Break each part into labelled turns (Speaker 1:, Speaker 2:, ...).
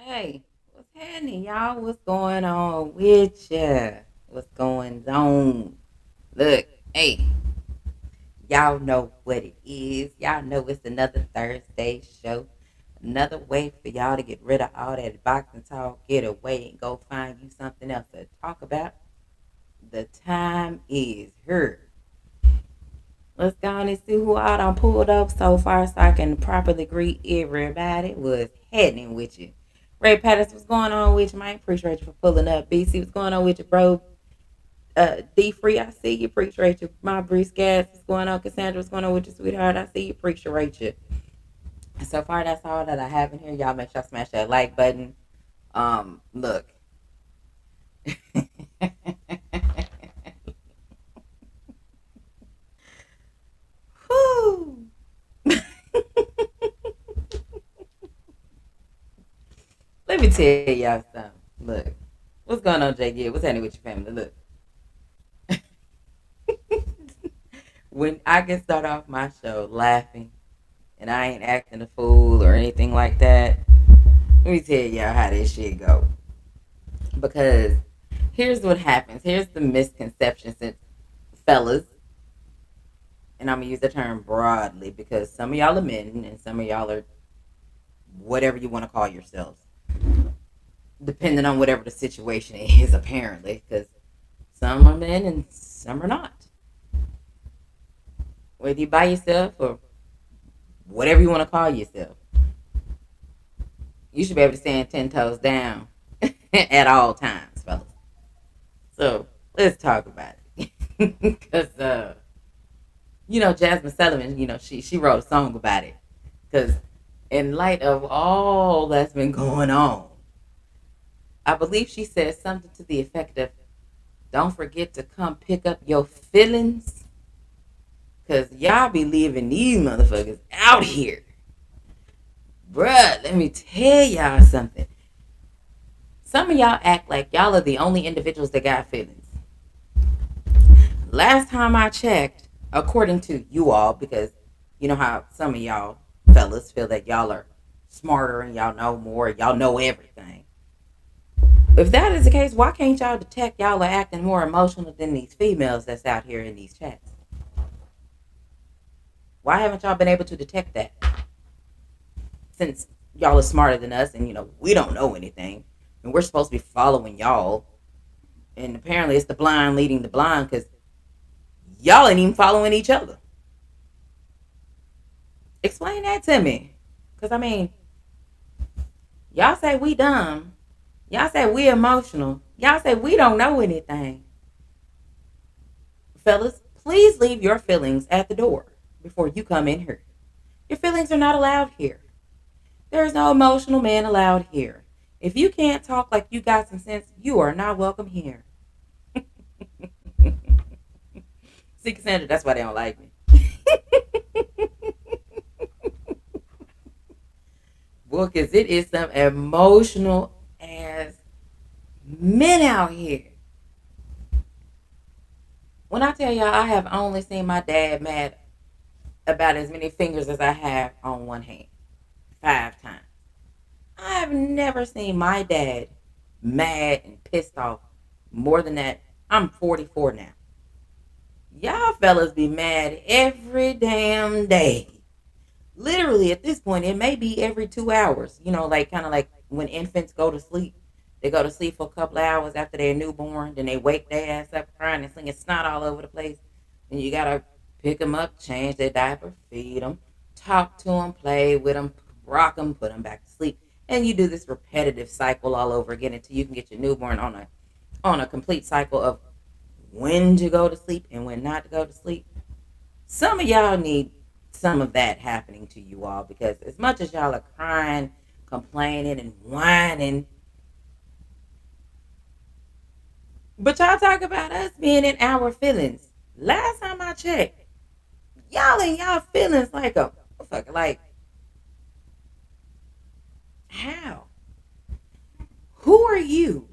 Speaker 1: Hey, what's happening, y'all? What's going on with ya? What's going on? Look, hey, y'all know what it is. Y'all know it's another Thursday show. Another way for y'all to get rid of all that boxing talk, get away and go find you something else to talk about. The time is here. Let's go on and see who I done pulled up so far so I can properly greet everybody. What's happening with you? Ray Patterson, what's going on with you, man? Appreciate you for pulling up. BC, what's going on with you, bro? D Free, I see you. Appreciate you. My Breeze Gas, what's going on? Cassandra, what's going on with you, sweetheart? I see you. Appreciate you. So far, that's all that I have in here. Y'all make sure I smash that like button. Look. Whew. Let me tell y'all something. Look. What's going on, Jay Gibb? What's happening with your family? Look. When I can start off my show laughing and I ain't acting a fool or anything like that, let me tell y'all how this shit go. Because here's what happens. Here's the misconception, since fellas, and I'm gonna use the term broadly because some of y'all are men and some of y'all are whatever you want to call yourselves, depending on whatever the situation is, apparently. Because some are men and some are not. Whether you by yourself or whatever you want to call yourself, you should be able to stand 10 toes down at all times, fellas. So let's talk about it. Because, Jasmine Sullivan, she wrote a song about it. Because in light of all that's been going on, I believe she said something to the effect of, don't forget to come pick up your feelings. Because y'all be leaving these motherfuckers out here. Bruh, let me tell y'all something. Some of y'all act like y'all are the only individuals that got feelings. Last time I checked, according to you all, because you know how some of y'all fellas feel that y'all are smarter and y'all know more, y'all know everything. If that is the case, why can't y'all detect y'all are acting more emotional than these females that's out here in these chats? Why haven't y'all been able to detect that? Since y'all are smarter than us and we don't know anything and we're supposed to be following y'all, and apparently it's the blind leading the blind because y'all ain't even following each other. Explain that to me. Because, I mean, y'all say we dumb. Y'all say we emotional. Y'all say we don't know anything. Fellas, please leave your feelings at the door before you come in here. Your feelings are not allowed here. There is no emotional man allowed here. If you can't talk like you got some sense, you are not welcome here. See, Cassandra, that's why they don't like me. Boy, because it is some emotional ass men out here. When I tell y'all, I have only seen my dad mad about as many fingers as I have on one hand. 5 times. I have never seen my dad mad and pissed off more than that. I'm 44 now. Y'all fellas be mad every damn day. Literally, at this point, it may be every 2 hours. Like kind of like when infants go to sleep. They go to sleep for a couple of hours after they're newborn. Then they wake their ass up crying and slinging snot all over the place. And you got to pick them up, change their diaper, feed them, talk to them, play with them, rock them, put them back to sleep. And you do this repetitive cycle all over again until you can get your newborn on a complete cycle of when to go to sleep and when not to go to sleep. Some of y'all need some of that happening to you all, because as much as y'all are crying, complaining, and whining, but y'all talk about us being in our feelings. Last time I checked, y'all in y'all feelings like a motherfucker. Like, how? Who are you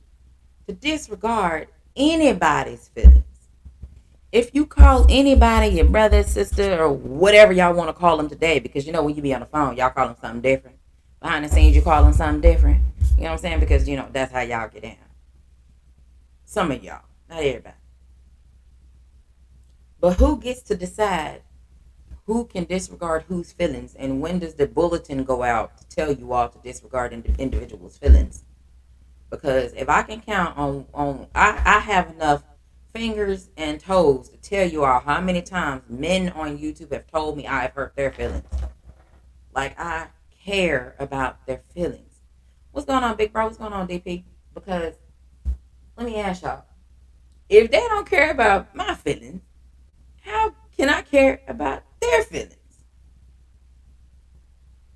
Speaker 1: to disregard anybody's feelings? If you call anybody your brother, sister, or whatever y'all want to call them today, because when you be on the phone, y'all call them something different. Behind the scenes, you call them something different. You know what I'm saying? Because that's how y'all get down. Some of y'all, not everybody. But who gets to decide who can disregard whose feelings, and when does the bulletin go out to tell you all to disregard individuals' feelings? Because if I can count I have enough fingers and toes to tell you all how many times men on YouTube have told me I've hurt their feelings. Like, I care about their feelings. What's going on, big bro? What's going on, DP? Because let me ask y'all, if they don't care about my feelings, how can I care about their feelings?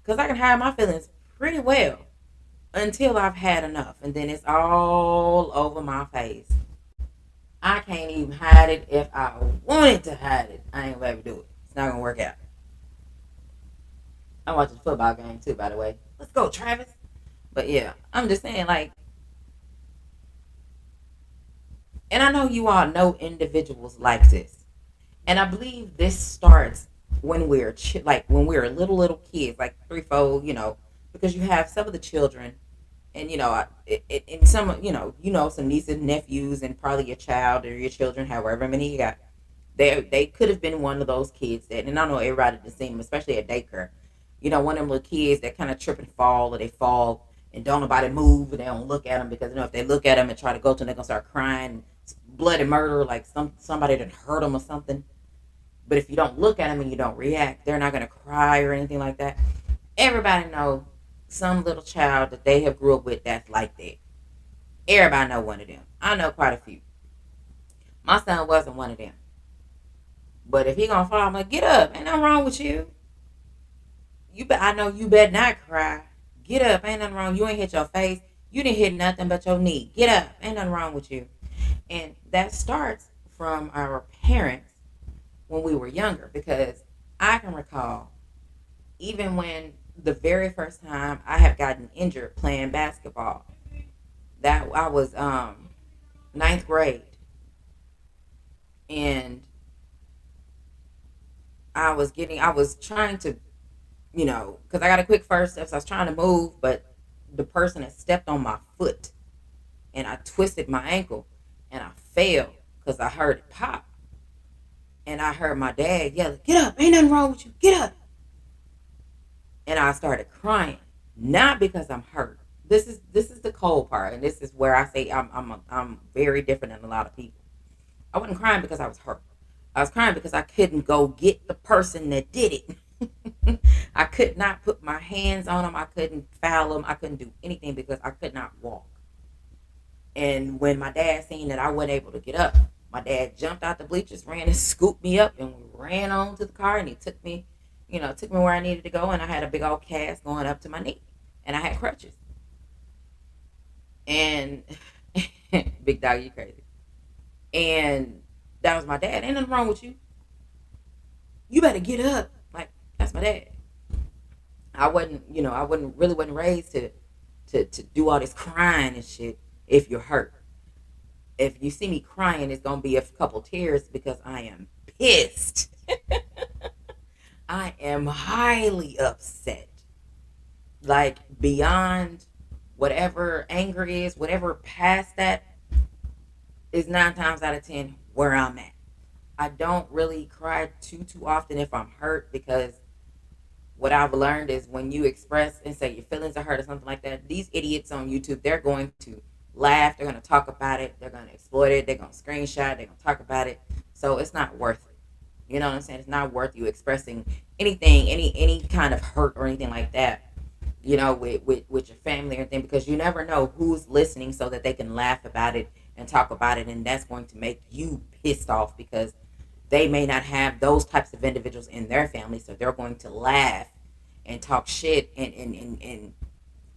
Speaker 1: Because I can hide my feelings pretty well until I've had enough, and then it's all over my face. I can't even hide it if I wanted to hide it. I ain't gonna ever do it. It's not gonna work out. I'm watching a football game too, by the way. Let's go, Travis. But yeah, I'm just saying, like, and I know you all know individuals like this, and I believe this starts when we're like when we're little kids, like 3, 4, because you have some of the children, and and some, some nieces and nephews, and probably your child or your children, however many you got. They could have been one of those kids that, and I know everybody the same, especially at daycare. One of them little kids that kind of trip and fall, or they fall and don't nobody move, and they don't look at them, because if they look at them and try to go to them, they're gonna start crying, bloody murder, like somebody that hurt them or something. But if you don't look at them and you don't react, they're not gonna cry or anything like that. Everybody know some little child that they have grew up with that's like that. Everybody know one of them. I know quite a few. My son wasn't one of them. But if he gonna fall, I'm like, get up. Ain't nothing wrong with you. I know you better not cry. Get up. Ain't nothing wrong. You ain't hit your face. You didn't hit nothing but your knee. Get up. Ain't nothing wrong with you. And that starts from our parents when we were younger, because I can recall even when the very first time I have gotten injured playing basketball, that I was ninth grade, and I was trying to, because I got a quick first step, so I was trying to move, but the person had stepped on my foot, and I twisted my ankle, and I fell because I heard it pop, and I heard my dad yelling, "Get up! Ain't nothing wrong with you. Get up!" And I started crying, not because I'm hurt. This is the cold part, and this is where I say I'm very different than a lot of people. I wasn't crying because I was hurt. I was crying because I couldn't go get the person that did it. I could not put my hands on them. I couldn't foul them. I couldn't do anything because I could not walk. And when my dad seen that I wasn't able to get up, my dad jumped out the bleachers, ran and scooped me up, and we ran on to the car, and he took me where I needed to go, and I had a big old cast going up to my knee, and I had crutches. And big dog, you crazy. And that was my dad. Ain't nothing wrong with you. You better get up. Like, that's my dad. I wasn't raised to do all this crying and shit. If you're hurt, if you see me crying, it's gonna be a couple tears because I am pissed. I am highly upset, like beyond whatever anger is, whatever past that is 9 times out of 10 where I'm at. I don't really cry too often if I'm hurt, because what I've learned is when you express and say your feelings are hurt or something like that, these idiots on YouTube, they're going to laugh, they're going to talk about it, they're going to exploit it, they're going to screenshot, they're going to talk about it. So it's not worth it. You know what I'm saying? It's not worth you expressing anything, any kind of hurt or anything like that, with your family or anything, because you never know who's listening so that they can laugh about it and talk about it, and that's going to make you pissed off because they may not have those types of individuals in their family, so they're going to laugh and talk shit and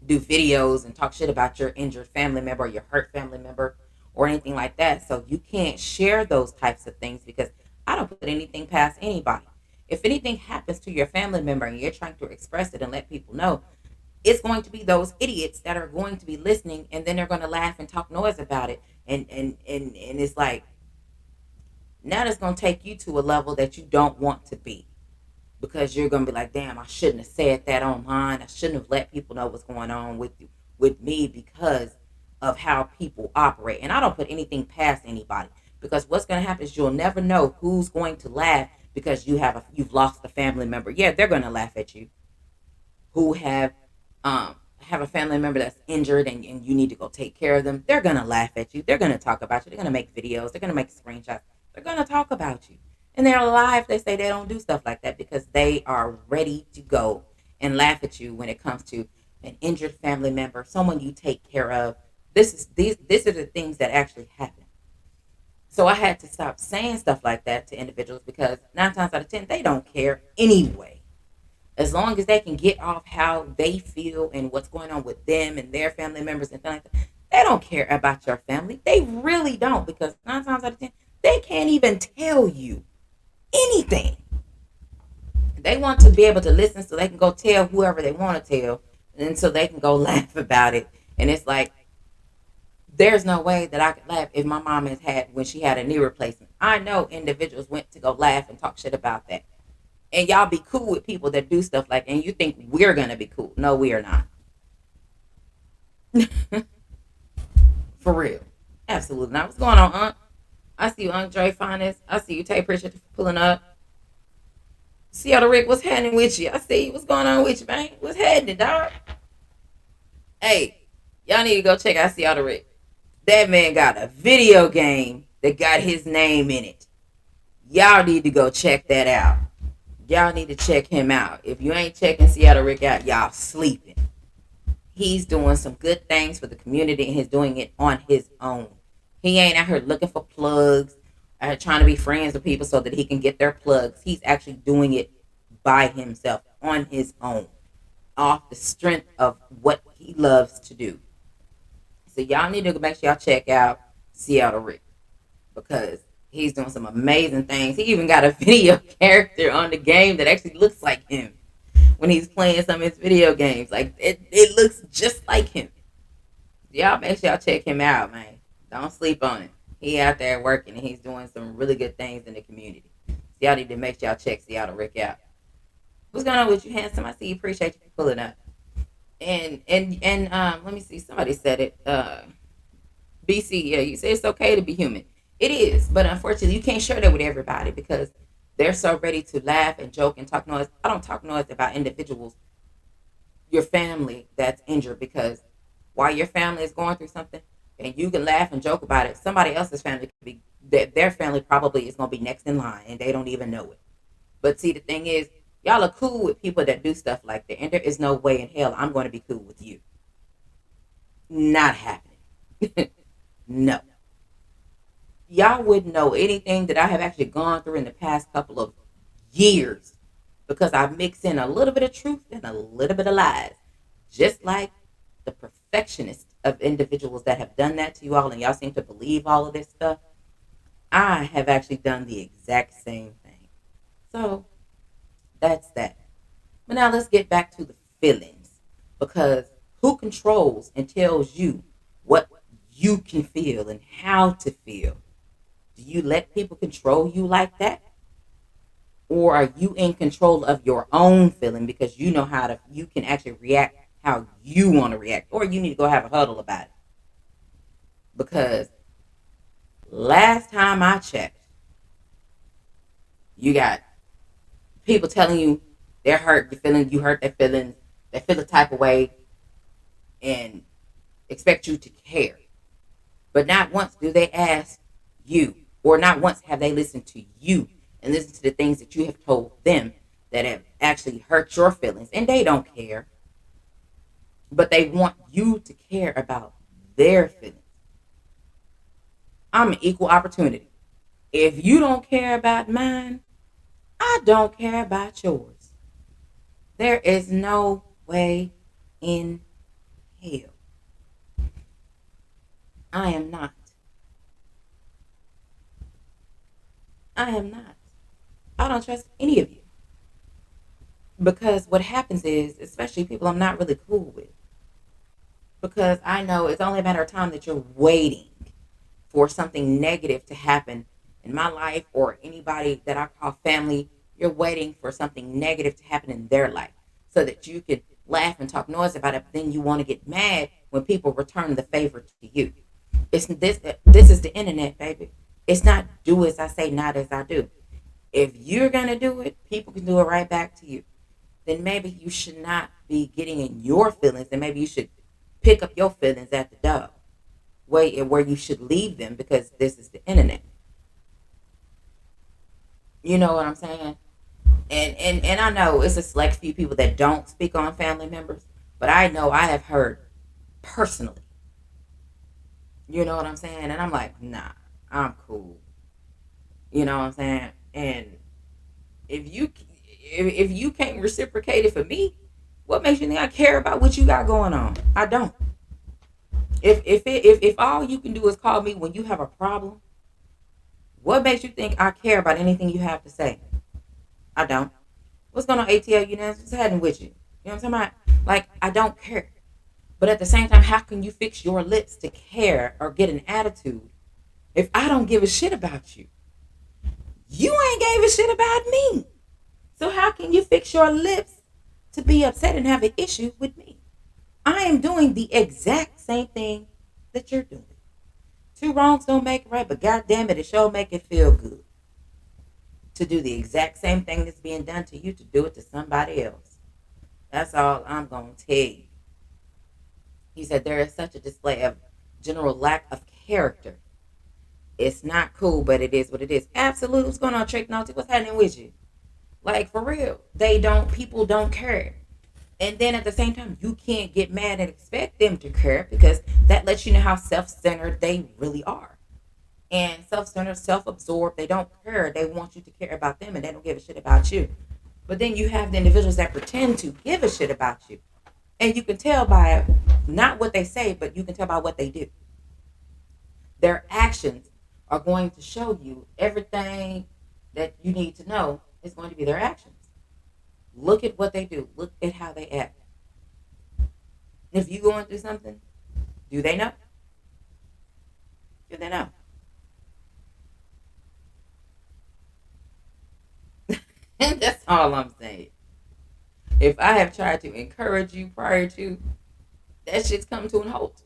Speaker 1: do videos and talk shit about your injured family member or your hurt family member or anything like that. So you can't share those types of things, because I don't put anything past anybody. If anything happens to your family member and you're trying to express it and let people know, it's going to be those idiots that are going to be listening, and then they're going to laugh and talk noise about it, and it's like, now it's going to take you to a level that you don't want to be, because you're going to be like, damn, I shouldn't have said that online. I shouldn't have let people know what's going on with you, with me because of how people operate. And I don't put anything past anybody, because what's going to happen is you'll never know who's going to laugh because you've lost a family member. Yeah, they're going to laugh at you. Who have a family member that's injured, and you need to go take care of them. They're going to laugh at you. They're going to talk about you. They're going to make videos. They're going to make screenshots. They're going to talk about you. And they're alive. They say they don't do stuff like that because they are ready to go and laugh at you when it comes to an injured family member, someone you take care of. These are the things that actually happen. So I had to stop saying stuff like that to individuals because 9 times out of 10 they don't care anyway. As long as they can get off how they feel and what's going on with them and their family members and things like that, they don't care about your family. They really don't, because 9 times out of 10 they can't even tell you anything. They want to be able to listen so they can go tell whoever they want to tell, and so they can go laugh about it. And it's like, there's no way that I could laugh if my mom has had when she had a knee replacement. I know individuals went to go laugh and talk shit about that. And y'all be cool with people that do stuff like that, and you think we're gonna be cool. No, we are not. For real. Absolutely not. What's going on, Aunt? I see you, Aunt Dre Finest. I see you, Tay Pritchard, pulling up. Seattle Rick, what's happening with you? I see you. What's going on with you, man? What's happening, dog? Hey, y'all need to go check out Seattle Rick. That man got a video game that got his name in it. Y'all need to go check that out. Y'all need to check him out. If you ain't checking Seattle Rick out, y'all sleeping. He's doing some good things for the community, and he's doing it on his own. He ain't out here looking for plugs, trying to be friends with people so that he can get their plugs. He's actually doing it by himself, on his own, off the strength of what he loves to do. So y'all need to make sure y'all check out Seattle Rick, because he's doing some amazing things. He even got a video character on the game that actually looks like him when he's playing some of his video games. Like, it looks just like him. Y'all make sure y'all check him out, man. Don't sleep on him. He out there working, and he's doing some really good things in the community. So y'all need to make sure y'all check Seattle Rick out. What's going on with you, handsome? I see you. Appreciate you for pulling up. And let me see. Somebody said it. BC, yeah, you say it's okay to be human. It is, but unfortunately, you can't share that with everybody because they're so ready to laugh and joke and talk noise. I don't talk noise about individuals, your family that's injured, because while your family is going through something and you can laugh and joke about it, somebody else's family could be, their family probably is going to be next in line and they don't even know it. But see, the thing is, y'all are cool with people that do stuff like that, and there is no way in hell I'm going to be cool with you. Not happening. No. Y'all wouldn't know anything that I have actually gone through in the past couple of years, because I mix in a little bit of truth and a little bit of lies. Just like the perfectionist of individuals that have done that to you all, and y'all seem to believe all of this stuff. I have actually done the exact same thing. So that's that. But now let's get back to the feelings, because who controls and tells you what you can feel and how to feel? Do you let people control you like that? Or are you in control of your own feeling because you know you can actually react how you want to react? Or you need to go have a huddle about it. Because last time I checked, you got people telling you they're hurt, you hurt their feelings, they feel a type of way, and expect you to care. But not once do they ask you, or not once have they listened to you and listened to the things that you have told them that have actually hurt your feelings. And they don't care. But they want you to care about their feelings. I'm an equal opportunity. If you don't care about mine, I don't care about yours. There is no way in hell. I am not. I am not. I don't trust any of you. Because what happens is, especially people I'm not really cool with, because I know it's only a matter of time that you're waiting for something negative to happen in my life or anybody that I call family. You're waiting for something negative to happen in their life so that you can laugh and talk noise about it. But then you want to get mad when people return the favor to you. It's this is the internet, baby. It's not do as I say, not as I do. If you're gonna do it, people can do it right back to you. Then maybe you should not be getting in your feelings, and maybe you should pick up your feelings at the door, where you should leave them, because this is the internet. You know what I'm saying? And I know it's a select few people that don't speak on family members, but I know I have heard personally. You know what I'm saying? And I'm like, nah, I'm cool. You know what I'm saying? And if you if you can't reciprocate it for me, what makes you think I care about what you got going on? I don't. If all you can do is call me when you have a problem, what makes you think I care about anything you have to say? I don't. What's going on, ATL? You know, what's happening with you? You know what I'm talking about? Like, I don't care. But at the same time, how can you fix your lips to care or get an attitude if I don't give a shit about you? You ain't gave a shit about me. So how can you fix your lips to be upset and have an issue with me? I am doing the exact same thing that you're doing. Two wrongs don't make it right, but goddamn it, it sure make it feel good to do the exact same thing that's being done to you, to do it to somebody else. That's all I'm gonna tell you. He said there is such a display of general lack of character. It's not cool, but it is what it is. Absolutely. What's going on, Trick Naughty? What's happening with you? Like, for real. People don't care. And then at the same time, you can't get mad and expect them to care, because that lets you know how self-centered they really are. And self-centered, self-absorbed, they don't care. They want you to care about them, and they don't give a shit about you. But then you have the individuals that pretend to give a shit about you. And you can tell by not what they say, but you can tell by what they do. Their actions are going to show you everything that you need to know is going to be their actions. Look at what they do. Look at how they act. If you going through something, do they know? Do they know? And that's all I'm saying. If I have tried to encourage you prior to, that shit's come to an halt.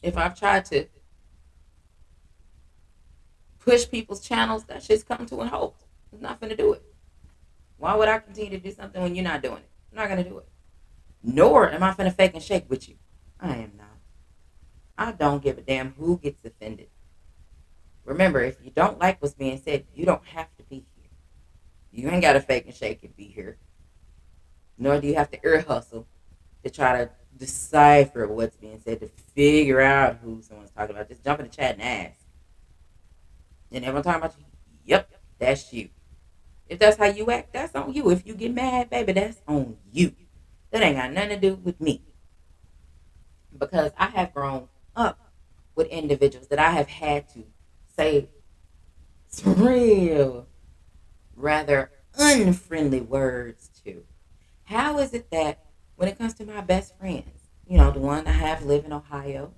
Speaker 1: If I've tried to push people's channels, that shit's come to a halt. I'm not gonna do it. Why would I continue to do something when you're not doing it? I'm not gonna do it. Nor am I finna fake and shake with you. I am not. I don't give a damn who gets offended. Remember, if you don't like what's being said, you don't have to be here. You ain't gotta fake and shake and be here. Nor do you have to ear hustle to try to decipher what's being said, to figure out who someone's talking about. Just jump in the chat and ask. And everyone talking about you? Yep, that's you. If that's how you act, that's on you. If you get mad, baby, that's on you. That ain't got nothing to do with me. Because I have grown up with individuals that I have had to say some real, rather unfriendly words to. How is it that when it comes to my best friends, you know, the one I have live in Ohio,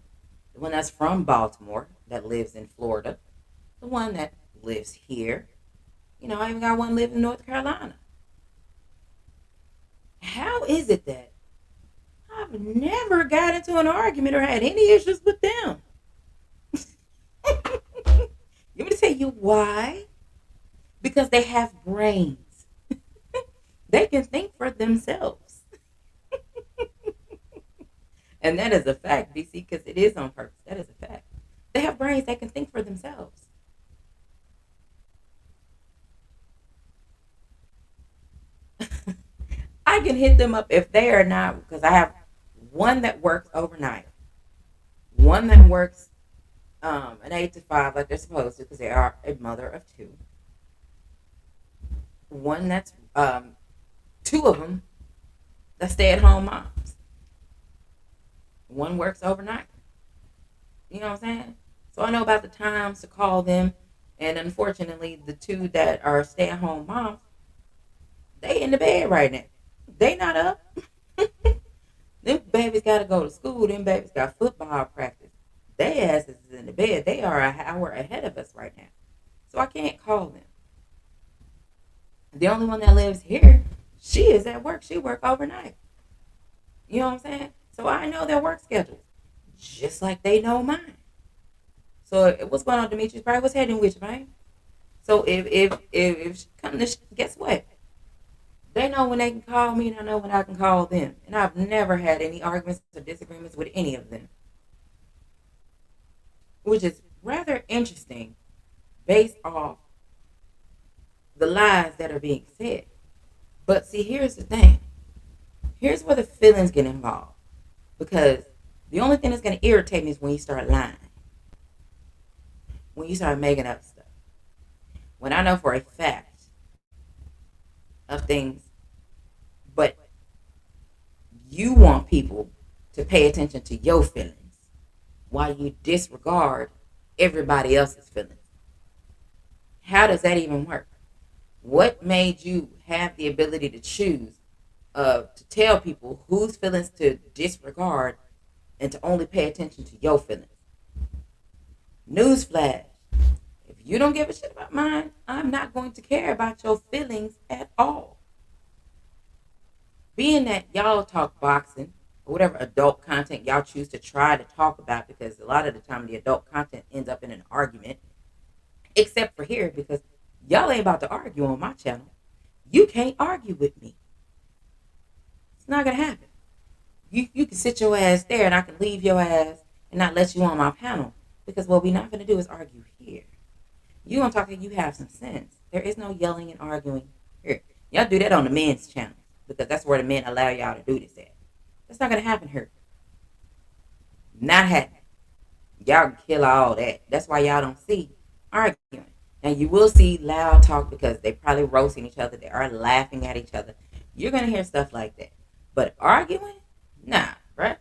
Speaker 1: the one that's from Baltimore that lives in Florida, the one that lives here, you know, I even got one live in North Carolina. How is it that I've never got into an argument or had any issues with them? You want me to tell you why? Because they have brains. They can think for themselves. And that is a fact, BC, because it is on purpose. That is a fact. They have brains that can think for themselves. I can hit them up if they are not, because I have one that works overnight, one that works an 8 to 5 like they're supposed to, because they are a mother of two. One that's two of them that stay at home moms. One works overnight. You know what I'm saying? So I know about the times to call them, and unfortunately, the two that are stay at home moms, they in the bed right now. They not up. Them babies got to go to school. Them babies got football practice. They asses is in the bed. They are an hour ahead of us right now. So I can't call them. The only one that lives here, she is at work. She work overnight. You know what I'm saying? So I know their work schedules. just like they know mine. So what's going on, Demetrius? Probably what's happening with you, man? So if come to guess what? They know when they can call me, and I know when I can call them. And I've never had any arguments or disagreements with any of them, which is rather interesting based off the lies that are being said. But see, here's the thing. Here's where the feelings get involved. Because the only thing that's going to irritate me is when you start lying. When you start making up stuff. When I know for a fact of things, but you want people to pay attention to your feelings while you disregard everybody else's feelings. How does that even work? What made you have the ability to choose to tell people whose feelings to disregard and to only pay attention to your feelings? Newsflash. If you don't give a shit about mine, I'm not going to care about your feelings at all. Being that y'all talk boxing or whatever adult content y'all choose to try to talk about, because a lot of the time the adult content ends up in an argument, except for here, because y'all ain't about to argue on my channel. You can't argue with me. It's not going to happen. You can sit your ass there and I can leave your ass and not let you on my panel, because what we're not going to do is argue here. You gonna talk like you have some sense. There is no yelling and arguing here. Y'all do that on the men's channel, because that's where the men allow y'all to do this at. That's not gonna happen here. Not happening. Y'all can kill all that. That's why y'all don't see arguing. Now you will see loud talk because they probably roasting each other. They are laughing at each other. You're gonna hear stuff like that. But arguing, nah, right?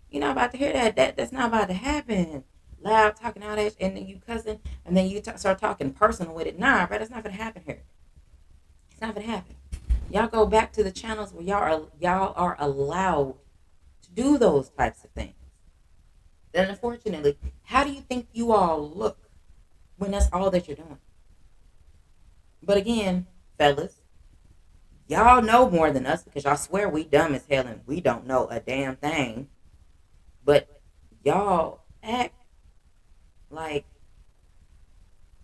Speaker 1: You're not about to hear that. That's not about to happen. Loud talking all that, and then you cussing, and then you start talking personal with it. Nah, bro, that's not gonna happen here. It's not gonna happen. Y'all go back to the channels where y'all are allowed to do those types of things. Then, unfortunately, how do you think you all look when that's all that you're doing? But again, fellas, y'all know more than us, because y'all swear we dumb as hell and we don't know a damn thing. But y'all act like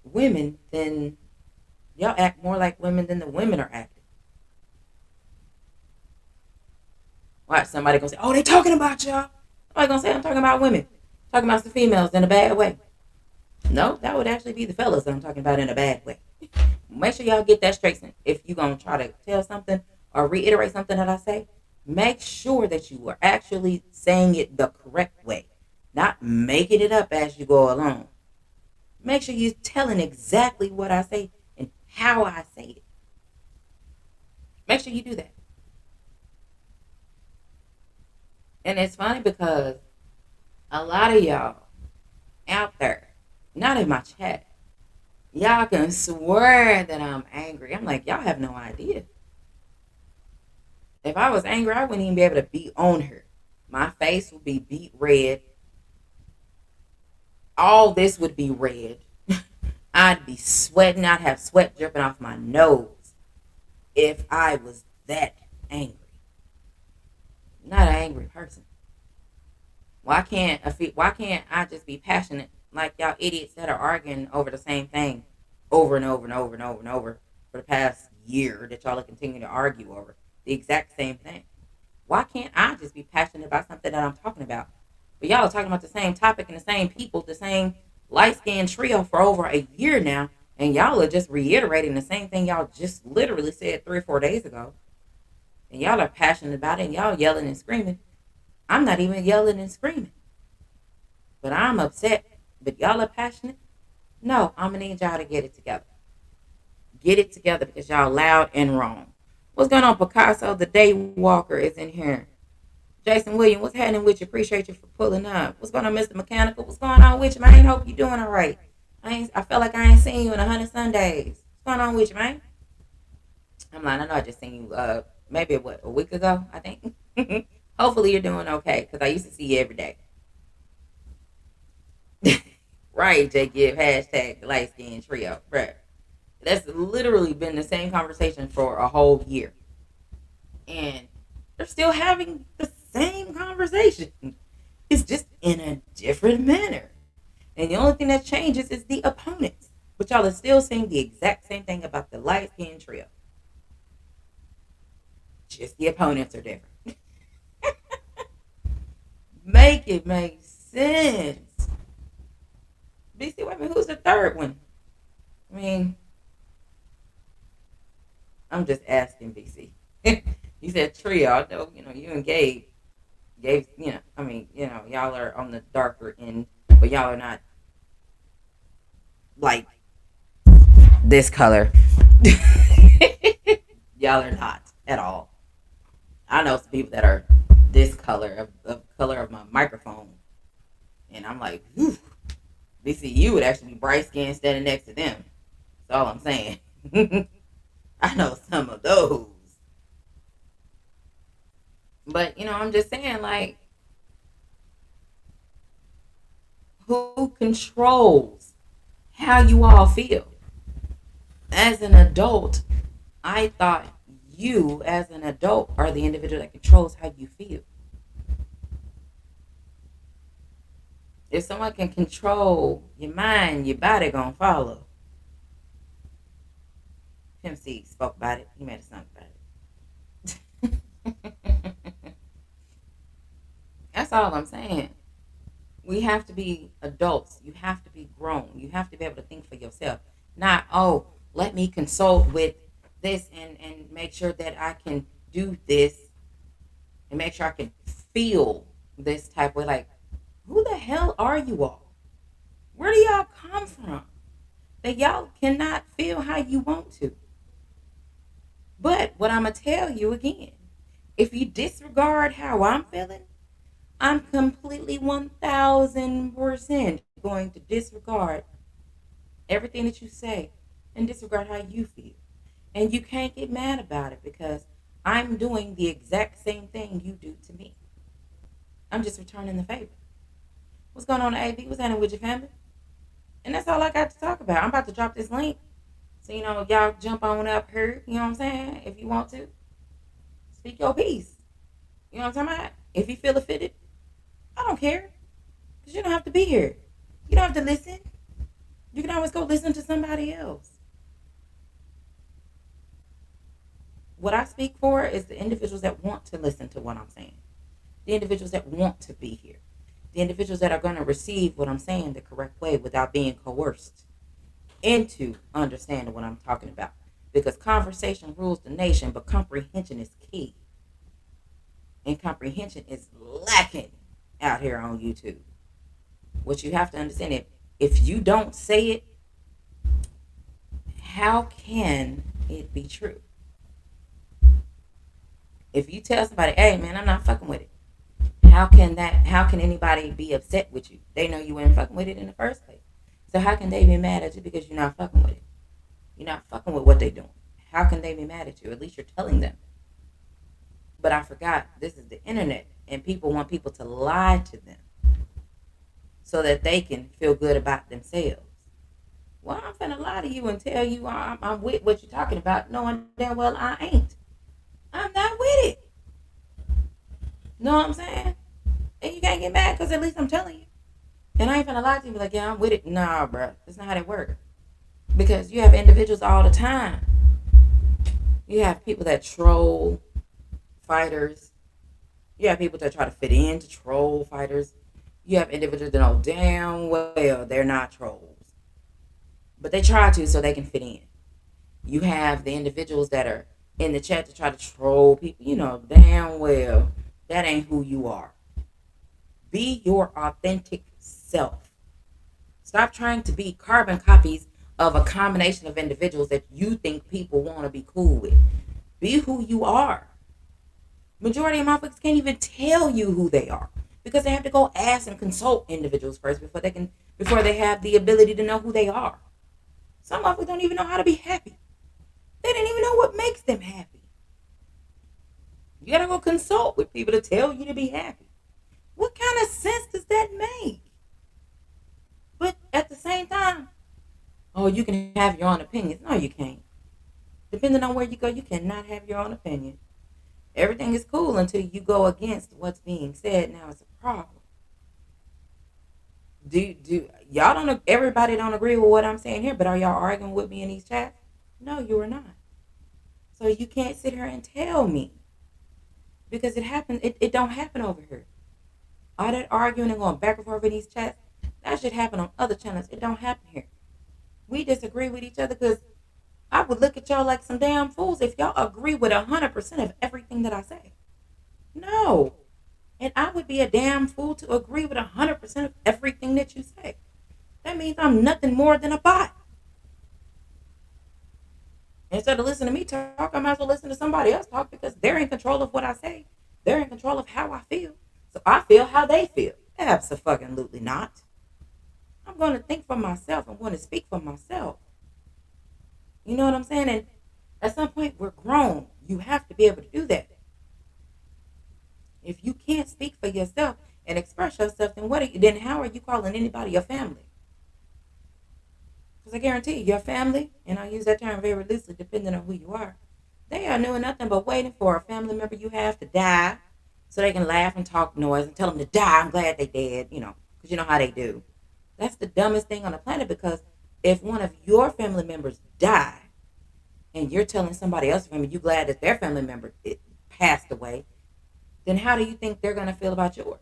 Speaker 1: women, then y'all act more like women than the women are acting. Watch somebody gonna say, "Oh, they talking about y'all." Somebody gonna say, "I'm talking about women, talking about the females in a bad way." No, that would actually be the fellas that I'm talking about in a bad way. Make sure y'all get that straight. If you're gonna try to tell something or reiterate something that I say, make sure that you are actually saying it the correct way, not making it up as you go along. Make sure you're telling exactly what I say and how I say it. Make sure you do that. And it's funny because a lot of y'all out there, not in my chat, y'all can swear that I'm angry. I'm like, y'all have no idea. If I was angry, I wouldn't even be able to be on her. My face would be beet red. All this would be red. I'd be sweating. I'd have sweat dripping off my nose if I was that angry. I'm not an angry person. Why can't I just be passionate like y'all idiots that are arguing over the same thing over and over and over and over and over for the past year that y'all are continuing to argue over the exact same thing? Why can't I just be passionate about something that I'm talking about? But y'all are talking about the same topic and the same people, the same light-skinned trio for over a year now, and y'all are just reiterating the same thing y'all just literally said 3 or 4 days ago. And y'all are passionate about it, and y'all yelling and screaming. I'm not even yelling and screaming. But I'm upset. But y'all are passionate? No, I'm going to need y'all to get it together. Get it together, because y'all loud and wrong. What's going on, Picasso? The Day Walker is in here. Jason Williams, what's happening with you? Appreciate you for pulling up. What's going on, Mr. Mechanical? What's going on with you, man? Hope you doing all right. I feel like I ain't seen you in 100 Sundays. What's going on with you, man? I'm lying. I know I just seen you maybe a week ago, I think. Hopefully you're doing okay, because I used to see you every day. Right, J Gibb, hashtag light skin trio. Right. That's literally been the same conversation for a whole year. And they're still having the same conversation. It's just in a different manner. And the only thing that changes is the opponents. But y'all are still saying the exact same thing about the light skin trio. Just the opponents are different. Make it make sense. BC, wait a minute, who's the third one? I mean, I'm just asking BC. You said trio. I know, you and Gabe, y'all are on the darker end, but y'all are not like this color. Y'all are not at all. I know some people that are this color of color of my microphone, and I'm like, whew, BC, you would actually be bright skinned standing next to them. That's all I'm saying. I know some of those, but I'm just saying, like, who controls how you all feel? As an adult, I thought you, as an adult, are the individual that controls how you feel. If someone can control your mind, your body gonna follow. Pimp C spoke about it. He made a song about it. That's all I'm saying. We have to be adults. You have to be grown. You have to be able to think for yourself. Not, oh, let me consult with this and make sure that I can do this and make sure I can feel this type of, like, who the hell are you all? Where do y'all come from? That y'all cannot feel how you want to. But what I'm going to tell you again, if you disregard how I'm feeling, I'm completely 1000% going to disregard everything that you say and disregard how you feel. And you can't get mad about it because I'm doing the exact same thing you do to me. I'm just returning the favor. What's going on, AB? What's happening with your family? And that's all I got to talk about. I'm about to drop this link. So, y'all jump on up here. You know what I'm saying? If you want to. Speak your piece. You know what I'm talking about? If you feel offended, I don't care. Because you don't have to be here. You don't have to listen. You can always go listen to somebody else. What I speak for is the individuals that want to listen to what I'm saying. The individuals that want to be here. The individuals that are going to receive what I'm saying the correct way without being coerced into understanding what I'm talking about. Because conversation rules the nation, but comprehension is key. And comprehension is lacking out here on YouTube. What you have to understand, if you don't say it, how can it be true? If you tell somebody, hey man, I'm not fucking with it, how can anybody be upset with you? They know you weren't fucking with it in the first place. So how can they be mad at you because you're not fucking with it? You're not fucking with what they're doing. How can they be mad at you? At least you're telling them. But I forgot, this is the internet, and people want people to lie to them so that they can feel good about themselves. Well, I'm finna lie to you and tell you I'm with what you're talking about, knowing damn well I ain't. I'm not with it. Know what I'm saying? And you can't get mad because at least I'm telling you. And I ain't finna lie to you, be like, yeah, I'm with it. Nah, bro. That's not how that works. Because you have individuals all the time. You have people that troll fighters. You have people that try to fit in to troll fighters. You have individuals that know damn well they're not trolls. But they try to so they can fit in. You have the individuals that are in the chat to try to troll people. You know damn well that ain't who you are. Be your authentic self. Stop trying to be carbon copies of a combination of individuals that you think people want to be cool with. Be who you are. Majority of motherfuckers can't even tell you who they are because they have to go ask and consult individuals first before they have the ability to know who they are. Some motherfuckers don't even know how to be happy. They didn't even know what makes them happy. You gotta go consult with people to tell you to be happy. What kind of sense does that make? But at the same time, oh, you can have your own opinions. No, you can't. Depending on where you go, you cannot have your own opinion. Everything is cool until you go against what's being said. Now it's a problem. Do y'all don't? Everybody don't agree with what I'm saying here, but are y'all arguing with me in these chats? No, you are not. So you can't sit here and tell me because it happens. It don't happen over here. All that arguing and going back and forth in these chats, that should happen on other channels. It don't happen here. We disagree with each other because I would look at y'all like some damn fools if y'all agree with 100% of everything that I say. No. And I would be a damn fool to agree with 100% of everything that you say. That means I'm nothing more than a bot. Instead of listening to me talk, I might as well listen to somebody else talk because they're in control of what I say. They're in control of how I feel. So I feel how they feel. Absolutely not. I'm going to think for myself. I'm going to speak for myself. You know what I'm saying? And at some point, we're grown. You have to be able to do that. If you can't speak for yourself and express yourself, then then how are you calling anybody your family? Because I guarantee you, your family, and I use that term very loosely depending on who you are, they are doing nothing but waiting for a family member you have to die so they can laugh and talk noise and tell them to die. I'm glad they dead, because you know how they do. That's the dumbest thing on the planet because if one of your family members die and you're telling somebody else family you glad that their family member passed away, then how do you think they're going to feel about yours?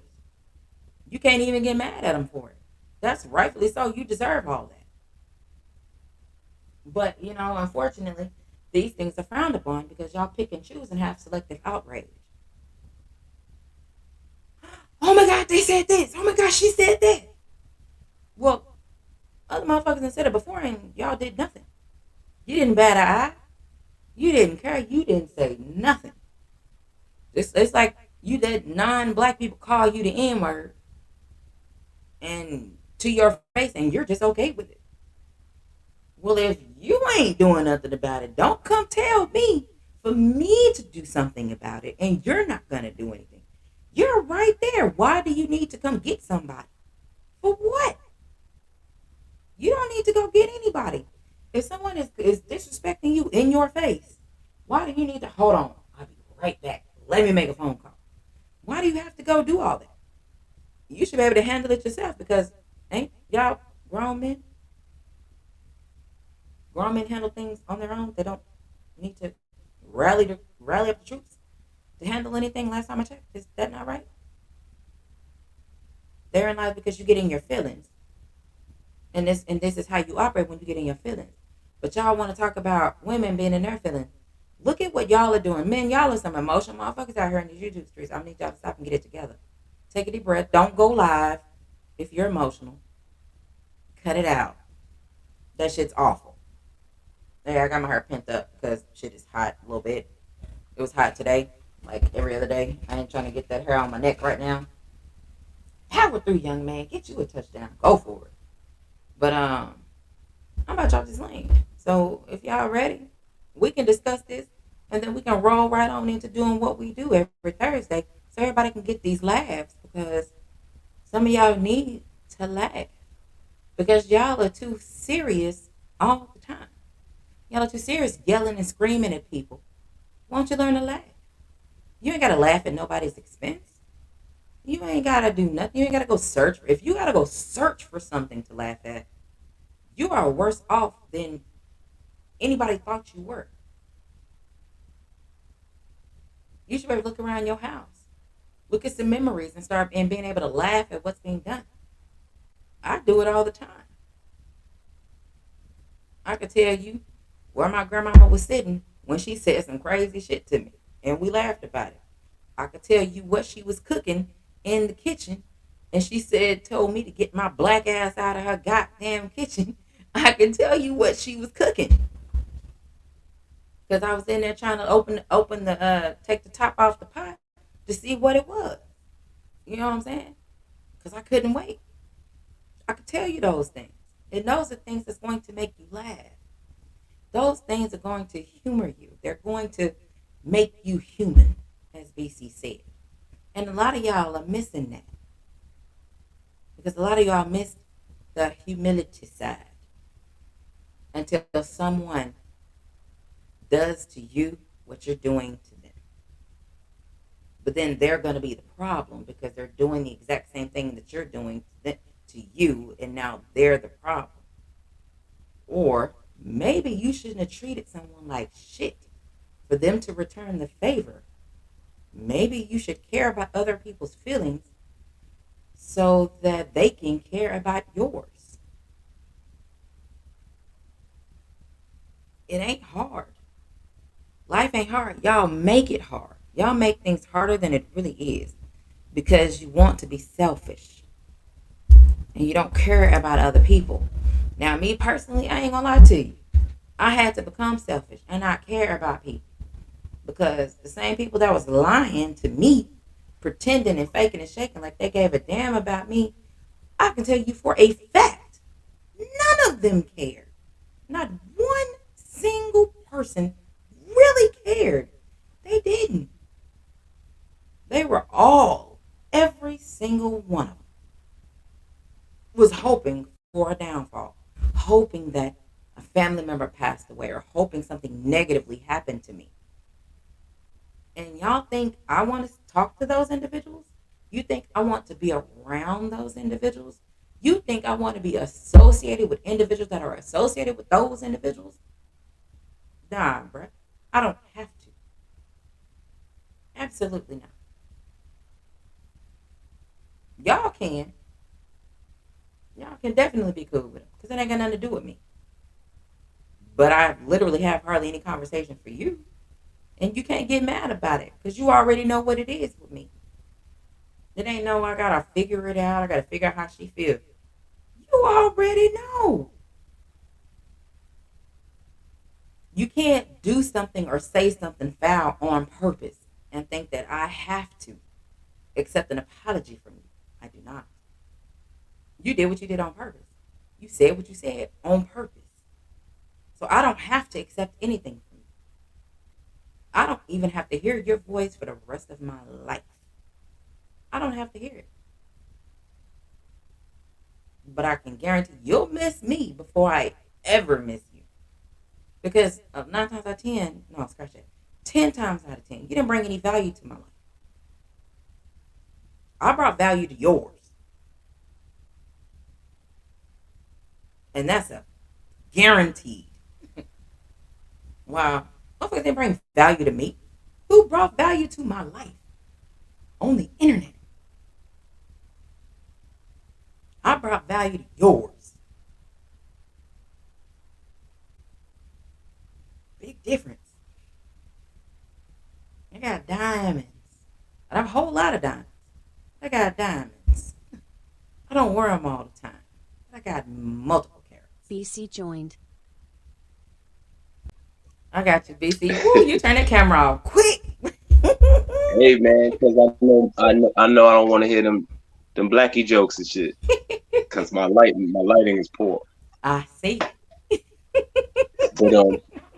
Speaker 1: You can't even get mad at them for it. That's rightfully so. You deserve all that. But, unfortunately, these things are frowned upon because y'all pick and choose and have selective outrage. Oh my God, they said this. Oh my God, she said that. Well, other motherfuckers done said it before and y'all did nothing. You didn't bat an eye. You didn't care. You didn't say nothing. It's like you let non-black people call you the N-word and to your face and you're just okay with it. Well, if you ain't doing nothing about it, don't come tell me for me to do something about it and you're not going to do anything. You're right there. Why do you need to come get somebody? For what? You don't need to go get anybody. If someone is disrespecting you in your face, why do you need to hold on? I'll be right back. Let me make a phone call. Why do you have to go do all that? You should be able to handle it yourself because ain't y'all grown men? Grown men handle things on their own. They don't need to rally up the troops to handle anything. Last time I checked, is that not right? They're in life because you get in your feelings, and this is how you operate when you get in your feelings. But y'all want to talk about women being in their feelings. Look at what y'all are doing, men. Y'all are some emotional motherfuckers out here in these YouTube streets. I need y'all to stop and get it together. Take a deep breath. Don't go live if you're emotional. Cut it out. That shit's awful. Hey, I got my hair pent up because shit is hot a little bit. It was hot today, like every other day. I ain't trying to get that hair on my neck right now. Power through, young man. Get you a touchdown. Go for it. But I'm about to drop this link. So if y'all ready, we can discuss this, and then we can roll right on into doing what we do every Thursday, so everybody can get these laughs because some of y'all need to laugh because y'all are too serious all the time. Y'all are too serious yelling and screaming at people. Why don't you learn to laugh? You ain't gotta laugh at nobody's expense. You ain't gotta do nothing. You ain't gotta go search. If you gotta go search for something to laugh at, you are worse off than anybody thought you were. You should be able to look around your house, look at some memories, and start and being able to laugh at what's being done. I do it all the time. I could tell you where my grandmama was sitting when she said some crazy shit to me, and we laughed about it. I could tell you what she was cooking in the kitchen, and she told me to get my black ass out of her goddamn kitchen. I can tell you what she was cooking because I was in there trying to take the top off the pot to see what it was. You know what I'm saying? Because I couldn't wait. I could tell you those things, and those are things that's going to make you laugh. Those things are going to humor you. They're going to make you human, as BC said. And a lot of y'all are missing that because a lot of y'all miss the humility side until someone does to you what you're doing to them. But then they're going to be the problem because they're doing the exact same thing that you're doing to you and now they're the problem. Or maybe you shouldn't have treated someone like shit for them to return the favor. Maybe you should care about other people's feelings so that they can care about yours. It ain't hard. Life ain't hard. Y'all make it hard. Y'all make things harder than it really is because you want to be selfish and you don't care about other people. Now, me personally, I ain't gonna lie to you. I had to become selfish and not care about people because the same people that was lying to me, pretending and faking and shaking like they gave a damn about me, I can tell you for a fact, none of them cared. Not one single person really cared. They didn't. They were all, every single one of them, was hoping for a downfall, hoping that a family member passed away, or hoping something negatively happened to me. And y'all think I want to talk to those individuals? You think I want to be around those individuals? You think I want to be associated with individuals that are associated with those individuals? Nah, bruh. I don't have to. Absolutely not. Y'all can. Y'all can definitely be cool with them because it ain't got nothing to do with me. But I literally have hardly any conversation for you. And you can't get mad about it because you already know what it is with me. It ain't no, I gotta figure it out. I gotta figure out how she feels. You already know. You can't do something or say something foul on purpose and think that I have to accept an apology from you. I do not. You did what you did on purpose. You said what you said on purpose. So I don't have to accept anything from you. I don't even have to hear your voice for the rest of my life. I don't have to hear it. But I can guarantee you'll miss me before I ever miss you. Because of 9 times out of 10, no, scratch that. 10 times out of 10, you didn't bring any value to my life. I brought value to yours. And that's a guaranteed. Wow. Motherfuckers didn't bring value to me. Who brought value to my life? On the internet. I brought value to yours. Big difference. I got diamonds. I have a whole lot of diamonds. I got diamonds. I don't wear them all the time. I got multiple carats.
Speaker 2: BC joined.
Speaker 1: I got you, BC. Woo, you turn the camera off quick.
Speaker 3: Hey man, because I know I don't want to hear them blackie jokes and shit. Because my lighting is poor.
Speaker 1: I see.
Speaker 3: But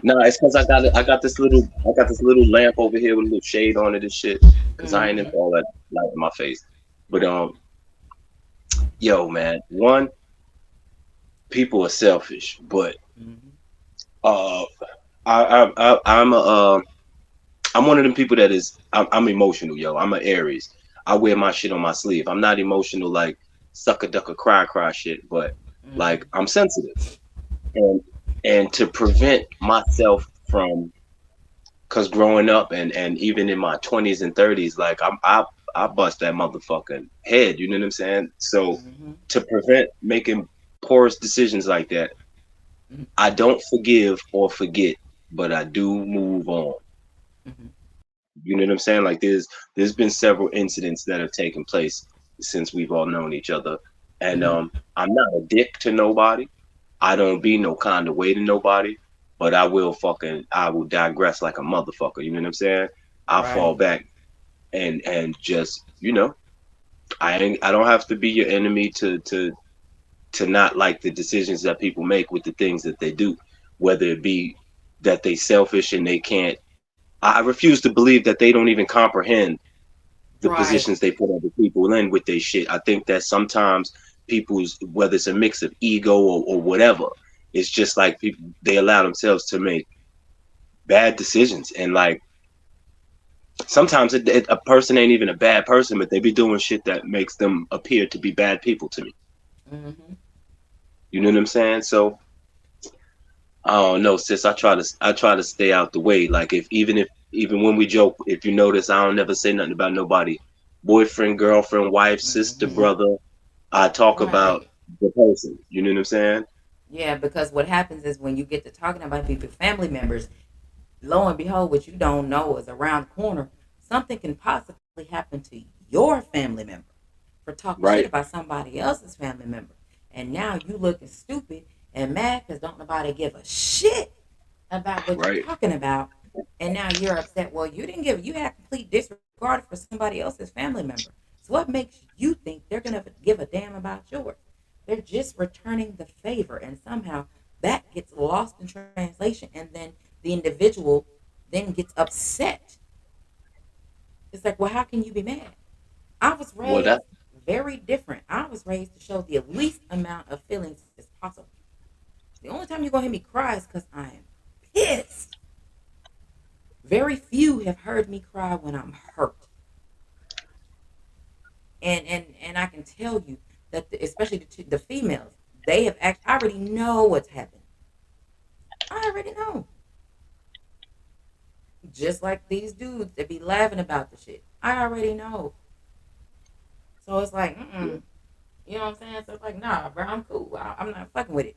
Speaker 3: no, it's because I got this little lamp over here with a little shade on it and shit. Because I ain't into
Speaker 1: Mm-hmm.
Speaker 3: all that light in my face. But yo man, one, people are selfish, but
Speaker 1: Mm-hmm.
Speaker 3: uh, I'm one of them people that is I'm emotional, yo. I'm an Aries. I wear my shit on my sleeve. I'm not emotional like sucker ducker cry shit, but like
Speaker 1: Mm-hmm.
Speaker 3: I'm sensitive. And to prevent myself from, cause growing up and even in my 20s and 30s, like I bust that motherfucking head, you know what I'm saying? So
Speaker 1: Mm-hmm.
Speaker 3: to prevent making porous decisions like that,
Speaker 1: Mm-hmm.
Speaker 3: I don't forgive or forget, but I do move on.
Speaker 1: Mm-hmm.
Speaker 3: You know what I'm saying? Like there's been several incidents that have taken place since we've all known each other, and
Speaker 1: Mm-hmm.
Speaker 3: I'm not a dick to nobody. I don't be no kind of way to nobody, but I will digress like a motherfucker. You know what I'm saying? I fall
Speaker 1: Right.
Speaker 3: back and just I don't have to be your enemy to not like the decisions that people make with the things that they do, whether it be that they selfish and they can't. I refuse to believe that they don't even comprehend the
Speaker 1: Right.
Speaker 3: positions they put other people in with their shit. I think that sometimes people's, whether it's a mix of ego or whatever, it's just like people, they allow themselves to make bad decisions. And like sometimes a person ain't even a bad person, but they be doing shit that makes them appear to be bad people to me.
Speaker 1: Mm-hmm.
Speaker 3: You know what I'm saying? So I don't know, sis. I try to stay out the way. Like if even when we joke, if you notice, I don't never say nothing about nobody, boyfriend, girlfriend, wife, sister,
Speaker 1: Mm-hmm.
Speaker 3: brother. I talk about
Speaker 1: Right.
Speaker 3: the person. You know what I'm saying?
Speaker 1: Yeah, because what happens is when you get to talking about people, family members, lo and behold, what you don't know is around the corner, something can possibly happen to your family member for talking shit
Speaker 3: Right,
Speaker 1: about somebody else's family member. And now you looking stupid and mad because don't nobody give a shit about what you're
Speaker 3: right,
Speaker 1: talking about. And now you're upset. Well, you had complete disregard for somebody else's family member. So what makes you think they're going to give a damn about yours? They're just returning the favor. And somehow that gets lost in translation. And then the individual then gets upset. It's like, well, how can you be mad? I was
Speaker 3: well that
Speaker 1: raised very different. I was raised to show the least amount of feelings as possible. The only time you're going to hear me cry is because I am pissed. Very few have heard me cry when I'm hurt. And I can tell you that especially the females, they have I already know what's happening. I already know. Just like these dudes that be laughing about the shit. I already know. So it's like, you know what I'm saying? So it's like, nah, bro, I'm cool. I'm not fucking with it.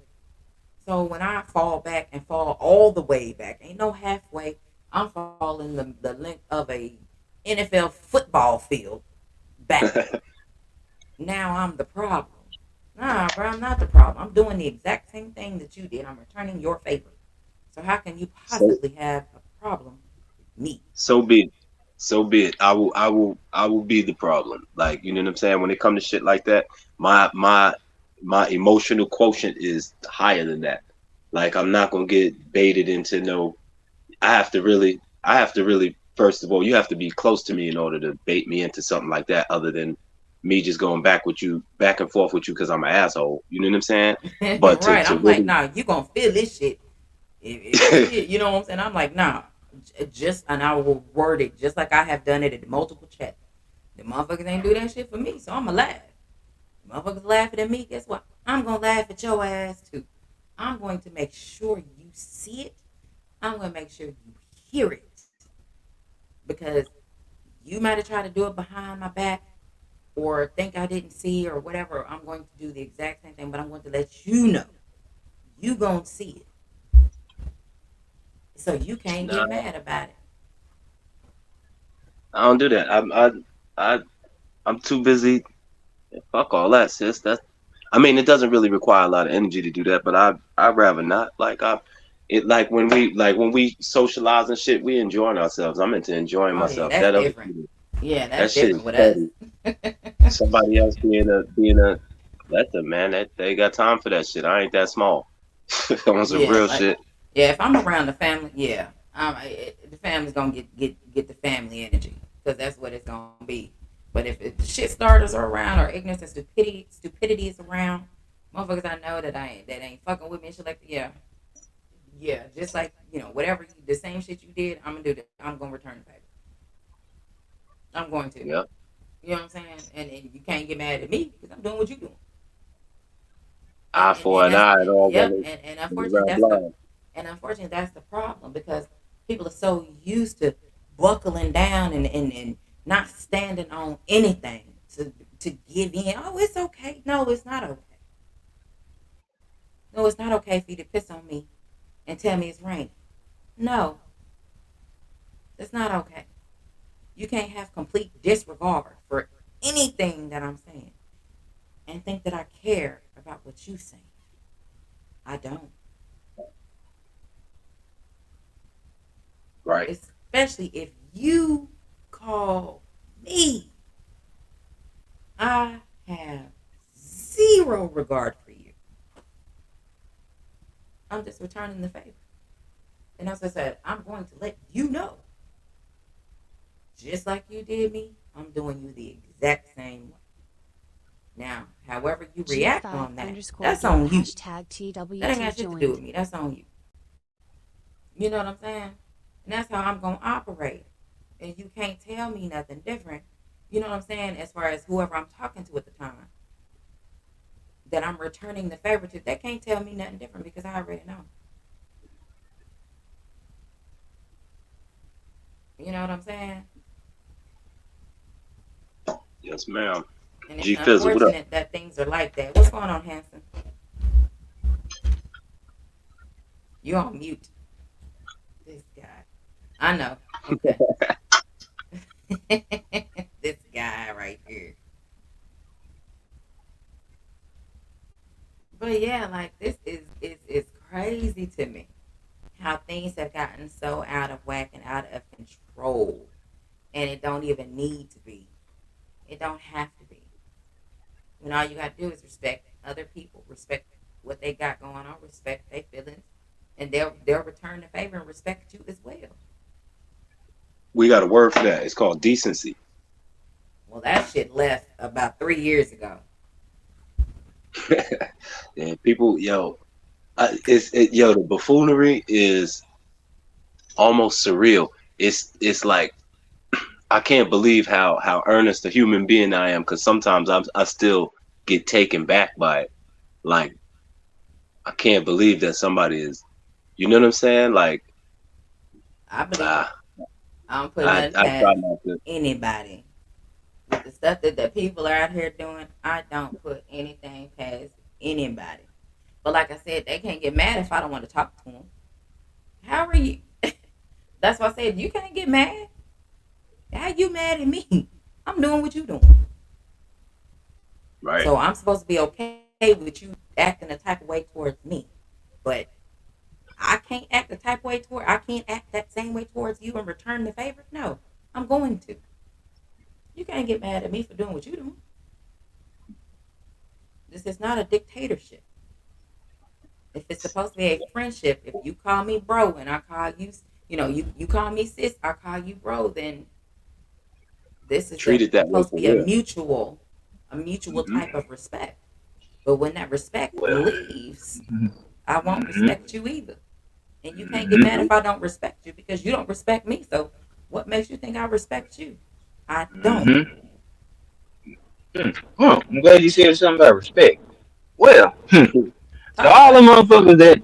Speaker 1: So when I fall back and fall all the way back, ain't no halfway. I'm falling the length of a NFL football field backward. Now I'm the problem. Nah, bro, I'm not the problem. I'm doing the exact same thing that you did. I'm returning your favor. So how can you
Speaker 3: so
Speaker 1: possibly have a problem with me?
Speaker 3: so be it. So be it. I will be the problem. Like, you know what I'm saying? When it comes to shit like that, my emotional quotient is higher than that. Like I'm not gonna get baited into no I have to really first of all, you have to be close to me in order to bait me into something like that, other than me just going back and forth with you because I'm an asshole. You know what I'm saying? But to
Speaker 1: Right.
Speaker 3: to
Speaker 1: I'm like,
Speaker 3: really
Speaker 1: nah, you gonna feel this shit. If you feel, you know what I'm saying? I'm like, nah, just, and I will word it just like I have done it in multiple chats. The motherfuckers ain't do that shit for me, so I'ma laugh. The motherfuckers laughing at me, guess what? I'm gonna laugh at your ass too. I'm going to make sure you see it. I'm gonna make sure you hear it. Because you might have tried to do it behind my back or think I didn't see or whatever. I'm going to do the exact same thing, but I'm going to let you know. You gonna see it. So you can't get
Speaker 3: nah,
Speaker 1: mad about it.
Speaker 3: I don't do that. I I'm too busy. Fuck all that, sis. I mean, it doesn't really require a lot of energy to do that, but I'd rather not. Like when we socialize and shit, we enjoying ourselves. I'm into enjoying
Speaker 1: Oh yeah,
Speaker 3: myself.
Speaker 1: that's
Speaker 3: That other
Speaker 1: different.
Speaker 3: shit,
Speaker 1: Yeah,
Speaker 3: that
Speaker 1: that's
Speaker 3: shit is
Speaker 1: different with us.
Speaker 3: petty. Somebody else being a let them man. That they got time for that shit. I ain't that small. On some
Speaker 1: Yeah,
Speaker 3: real
Speaker 1: like,
Speaker 3: shit.
Speaker 1: yeah, if I'm around the family, yeah, the family's gonna get the family energy because that's what it's gonna be. But if the shit starters are around or ignorance and stupidity is around, motherfuckers I know that ain't fucking with me and shit like that, yeah, yeah, just like whatever the same shit you did, I'm gonna do that. I'm gonna return the favor. I'm going to.
Speaker 3: Yeah.
Speaker 1: You know what I'm saying? And you can't get mad at me because I'm doing what you doing. and
Speaker 3: Eye
Speaker 1: and,
Speaker 3: for
Speaker 1: and
Speaker 3: an
Speaker 1: that's
Speaker 3: eye and all
Speaker 1: yep. And
Speaker 3: running
Speaker 1: unfortunately,
Speaker 3: around blind.
Speaker 1: that's the problem because people are so used to buckling down and not standing on anything to give in. Oh, it's okay. No, it's not okay. No, it's not okay for you to piss on me and tell me it's raining. No, it's not okay. You can't have complete disregard for anything that I'm saying and think that I care about what you say. I don't.
Speaker 3: Right.
Speaker 1: Especially if you call me. I have zero regard for you. I'm just returning the favor. And as I said, I'm going to let you know, just like you did me, I'm doing you the exact same way. Now, however you react
Speaker 2: G5
Speaker 1: on that,
Speaker 2: underscore
Speaker 1: that's
Speaker 2: get
Speaker 1: on you.
Speaker 2: hashtag
Speaker 1: That ain't
Speaker 2: TWT
Speaker 1: got shit to do with
Speaker 2: joined.
Speaker 1: me. That's on you. You know what I'm saying? And that's how I'm going to operate. And you can't tell me nothing different. You know what I'm saying? As far as whoever I'm talking to at the time, that I'm returning the favor to, they can't tell me nothing different because I already know. You know what I'm saying?
Speaker 3: Yes, ma'am.
Speaker 1: And it's
Speaker 3: G Fizzle, what up?
Speaker 1: unfortunate that things are like that. What's going on, Hanson? You on mute. This guy. I know. Okay. This guy right here. But yeah, like this is crazy to me. How things have gotten so out of whack and out of control. And it don't even need to be. It don't have to be. When all you gotta do is respect other people, respect what they got going on, respect their feelings, and they'll return the favor and respect you as well.
Speaker 3: We got a word for that. It's called decency.
Speaker 1: Well, that shit left about 3 years ago.
Speaker 3: And people, yo, yo, the buffoonery is almost surreal. It's like I can't believe how earnest a human being I am because sometimes I still get taken back by it. Like I can't believe that somebody is, you know what I'm saying? Like
Speaker 1: I believe
Speaker 3: ah,
Speaker 1: it. I don't put nothing
Speaker 3: I try
Speaker 1: past
Speaker 3: not to
Speaker 1: anybody. With the stuff that the people are out here doing, I don't put anything past anybody. But like I said, they can't get mad if I don't want to talk to them. How are you? That's why I said you can't get mad. How you mad at me? I'm doing what you doing.
Speaker 3: right.
Speaker 1: So I'm supposed to be okay with you acting a type of way towards me. But I can't act the type of way toward I can't act that same way towards you and return the favor. No, I'm going to. You can't get mad at me for doing what you doing. This is not a dictatorship. If it's supposed to be a friendship, if you call me bro and I call you, you call me sis, I call you bro, then this is
Speaker 3: Treat it that way
Speaker 1: supposed to
Speaker 3: for
Speaker 1: be
Speaker 3: real.
Speaker 1: a mutual
Speaker 3: Hmm.
Speaker 1: type of respect. But when that respect
Speaker 2: Well,
Speaker 1: leaves, I won't
Speaker 2: hmm
Speaker 1: respect you either. And you can't get
Speaker 2: hmm
Speaker 1: mad if I don't respect you because you don't respect me. So what makes you think I respect you? I don't.
Speaker 2: hmm Huh, I'm glad you said something about respect. Well, so
Speaker 1: Talk
Speaker 2: all the
Speaker 1: about it.
Speaker 2: motherfuckers that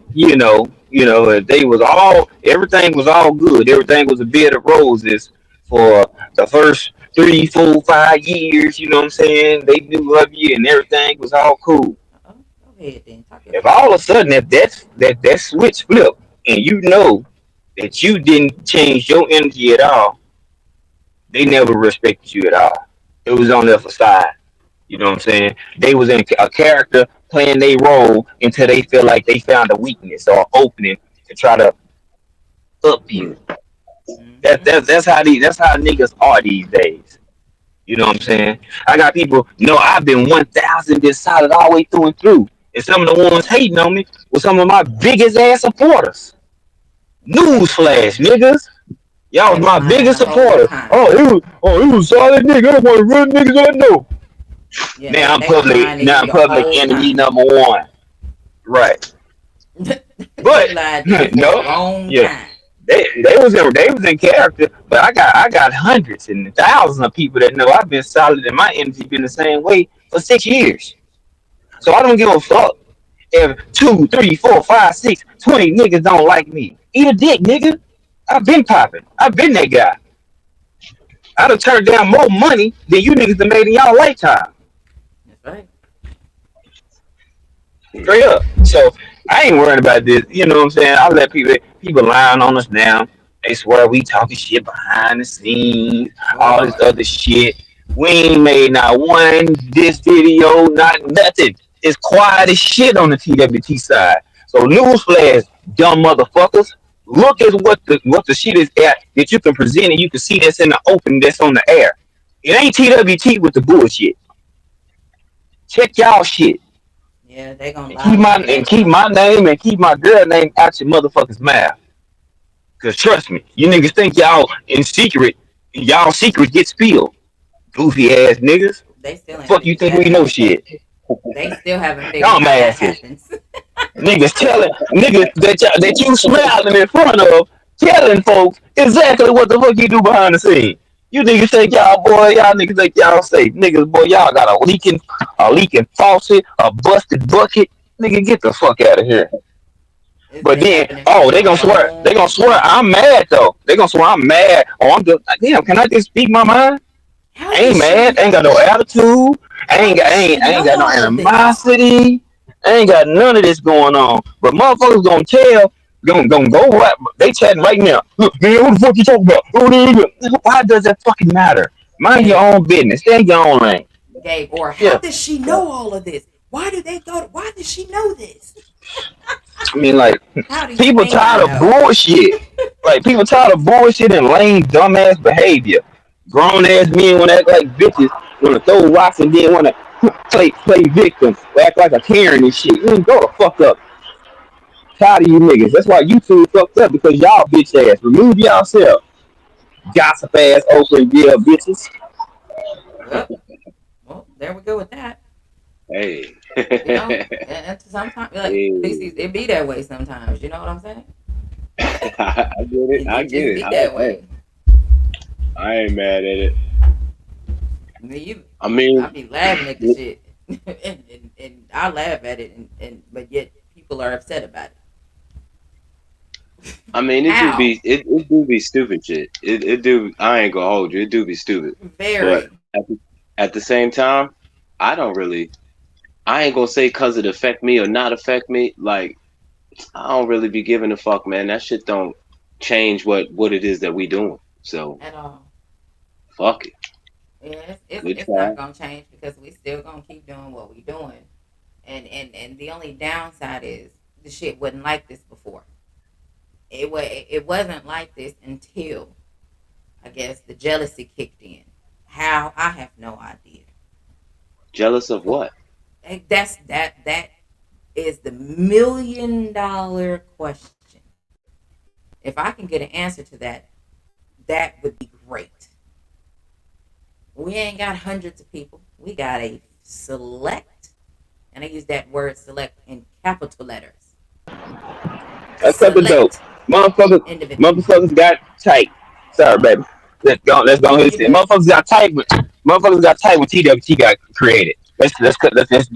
Speaker 2: if they was everything was all good, everything was a bed of roses for the first 3, 4, 5 years. You know what I'm saying? They knew of you and everything was all cool.
Speaker 1: Uh-oh. Go ahead then. Talk your
Speaker 2: If
Speaker 1: shit.
Speaker 2: all of a sudden that switch flip and you know that you didn't change your energy at all, they never respected you at all. It was on their facade. You know what I'm saying? They was in a character playing their role until they feel like they found a weakness or opening to try to up you.
Speaker 1: Mm-hmm.
Speaker 2: That's how niggas are these days. You know what I'm saying? I got people. No, I've been 1,000 been solid all the way through and through, and some of the ones hating on me were some of my biggest ass supporters.
Speaker 1: They was
Speaker 2: Newsflash,
Speaker 1: lying.
Speaker 2: niggas. Y'all
Speaker 1: They
Speaker 2: was
Speaker 1: was
Speaker 2: my
Speaker 1: lying
Speaker 2: biggest
Speaker 1: the whole
Speaker 2: supporters.
Speaker 1: time.
Speaker 2: He was a solid nigga. That's one of the real niggas I know.
Speaker 1: Yeah, they was lying to
Speaker 2: Now
Speaker 1: you
Speaker 2: I'm
Speaker 1: the
Speaker 2: public
Speaker 1: whole
Speaker 2: enemy
Speaker 1: time.
Speaker 2: number one. Right.
Speaker 1: They
Speaker 2: But
Speaker 1: lied to you for a
Speaker 2: no,
Speaker 1: long
Speaker 2: yeah,
Speaker 1: time.
Speaker 2: they was in character. But I got hundreds and thousands of people that know I've been solid and my energy been the same way for 6 years. So I don't give a fuck if 2, 3, 4, 5, 6, 20 niggas don't like me. Eat a dick, nigga. I've been popping. I've been that guy. I'd have turned down more money than you niggas have made in y'all lifetime.
Speaker 1: That's right.
Speaker 2: Straight up. So I ain't worried about this. You know what I'm saying? I let people lying on us now. They swear we talking shit behind the scenes, all this
Speaker 1: Boy.
Speaker 2: other shit. We ain't made not one this video, not nothing. It's quiet as shit on the TWT side. So newsflash, dumb motherfuckers. Look at what the shit is at that you can present and you can see that's in the open, that's on the air. It ain't TWT with the bullshit. Check y'all shit.
Speaker 1: Yeah, they gonna
Speaker 2: and
Speaker 1: lie
Speaker 2: keep
Speaker 1: when
Speaker 2: my
Speaker 1: they
Speaker 2: and
Speaker 1: let
Speaker 2: keep
Speaker 1: go.
Speaker 2: my name and keep my girl name out your motherfuckers mouth. Cause trust me, you niggas think y'all in secret, y'all secret get spilled. Goofy ass niggas.
Speaker 1: They still
Speaker 2: The
Speaker 1: ain't
Speaker 2: fuck you
Speaker 1: figured
Speaker 2: think
Speaker 1: that
Speaker 2: we know
Speaker 1: out.
Speaker 2: shit?
Speaker 1: They still haven't figured
Speaker 2: Dumb
Speaker 1: how that
Speaker 2: asses.
Speaker 1: happens.
Speaker 2: Niggas telling niggas that you smiling in front of telling folks exactly what the fuck you do behind the scene. You niggas think y'all boy, y'all niggas think y'all safe. Niggas boy, y'all got a leaking faucet, a busted bucket. Nigga, get the fuck out of here.
Speaker 1: It's
Speaker 2: But
Speaker 1: been
Speaker 2: then,
Speaker 1: happening for
Speaker 2: oh,
Speaker 1: a
Speaker 2: they gonna swear,
Speaker 1: long time.
Speaker 2: I'm mad though. They gonna swear I'm mad. Oh, I'm just damn. Can I just speak my mind?
Speaker 1: How
Speaker 2: I ain't
Speaker 1: does
Speaker 2: mad.
Speaker 1: she?
Speaker 2: I ain't got no attitude.
Speaker 1: How does she
Speaker 2: I ain't
Speaker 1: know
Speaker 2: got no
Speaker 1: all of this?
Speaker 2: animosity. I ain't got none of this going on. But motherfuckers gonna tell, gonna go right. They chatting right now. Look, man, what the fuck you talking about? Why does that fucking matter? Mind your
Speaker 1: Gabe,
Speaker 2: own business. Stay in your own lane.
Speaker 1: Gabe, or how
Speaker 2: Yeah.
Speaker 1: does she know all of this? Why do they go? Why does she know this?
Speaker 2: I mean, like,
Speaker 1: How do you
Speaker 2: people
Speaker 1: think I
Speaker 2: tired of
Speaker 1: know?
Speaker 2: bullshit. Like, people tired of bullshit and lame, dumbass behavior. Grown ass men want to act like bitches, want to throw rocks and then want to play victim, act like a Karen and shit. Go the fuck up. Tired of you niggas. That's why you two fucked up because y'all bitch ass. Remove yourself. Gossip ass, open deal bitches.
Speaker 1: Well, well, there we go with that.
Speaker 3: Hey.
Speaker 1: You know, and sometimes like
Speaker 3: Hey.
Speaker 1: Lucy's, it be that way sometimes. You know what I'm saying?
Speaker 3: I get it. I
Speaker 1: It
Speaker 3: get
Speaker 1: just
Speaker 3: it.
Speaker 1: be that
Speaker 3: Hey,
Speaker 1: way.
Speaker 3: I ain't mad at it.
Speaker 1: Me either.
Speaker 3: I
Speaker 1: I
Speaker 3: mean,
Speaker 1: be laughing at the shit, and I laugh at it, and but yet people are upset about it.
Speaker 3: it do
Speaker 1: How?
Speaker 3: be it do be stupid shit. It do. I ain't gonna hold you. It do be stupid. But
Speaker 1: Very.
Speaker 3: at the same time, I don't really. I ain't gonna say cause it affect me or not affect me. Like I don't really be giving a fuck, man. That shit don't change what it is that we doing. So
Speaker 1: At all.
Speaker 3: fuck it.
Speaker 1: Yeah,
Speaker 3: Good
Speaker 1: it's
Speaker 3: try.
Speaker 1: not gonna change because we still gonna keep doing what we doing, and the only downside is the shit wasn't like this before. It wasn't like this until I guess the jealousy kicked in. How I have no idea.
Speaker 3: Jealous of
Speaker 1: For
Speaker 3: what?
Speaker 1: that is the $1 million question. If I can get an answer to that, that would be great. We ain't got hundreds of people. We got a select, and I use that word select in capital letters.
Speaker 2: Let's cut the dope.
Speaker 1: Select
Speaker 2: Motherfuckers,
Speaker 1: individuals.
Speaker 2: motherfuckers got tight. Sorry, baby. Let's go ahead and
Speaker 1: You
Speaker 2: say
Speaker 1: good?
Speaker 2: motherfuckers got tight when TWT got created. Let's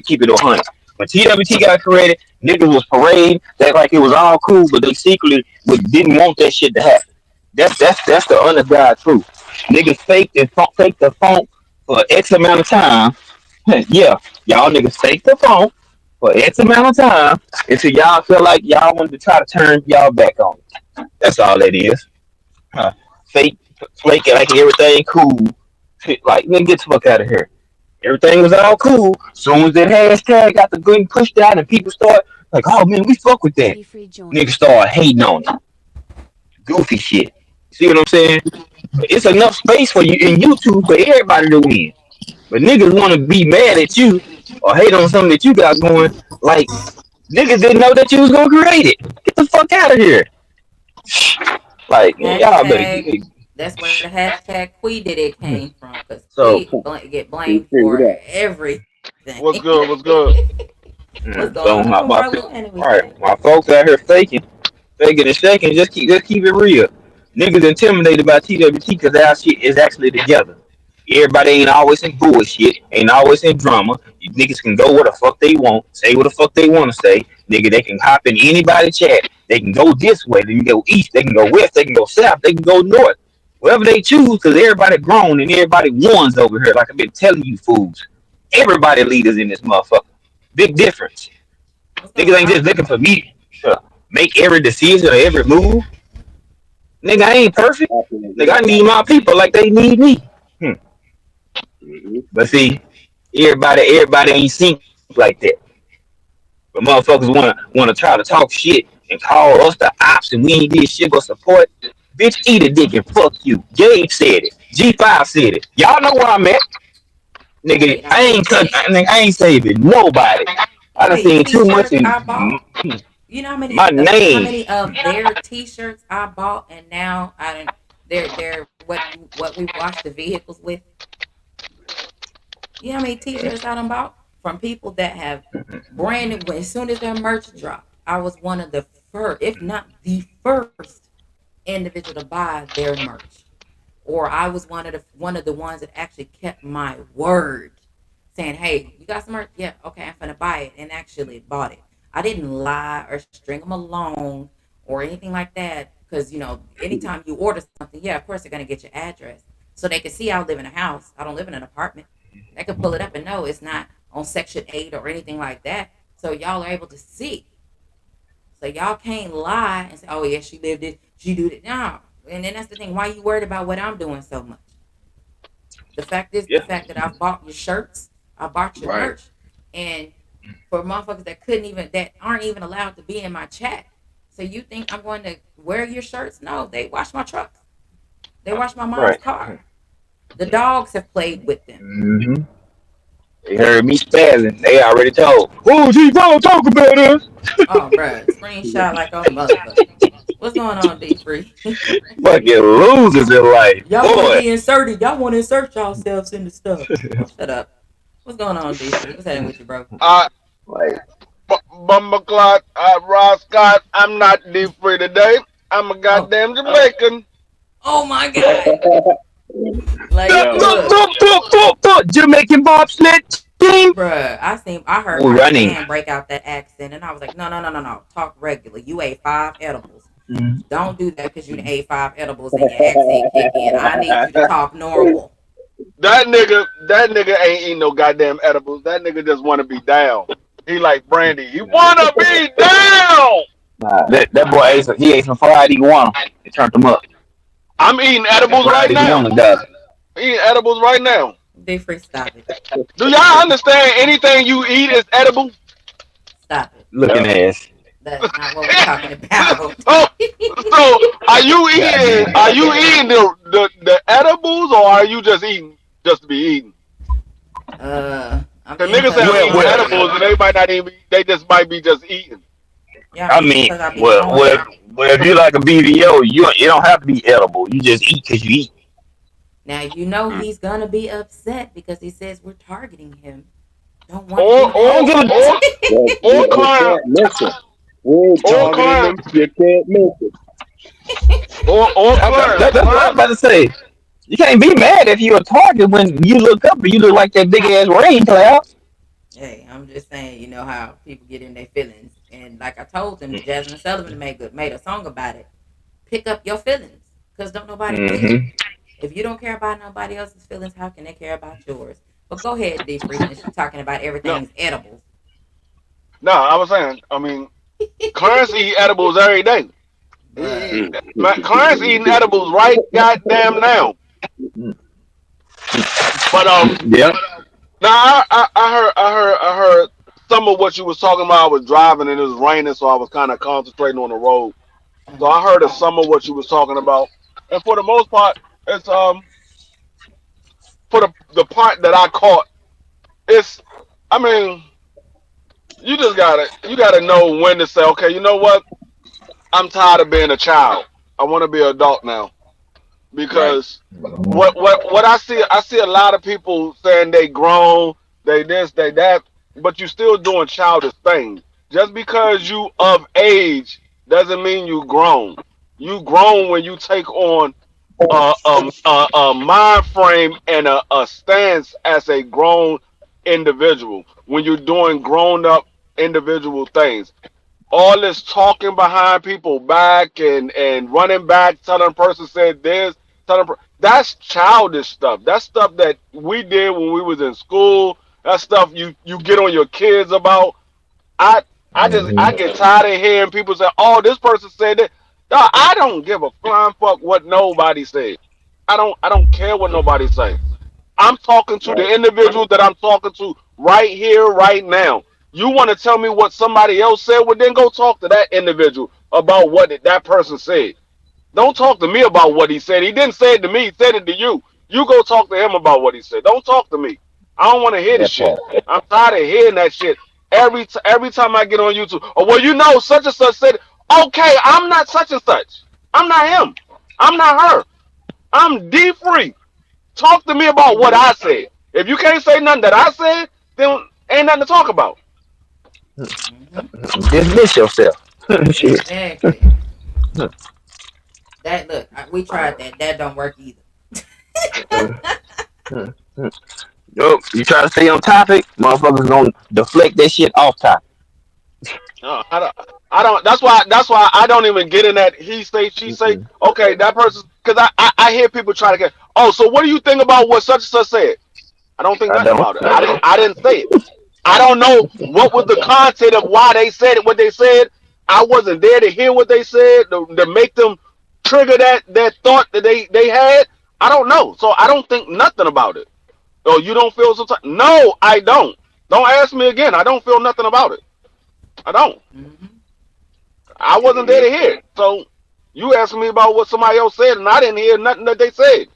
Speaker 2: keep it 100. When TWT got created, niggas was parading, they like it was all cool, but they secretly didn't want that shit to happen. That's the honest God truth. Niggas faked the funk for X amount of time. Yeah, y'all niggas faked the funk for X amount of time until y'all feel like y'all wanted to try to turn y'all back on it. That's all that is. Huh. Fake, flake it like everything cool. Like, nigga, get the fuck out of here. Everything was all cool. Soon as that hashtag got the getting pushed out and people start like, oh man, we fuck with that.
Speaker 4: Chief
Speaker 2: Niggas
Speaker 4: rejoined.
Speaker 2: start hating on it. Goofy shit. See what I'm saying? It's enough space for you in YouTube for everybody to win. But niggas want to be mad at you or hate on something that you got going. Like, niggas didn't know that you was gonna create it. Get the fuck out of here. Like, y'all better
Speaker 1: Hashtag.
Speaker 2: get.
Speaker 1: That's where the hashtag Quee did it came from because
Speaker 2: So,
Speaker 1: Quee get blamed
Speaker 3: Figure
Speaker 1: for
Speaker 3: it out.
Speaker 1: everything.
Speaker 5: What's good? What's good?
Speaker 1: What's going
Speaker 2: so
Speaker 1: on, brother? And
Speaker 2: all right,
Speaker 1: everything.
Speaker 2: my folks out here faking and shaking. Just keep it real. Niggas intimidated by TWT because our shit is actually together. Everybody ain't always in bullshit, ain't always in drama. You niggas can go where the fuck they want, say what the fuck they want to say. Nigga, they can hop in anybody's chat. They can go this way, they can go east, they can go west, they can go south, they can go north. Wherever they choose, because everybody grown and everybody ones over here. Like I've been telling you fools. Everybody leaders in this motherfucker. Big difference.
Speaker 1: What's
Speaker 2: Niggas
Speaker 1: going
Speaker 2: ain't just
Speaker 1: on?
Speaker 2: looking for me to make every decision or every move. Nigga, I ain't perfect.
Speaker 3: Absolutely
Speaker 2: Nigga, I
Speaker 3: not.
Speaker 2: need my people like they need me. Hmm.
Speaker 3: Hmm.
Speaker 2: But see, everybody ain't sync like that. But motherfuckers wanna try to talk shit and call us the ops and we ain't did shit but support. Bitch, eat a dick and fuck you. Gabe said it. G5 said it. Y'all know where I'm at. Nigga,
Speaker 1: Wait, I mean,
Speaker 2: I ain't saving nobody. I
Speaker 1: how
Speaker 2: done
Speaker 1: many
Speaker 2: seen too much
Speaker 1: T-shirts
Speaker 2: in
Speaker 1: I bought? You know
Speaker 2: my
Speaker 1: how
Speaker 2: name.
Speaker 1: many of their T-shirts I bought, and now I don't. They're what we wash the vehicles with. You know how many T-shirts I done bought from people that have branded when as soon as their merch dropped. I was one of the first, if not the first, individual to buy their merch. or I was one of the ones that actually kept my word, saying, "Hey, you got some merch? Yeah, okay, I'm gonna buy it," and actually bought it. I didn't lie or string them along or anything like that, because anytime you order something, yeah, of course they're gonna get your address so they can see I live in a house. I don't live in an apartment. They can pull it up and know it's not on Section 8 or anything like that. So y'all are able to see. So y'all can't lie and say, "Oh yeah, she lived it, she did it." No, and then that's the thing. Why you worried about what I'm doing so much? The fact is, the
Speaker 2: Yeah.
Speaker 1: fact that I've bought your shirts, I bought your
Speaker 3: Right.
Speaker 1: merch, and for motherfuckers that aren't even allowed to be in my chat. So you think I'm going to wear your shirts? No, they wash my trucks. They wash my mom's
Speaker 2: Right.
Speaker 1: car. The dogs have played with them.
Speaker 2: Mm-hmm. They heard me spazzing. They already told. Oh, she don't talk about us.
Speaker 1: Oh, bruh, screenshot like a motherfucker. What's going on, D Free?
Speaker 2: Fucking losers in life,
Speaker 1: Y'all want to
Speaker 2: boy.
Speaker 1: be inserted. Y'all want to insert yourselves into stuff. Oh, shut up. What's going on, D Free? What's happening with you, bro?
Speaker 4: I
Speaker 2: Like,
Speaker 4: Bummerclot, Ross Scott. I'm not deep free today. I'm a
Speaker 1: Oh,
Speaker 4: goddamn Jamaican.
Speaker 1: oh my God. Like,
Speaker 3: Yo,
Speaker 1: look,
Speaker 2: Jamaican bobsled team.
Speaker 1: bruh. I
Speaker 2: We're
Speaker 1: heard my
Speaker 2: running.
Speaker 1: man break out that accent, and I was like, no, no, no, no, no. Talk regular. You ate 5 edibles.
Speaker 2: Mm-hmm.
Speaker 1: Don't do that because you ate 5 edibles and your accent kick in. I need you to talk normal.
Speaker 4: That nigga ain't eating no goddamn edibles. That nigga just want to be down. He like Brandy. He wanna be down.
Speaker 2: Nah, that boy he ate some fried iguana. It turned him up.
Speaker 4: I'm eating
Speaker 2: That
Speaker 4: edibles
Speaker 2: fried
Speaker 4: right now.
Speaker 2: iguana got it.
Speaker 4: Eating edibles right now.
Speaker 1: D Free, stop it.
Speaker 4: Do y'all understand anything you eat is edible?
Speaker 1: Stop it.
Speaker 2: Looking
Speaker 3: no.
Speaker 2: ass.
Speaker 1: That's not what we're talking about.
Speaker 4: so, so are
Speaker 2: Goddamn.
Speaker 4: you eating the edibles or are you just eating just to be eating?
Speaker 1: I'm
Speaker 4: The
Speaker 1: eating
Speaker 4: niggas say
Speaker 1: because
Speaker 4: I'm
Speaker 1: I'm
Speaker 2: Well,
Speaker 4: eating
Speaker 2: well,
Speaker 1: hungry.
Speaker 4: edibles and they might not even they just might be just eating.
Speaker 1: Yeah, I'm
Speaker 2: I
Speaker 1: eating
Speaker 2: mean,
Speaker 1: because I be
Speaker 2: well, well,
Speaker 1: hungry.
Speaker 2: well, if you like a BBO, it don't have to be edible. You just eat because you eat.
Speaker 1: Now you know
Speaker 3: Mm.
Speaker 1: he's gonna be upset because he says we're targeting him. Don't want to
Speaker 4: Or
Speaker 1: do
Speaker 2: I don't
Speaker 1: that.
Speaker 4: or
Speaker 2: give
Speaker 4: or
Speaker 2: a.
Speaker 3: Well,
Speaker 4: or
Speaker 3: you
Speaker 4: climb
Speaker 3: can't listen. We ain't
Speaker 4: or
Speaker 3: targeting
Speaker 4: climb
Speaker 3: them. You can't listen.
Speaker 4: or climb
Speaker 2: That's what I'm
Speaker 4: climb
Speaker 2: about to say. You can't be mad if you're a target when you look up and you look like that big ass rain cloud.
Speaker 1: Hey, I'm just saying, you know how people get in their feelings, and like I told them, Jasmine Sullivan made a song about it. Pick up your feelings, cause don't nobody care.
Speaker 2: Mm-hmm.
Speaker 1: If you don't care about nobody else's feelings, how can they care about yours? But go ahead, D Free, since you're talking about
Speaker 4: no
Speaker 1: everything's edibles.
Speaker 4: no I was saying I mean Clarence eat edibles every day.
Speaker 1: Bruh.
Speaker 3: Mm.
Speaker 4: Clarence eating edibles right goddamn now. But
Speaker 2: Yep.
Speaker 4: now I heard some of what you was talking about. I was driving and it was raining, so I was kind of concentrating on the road. So
Speaker 1: Uh-huh.
Speaker 4: I heard of some of what you was talking about, and for the most part, it's for the part that I caught, it's I mean you gotta know when to say okay, you know what, I'm tired of being a child. I want to be an adult now
Speaker 3: Right.
Speaker 4: because what I see a lot of people saying they grown, they this, they that, but you still doing childish things. Just because you of age doesn't mean you grown. You grown when you take on a mind frame and a stance as a grown individual. When you're doing grown up individual things, all this talking behind people back and running back, telling a person said this, that's childish stuff. That's stuff that we did when we was in school. That's stuff you get on your kids about. I I
Speaker 2: Mm-hmm.
Speaker 4: get tired of hearing people say, "Oh, this person said that." No, I don't give a flying fuck what nobody said. I don't care what nobody say. I'm talking to
Speaker 3: Right.
Speaker 4: the individual that I'm talking to right here, right now. You want to tell me what somebody else said? Well, then go talk to that individual about what that person said. Don't talk to me about what he said. He didn't say it to me. He said it to you. You go talk to him about what he said. Don't talk to me. I don't want to hear the
Speaker 2: That
Speaker 4: shit.
Speaker 2: part.
Speaker 4: I'm tired of hearing that shit every time I get on YouTube. Oh well, you know such and such said. Okay, I'm not such and such. I'm not him. I'm not her. I'm D free. Talk to me about what I said. If you can't say nothing that I said, then ain't nothing to talk about.
Speaker 1: Hmm.
Speaker 2: Dismiss yourself. Shit.
Speaker 1: Exactly. That look, we tried that. That don't work either.
Speaker 2: Yo, you try to stay on topic, motherfuckers gonna deflect that shit off topic.
Speaker 4: I don't. I don't. That's why. That's why I don't even get in that he say she say.
Speaker 2: Mm-mm.
Speaker 4: Okay, that person. Because I hear people try to get. Oh, so what do you think about what such and such said? I don't think
Speaker 2: I
Speaker 4: nothing
Speaker 2: don't.
Speaker 4: about it. I didn't say it. I don't know what was the content of why they said it. What they said. I wasn't there to hear what they said to make them trigger that thought that they had. I don't know. So I don't think nothing about it. Oh, you don't feel some type? No, I don't. Don't ask me again. I don't feel nothing about it. I don't.
Speaker 1: Hmm.
Speaker 4: I wasn't there
Speaker 3: Mhm.
Speaker 4: to hear it. So you asking me about what somebody else said, and I didn't hear nothing that they said.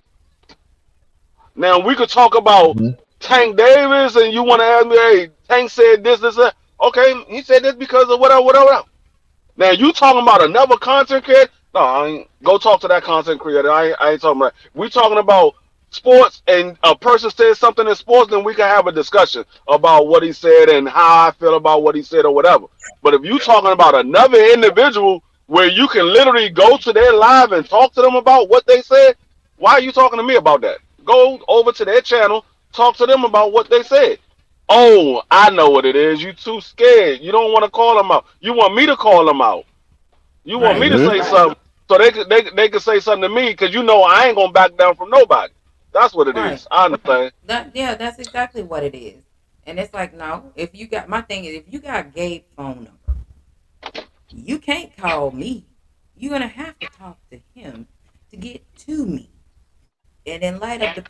Speaker 4: Now we could talk about
Speaker 2: Mhm.
Speaker 4: Tank Davis, and you want to ask me, hey, Tank said this, that. Okay, he said this because of whatever, whatever. Now you talking about another content creator? No, I ain't. Go talk to that content creator. I ain't talking about. We talking about sports, and a person says something in sports, then we can have a discussion about what he said and how I feel about what he said or whatever. But if you talking about another individual where you can literally go to their live and talk to them about what they said, why are you talking to me about that? Go over to their channel, talk to them about what they said. Oh, I know what it is. You too scared. You don't want to call them out. You want me to call them out. You want me
Speaker 1: Right,
Speaker 4: to say
Speaker 2: Mhm.
Speaker 1: right,
Speaker 4: something so they could say something to me because you know I ain't gonna back down from nobody. That's what it
Speaker 1: right.
Speaker 4: is. I understand.
Speaker 1: Yeah, that's exactly what it is. And it's like, no, if you got my thing is if you got Gabe's phone number, you can't call me. You're gonna have to talk to him to get to me. And in light of the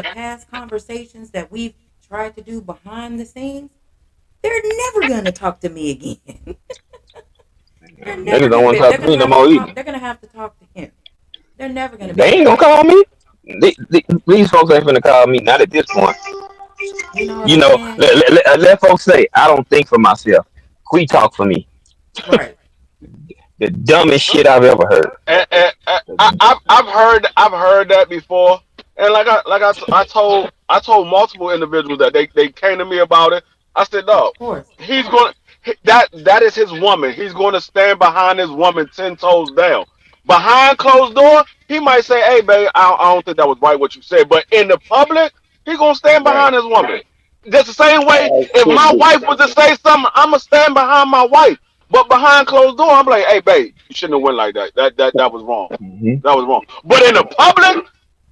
Speaker 1: past conversations that we've tried to do behind the scenes, they're never gonna talk to me again. They're never
Speaker 2: Niggas don't
Speaker 1: gonna
Speaker 2: want
Speaker 1: be.
Speaker 2: to talk
Speaker 1: They're
Speaker 2: to me
Speaker 1: gonna
Speaker 2: no
Speaker 1: have to
Speaker 2: more
Speaker 1: talk.
Speaker 2: either.
Speaker 1: They're gonna have to talk to him. They're never gonna be
Speaker 2: They
Speaker 1: able to
Speaker 2: ain't gonna
Speaker 1: talk to
Speaker 2: call
Speaker 1: me.
Speaker 2: me. These folks ain't finna call me. Not at this point.
Speaker 1: You know what
Speaker 2: You
Speaker 1: I'm
Speaker 2: know,
Speaker 1: saying?
Speaker 2: let folks say I don't think for myself. We talk for me.
Speaker 1: Right.
Speaker 2: The dumbest shit I've ever heard.
Speaker 4: I've heard that before, and I told multiple individuals that they came to me about it. I said,
Speaker 1: Of
Speaker 4: no,
Speaker 1: course.
Speaker 4: he's going that is his woman. He's going to stand behind his woman 10 toes down. Behind closed door, he might say, "Hey, babe, I don't think that was right what you said," but in the public, he's gonna stand
Speaker 3: Right.
Speaker 4: behind his woman. Just the same way,
Speaker 3: As
Speaker 4: if
Speaker 3: should
Speaker 4: my
Speaker 3: be.
Speaker 4: wife was to say something, I'ma stand behind my wife. But behind closed door, I'm like, hey, babe, you shouldn't have went like that. That was wrong.
Speaker 2: Hmm.
Speaker 4: That was wrong. But in the public,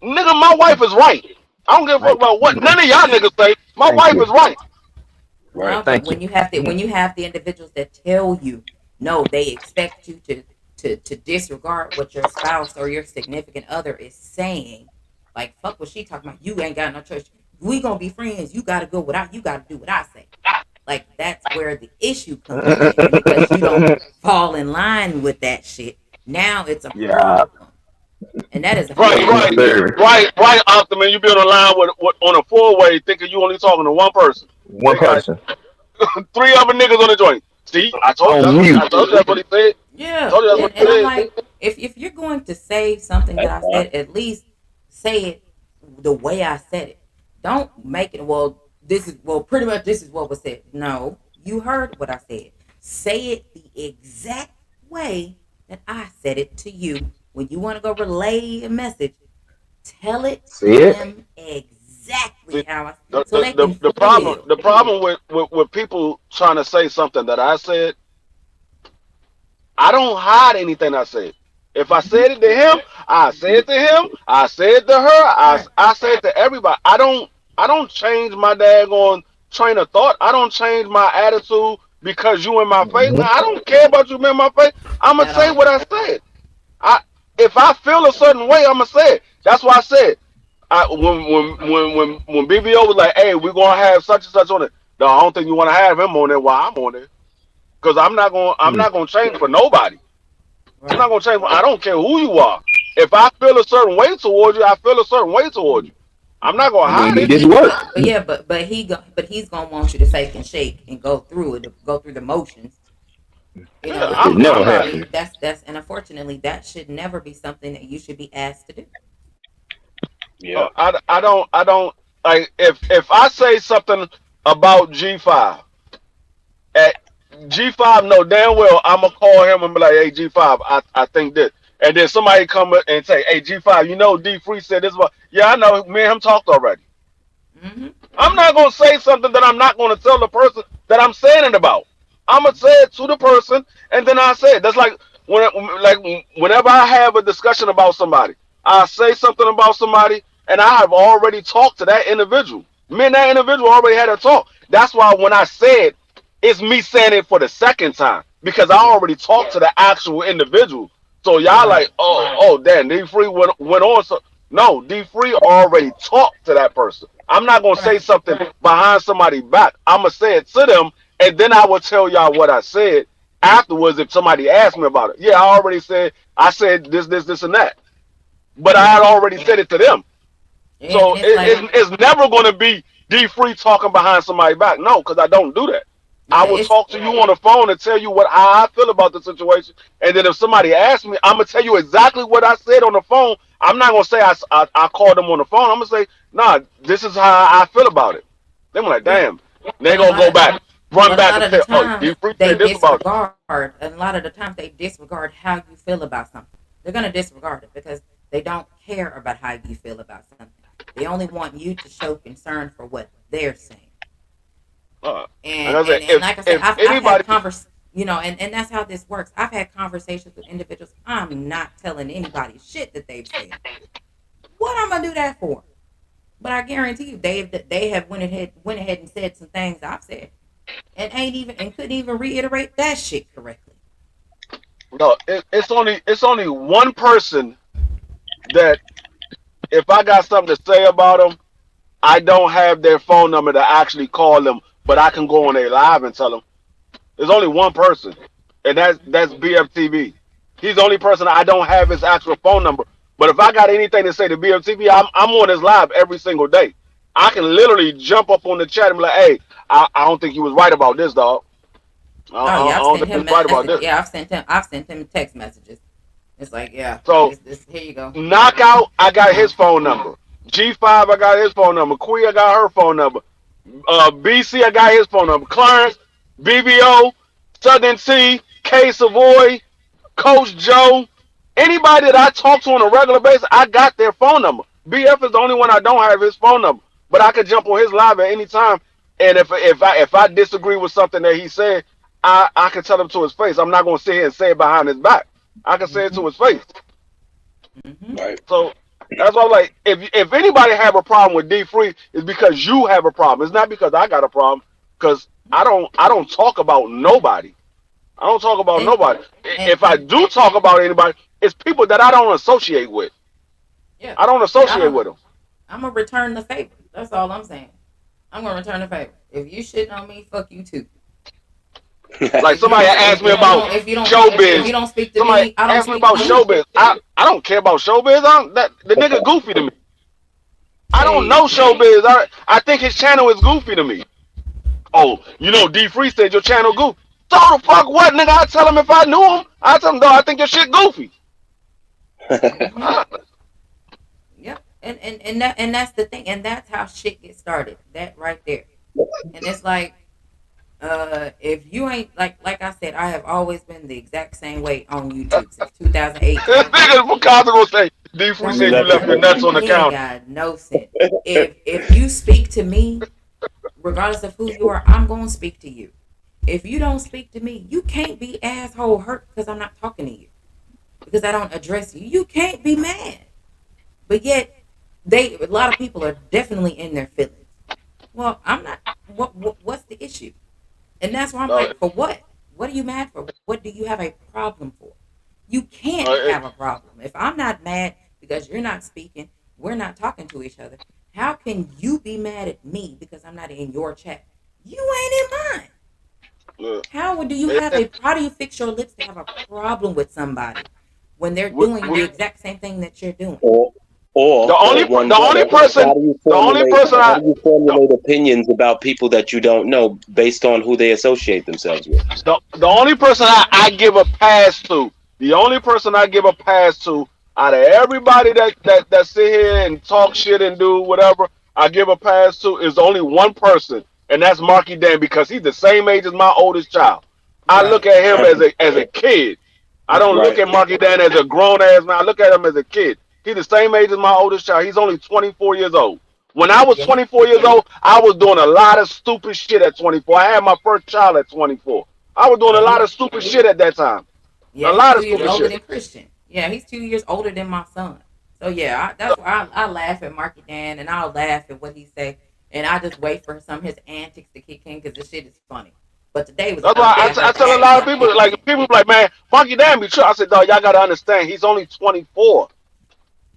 Speaker 4: nigga, my wife is right. I don't give a fuck
Speaker 3: Right.
Speaker 4: about what none of y'all niggas say. My
Speaker 2: Thank
Speaker 4: wife
Speaker 2: you.
Speaker 4: is right.
Speaker 3: Right.
Speaker 1: No, but
Speaker 2: Thank you.
Speaker 1: when you have the individuals that tell you no, they expect you to disregard what your spouse or your significant other is saying. Like fuck what she talking about. You ain't got no choice. We gonna be friends. You gotta go what I you gotta do what I say. Like that's where the issue comes in. And because you don't fall in line with that shit, now it's a
Speaker 2: Yeah.
Speaker 1: problem. And that is a
Speaker 4: Right,
Speaker 2: Yes,
Speaker 1: problem.
Speaker 4: right,
Speaker 2: sir.
Speaker 4: right, Optimus. You be on the line with on a four-way thinking you only talking to one person.
Speaker 2: One
Speaker 4: They got
Speaker 2: person
Speaker 4: three other niggas on the joint. See,
Speaker 2: on mute.
Speaker 4: I told you that's what he said.
Speaker 1: Yeah.
Speaker 4: Told you that's what he
Speaker 1: And I'm
Speaker 4: said.
Speaker 1: like, if you're going to say something that I said, at least say it the way I said it. Don't make it, well, this is, well, pretty much this is what was said. No, you heard what I said. Say it the exact way that I said it to you. When you want to go relay a message, tell it
Speaker 2: See
Speaker 1: to
Speaker 2: it?
Speaker 1: them exactly
Speaker 4: The,
Speaker 1: how I,
Speaker 4: the,
Speaker 1: so
Speaker 4: the,
Speaker 1: they
Speaker 4: the,
Speaker 1: can
Speaker 4: the problem
Speaker 1: feel.
Speaker 4: the problem with people trying to say something that I said, I don't hide anything I said. If I
Speaker 1: Hmm.
Speaker 4: said it to him, I said it to him. I said it to her.
Speaker 1: Right.
Speaker 4: I said it to everybody. I don't change my daggone train of thought. I don't change my attitude because you in my face. Now
Speaker 2: Hmm.
Speaker 4: I don't care about you in my face. I'ma
Speaker 1: At
Speaker 4: say
Speaker 1: all.
Speaker 4: what I said. I if I feel a certain way, I'ma say it. That's why I said. When BBO was like, "Hey, we're gonna have such and such on it," no, I don't think you want to have him on there while I'm on there because I'm not gonna change for nobody. I'm not
Speaker 1: Right.
Speaker 4: gonna change. I don't care who you are. If I feel a certain way towards you, I feel a certain way towards you. I'm not gonna
Speaker 1: And
Speaker 2: We
Speaker 4: hide
Speaker 2: need
Speaker 4: it.
Speaker 2: this work.
Speaker 1: but yeah, but he's gonna want you to fake and shake and go through it, go through the motions. You
Speaker 4: Yeah,
Speaker 1: know, and
Speaker 2: It never
Speaker 4: I'm not.
Speaker 1: unfortunately,
Speaker 2: happened.
Speaker 1: that's and unfortunately, that should never be something that you should be asked to do.
Speaker 3: Yeah.
Speaker 4: I don't like if I say something about G5 at G5 know damn well I'm gonna call him and be like, hey G5, I think this. and then somebody come up and say, "Hey, G5, you know D Free said this." About yeah, I know. Me and him talked already.
Speaker 1: Mm-hmm.
Speaker 4: I'm not gonna say something that I'm not gonna tell the person that I'm saying it about. I'm gonna say it to the person, and then I say it. That's like whenever I have a discussion about somebody, I say something about somebody, and I have already talked to that individual. Me and that individual already had a talk. That's why when I said it's me saying it for the second time because I
Speaker 1: Yeah.
Speaker 4: already talked to the actual individual. So y'all
Speaker 1: Right.
Speaker 4: like, oh, damn, D Free went on. So no, D Free already talked to that person. I'm not gonna say
Speaker 1: Right.
Speaker 4: something behind somebody's back. I'm gonna say it to them, and then I will tell y'all what I said afterwards if somebody asks me about it. Yeah, I already said I said this, and that, but I
Speaker 1: Yeah.
Speaker 4: had already said it to them.
Speaker 1: And
Speaker 4: So
Speaker 1: it's like,
Speaker 4: it's never gonna be D Free talking behind somebody's back. No, because I don't do that. I
Speaker 1: yeah,
Speaker 4: will
Speaker 1: it's
Speaker 4: talk to you on the phone and tell you how I feel about the situation. And then if somebody asks me, I'm gonna tell you exactly what I said on the phone. I'm not gonna say I called them on the phone. I'm gonna say, nah, this is how I feel about it. They're like,
Speaker 1: yeah.
Speaker 4: damn. They
Speaker 1: But a
Speaker 4: gonna
Speaker 1: lot
Speaker 4: go
Speaker 1: of
Speaker 4: back, run
Speaker 1: but a
Speaker 4: back
Speaker 1: lot
Speaker 4: and
Speaker 1: of the
Speaker 4: tell, oh,
Speaker 1: times
Speaker 4: D Free
Speaker 1: they
Speaker 4: said this about you.
Speaker 1: disregard, and a lot of the times they disregard how you feel about something. They're gonna disregard it because they don't care about how you feel about something. They only want you to show concern for what they're saying.
Speaker 4: Like
Speaker 1: and
Speaker 4: I said,
Speaker 1: and, and like I said,
Speaker 4: if
Speaker 1: I've had
Speaker 4: anybody,
Speaker 1: and that's how this works. I've had conversations with individuals. I'm not telling anybody shit that they've said. What I'm gonna do that for? But I guarantee you, they have went ahead and said some things I've said, and ain't even and couldn't even reiterate that shit correctly.
Speaker 4: no, it's only one person that if I got something to say about them, I don't have their phone number to actually call them, but I can go on their live and tell them. There's only one person, and that's BFTV. He's the only person I don't have his actual phone number. But if I got anything to say to BFTV, I'm on his live every single day. I can literally jump up on the chat and be like, "Hey, I don't think you was right about this, dog.
Speaker 1: Oh
Speaker 4: I
Speaker 1: yeah, I've
Speaker 4: don't
Speaker 1: sent
Speaker 4: think you
Speaker 1: him
Speaker 4: was right about
Speaker 1: message.
Speaker 4: this."
Speaker 1: Yeah, I've sent him text messages. It's like, yeah,
Speaker 4: So
Speaker 1: this here you go.
Speaker 4: Knockout, I got his
Speaker 1: Uh,
Speaker 4: phone number. G5, I got his phone number. Quee, I got her phone number. BC, I got his phone number. Clarence, BBO, Southern T, K Savoy, Coach Joe, anybody that I talk to on a regular basis, I got their phone number. BF is the only one I don't have his phone number, but I can jump on his live at any time. And if I disagree with something that he said, I can tell him to his face. I'm not gonna sit here and say it behind his back. I can say it
Speaker 1: mhm,
Speaker 4: to his face.
Speaker 1: mhm.
Speaker 3: Right.
Speaker 4: So that's why I'm like, if anybody have a problem with D Free, it's because you have a problem. It's not because I got a problem. Because I don't talk about nobody. I don't talk about
Speaker 1: And
Speaker 4: nobody.
Speaker 1: and
Speaker 4: If I
Speaker 1: and
Speaker 4: do talk about anybody, it's people that I don't associate with.
Speaker 1: yeah,
Speaker 4: I don't
Speaker 1: yeah. I
Speaker 4: associate
Speaker 1: don't.
Speaker 4: with them.
Speaker 1: I'm gonna return the favor. That's all I'm saying. I'm gonna return the favor. If you shitting on me, fuck you too.
Speaker 4: Like
Speaker 1: If you
Speaker 4: somebody
Speaker 1: don't,
Speaker 4: asked me about
Speaker 1: if
Speaker 4: showbiz.
Speaker 1: you don't speak to
Speaker 4: Somebody
Speaker 1: me, I don't
Speaker 4: asked me
Speaker 1: speak to
Speaker 4: about
Speaker 1: you.
Speaker 4: showbiz. I don't care about showbiz. The nigga goofy to me. I don't
Speaker 1: Hey,
Speaker 4: know showbiz. I think his channel is goofy to me. Oh, D Free said your channel goofy. So the fuck what, nigga? I tell him if I knew him. I tell him, though, I think your shit goofy.
Speaker 1: mm-hmm. Yep. And that's the thing, and that's how shit gets started. That right there. And it's like, if you ain't like I said, I have always been the exact same way on YouTube since
Speaker 4: This
Speaker 1: 2018.
Speaker 4: nigga from Chicago gonna say, D Free
Speaker 1: Don't
Speaker 3: You
Speaker 4: said you
Speaker 3: left
Speaker 4: left
Speaker 1: he
Speaker 4: your
Speaker 3: it.
Speaker 4: nuts on the
Speaker 1: he ain't
Speaker 4: counter.
Speaker 1: got no sense. If you speak to me, regardless of who you are, I'm gonna speak to you. If you don't speak to me, you can't be asshole hurt because I'm not talking to you. Because I don't address you. You can't be mad. But yet a lot of people are definitely in their feelings. Well, I'm not. What's the issue? And that's why I'm
Speaker 4: Uh,
Speaker 1: like, for what? What are you mad for? What do you have a problem for? You can't
Speaker 4: uh,
Speaker 1: have a problem. If I'm not mad because you're not speaking, we're not talking to each other. How can you be mad at me because I'm not in your chat? You ain't in mine.
Speaker 4: uh,
Speaker 1: How do you
Speaker 4: it,
Speaker 1: have
Speaker 4: it,
Speaker 1: a how do you fix your lips to have a problem with somebody when they're
Speaker 4: we,
Speaker 1: doing
Speaker 4: we,
Speaker 1: the exact same thing that you're doing?
Speaker 3: Or
Speaker 4: the only
Speaker 3: or one
Speaker 4: the only
Speaker 3: better,
Speaker 4: person the only person
Speaker 3: how
Speaker 4: I
Speaker 3: do you
Speaker 4: the,
Speaker 3: formulate opinions about people that you don't know based on who they associate themselves with?
Speaker 4: the only person I give a pass to, the only person I give a pass to out of everybody that sit here and talk shit and do whatever, I give a pass to is only one person, and that's Marky Dan because he's the same age as my oldest child. I
Speaker 1: Right.
Speaker 4: look at him as a kid. I
Speaker 1: Right.
Speaker 4: don't look at Marky Dan as a grown ass man. I look at him as a kid. He's the same age as my oldest child. He's only 24 years old. When I was
Speaker 1: Yeah, he
Speaker 4: 24 years old, I was doing a lot of stupid shit at 24. I had my first child at 24. I was doing a
Speaker 1: yeah
Speaker 4: lot
Speaker 1: he
Speaker 4: of stupid shit at that time. A
Speaker 1: yeah he's
Speaker 4: lot of
Speaker 1: 2 years
Speaker 4: stupid
Speaker 1: older
Speaker 4: shit.
Speaker 1: than Christian. Yeah, he's 2 years older than my son. So yeah, that's why I laugh at Marky Dan and I'll laugh at what he say, and I just wait for some of his antics to kick in because this shit is funny. But today was the
Speaker 4: That's
Speaker 1: first
Speaker 4: why
Speaker 1: day of her
Speaker 4: I tell a
Speaker 1: acting
Speaker 4: lot of
Speaker 1: up
Speaker 4: people,
Speaker 1: kicking
Speaker 4: like
Speaker 1: in.
Speaker 4: people be like, man, Marky Dan be true. I said, dog, y'all gotta understand, he's only 24.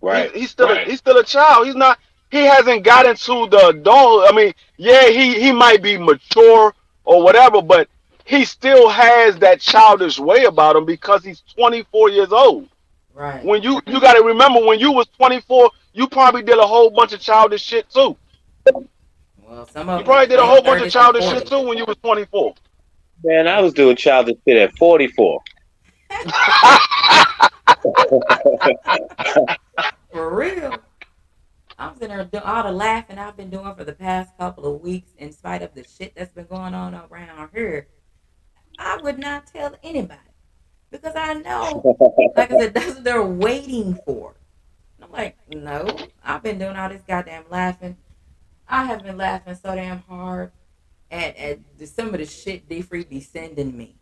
Speaker 3: Right.
Speaker 4: He's still a child. He's not. He hasn't gotten to the adult. I mean, yeah, he might be mature or whatever, but he still has that childish way about him because he's 24 years old.
Speaker 1: Right.
Speaker 4: When you got to remember when you was 24, you probably did a whole bunch of childish shit too.
Speaker 1: Well, some of
Speaker 4: You
Speaker 1: them need
Speaker 4: probably
Speaker 1: to
Speaker 4: did a
Speaker 1: wait
Speaker 4: whole bunch of
Speaker 1: 30 to
Speaker 4: childish shit
Speaker 1: 40.
Speaker 4: too when you was 24.
Speaker 3: Man, I
Speaker 1: Yeah.
Speaker 3: was doing childish shit at 44.
Speaker 1: For real. I'm sitting there doing all the laughing I've been doing for the past couple of weeks, in spite of the shit that's been going on around here. I would not tell anybody because I know, like I said, that's what they're waiting for. And I'm like, no, I've been doing all this goddamn laughing. I have been laughing so damn hard at some of the shit D Free be sending me.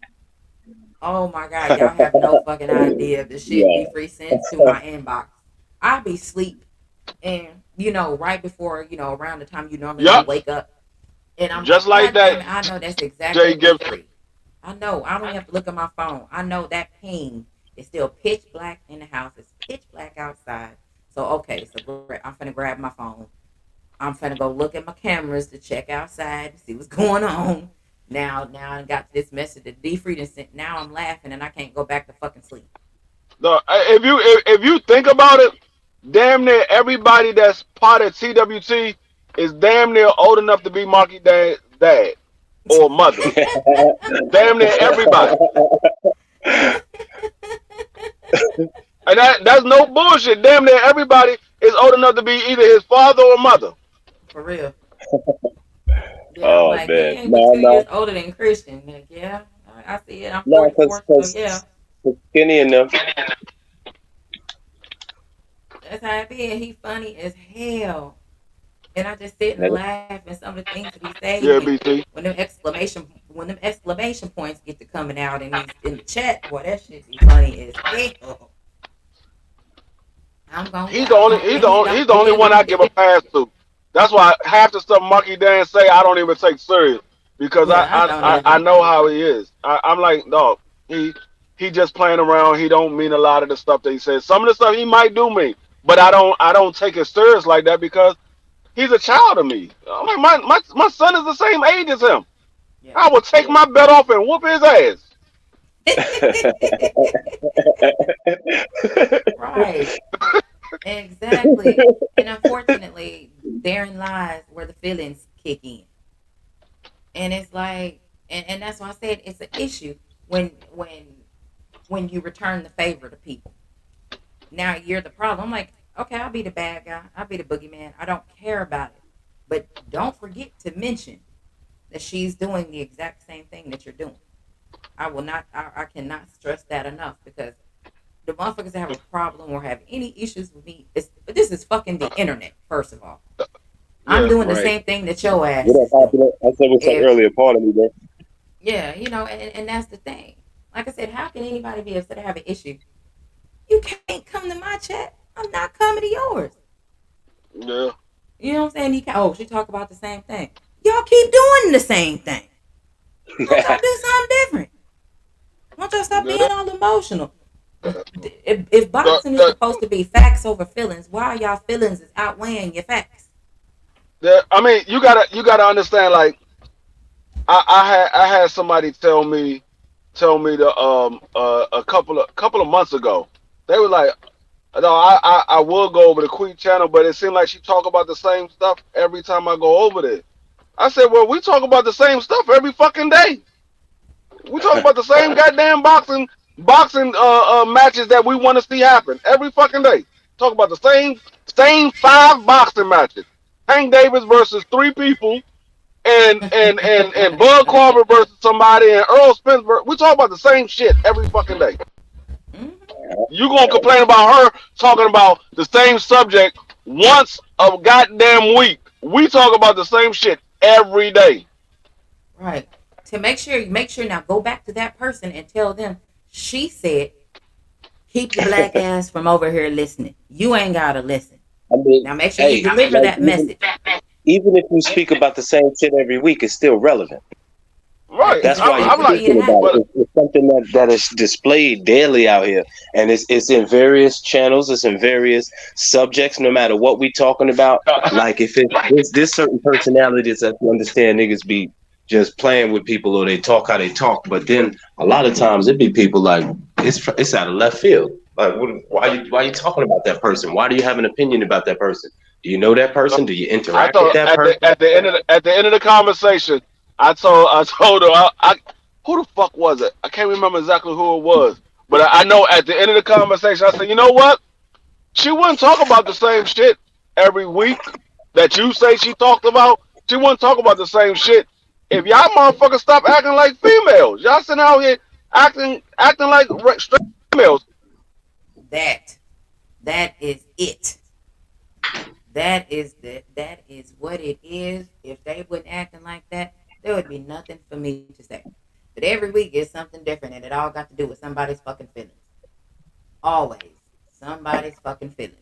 Speaker 1: Oh my god, y'all have no fucking idea of the shit D
Speaker 3: Yeah.
Speaker 1: Free sends to my inbox. I be sleep, and right before, around the time you normally gonna
Speaker 4: Yup,
Speaker 1: wake up, and I'm
Speaker 4: just
Speaker 1: like,
Speaker 4: like
Speaker 1: God damn
Speaker 4: that,
Speaker 1: it, I know that's exactly
Speaker 4: Jay
Speaker 1: D
Speaker 4: Gibson.
Speaker 1: Free. I know. I don't even have to look at my phone. I know that ping is still pitch black in the house. It's pitch black outside. So okay, so I'm finna grab my phone. I'm finna go look at my cameras to check outside to see what's going on. Now I got this message that D Freedom sent. Now I'm laughing and I can't go back to fucking sleep.
Speaker 4: No, if you think about it, damn near everybody that's part of TWT is damn near old enough to be Marky dad or mother. Damn near everybody, and that's no bullshit. Damn near everybody is old enough to be either his father or mother.
Speaker 1: For real. Yeah, I'm
Speaker 3: Oh
Speaker 1: like, he
Speaker 3: man,
Speaker 1: ain't but
Speaker 3: no,
Speaker 1: 2 years
Speaker 3: no,
Speaker 1: older than Christian. Like, yeah, I see it. I'm
Speaker 3: no, because
Speaker 1: 44, so yeah,
Speaker 3: skinny enough.
Speaker 1: that's how it be. And he funny as hell. And I just sit and
Speaker 3: And
Speaker 1: laugh and some of the things that he say,
Speaker 4: Yeah,
Speaker 1: and
Speaker 4: BT.
Speaker 1: when them exclamation points get to coming out and he's in the chat, boy, that shit be funny as hell. I'm gonna lie. And he
Speaker 4: He's
Speaker 1: don't
Speaker 4: the only
Speaker 1: really.
Speaker 4: one I give a pass to. That's why half the stuff Marky Dan say I don't even take serious because
Speaker 1: Yeah, I don't
Speaker 4: I
Speaker 1: either.
Speaker 4: know how he is. I'm like, dog, he just playing around. He don't mean a lot of the stuff that he says. Some of the stuff he might do mean, but I don't take it serious like that because he's a child of me. I'm like, my son is the same age as him.
Speaker 1: Yeah.
Speaker 4: I would take my bet off and whoop his ass.
Speaker 1: Right. Exactly. And unfortunately, therein lies where the feelings kick in. And it's like, and that's why I said it's an issue when when you return the favor to people. Now you're the problem. I'm like, okay, I'll be the bad guy. I'll be the boogeyman. I don't care about it. But don't forget to mention that she's doing the exact same thing that you're doing. I will not. I cannot stress that enough because the motherfuckers that have a problem or have any issues with me, this is fucking the internet. First of all, I'm
Speaker 4: Yeah,
Speaker 1: doing the
Speaker 3: right.
Speaker 1: same thing that your ass
Speaker 3: What up,
Speaker 1: is doing.
Speaker 3: popular? I said what's up
Speaker 1: If
Speaker 3: earlier. Pardon me, bro.
Speaker 1: Yeah, and that's the thing. Like I said, how can anybody be upset or have an issue? You can't come to my chat. I'm not coming to yours.
Speaker 4: yeah.
Speaker 1: You know what I'm saying? She talk about the same thing. Y'all keep doing the same thing. Why don't y'all do something different? Why don't y'all stop
Speaker 4: Yeah.
Speaker 1: being all emotional? If
Speaker 4: The,
Speaker 1: boxing is
Speaker 4: the,
Speaker 1: supposed to be facts over feelings, why are y'all feelings is outweighing your facts?
Speaker 4: I mean, you gotta understand. Like, I had somebody tell me the a couple of months ago. They were like, no, I will go over the Queen channel, but it seemed like she talk about the same stuff every time I go over there. I said, well, we talk about the same stuff every fucking day. We talk about the same goddamn boxing matches that we want to see happen every fucking day. Talk about the same five boxing matches. Hank Davis versus three people, and Bud Carver versus somebody, and Earl Spence. We talk about the same shit every fucking day. You gonna complain about her talking about the same subject once a goddamn week? We talk about the same shit every day.
Speaker 1: Right. To make sure now go back to that person and tell them she said keep your black ass from over here listening. You ain't gotta listen.
Speaker 3: I mean,
Speaker 1: Now make sure you
Speaker 3: hey,
Speaker 1: deliver
Speaker 3: like
Speaker 1: that message.
Speaker 3: even if you speak about the same shit every week, it's still relevant.
Speaker 1: Right,
Speaker 4: Right.
Speaker 1: because
Speaker 3: That's
Speaker 1: it's
Speaker 3: why
Speaker 1: still
Speaker 3: you're
Speaker 4: I'm
Speaker 1: for
Speaker 4: like,
Speaker 1: you to
Speaker 3: speaking
Speaker 1: have.
Speaker 3: about
Speaker 4: but
Speaker 3: it. It's something that is displayed daily out here, and it's in various channels. It's in various subjects. No matter what we talking about, like if it's this certain personalities that you understand niggas be just playing with people or they talk how they talk, but then a lot of times it be people like it's out of left field. Like, why you talking about that person? Why do you have an opinion about that person? Do you know that person? Do you
Speaker 4: I
Speaker 3: interact with
Speaker 4: told
Speaker 3: that person?
Speaker 4: at the end of the conversation, I told her who the fuck was it? I can't remember exactly who it was, but I know at the end of the conversation, I said, you know what? She wouldn't talk about the same shit every week that you say she talked about. She wouldn't talk about the same shit if y'all motherfuckers stop acting like females. Y'all sitting out here acting like straight females.
Speaker 1: That is it. That is what it is. If they wouldn't acting like that, there would be nothing for me to say. But every week is something different, and it all got to do with somebody's fucking feelings. Always somebody's fucking feelings.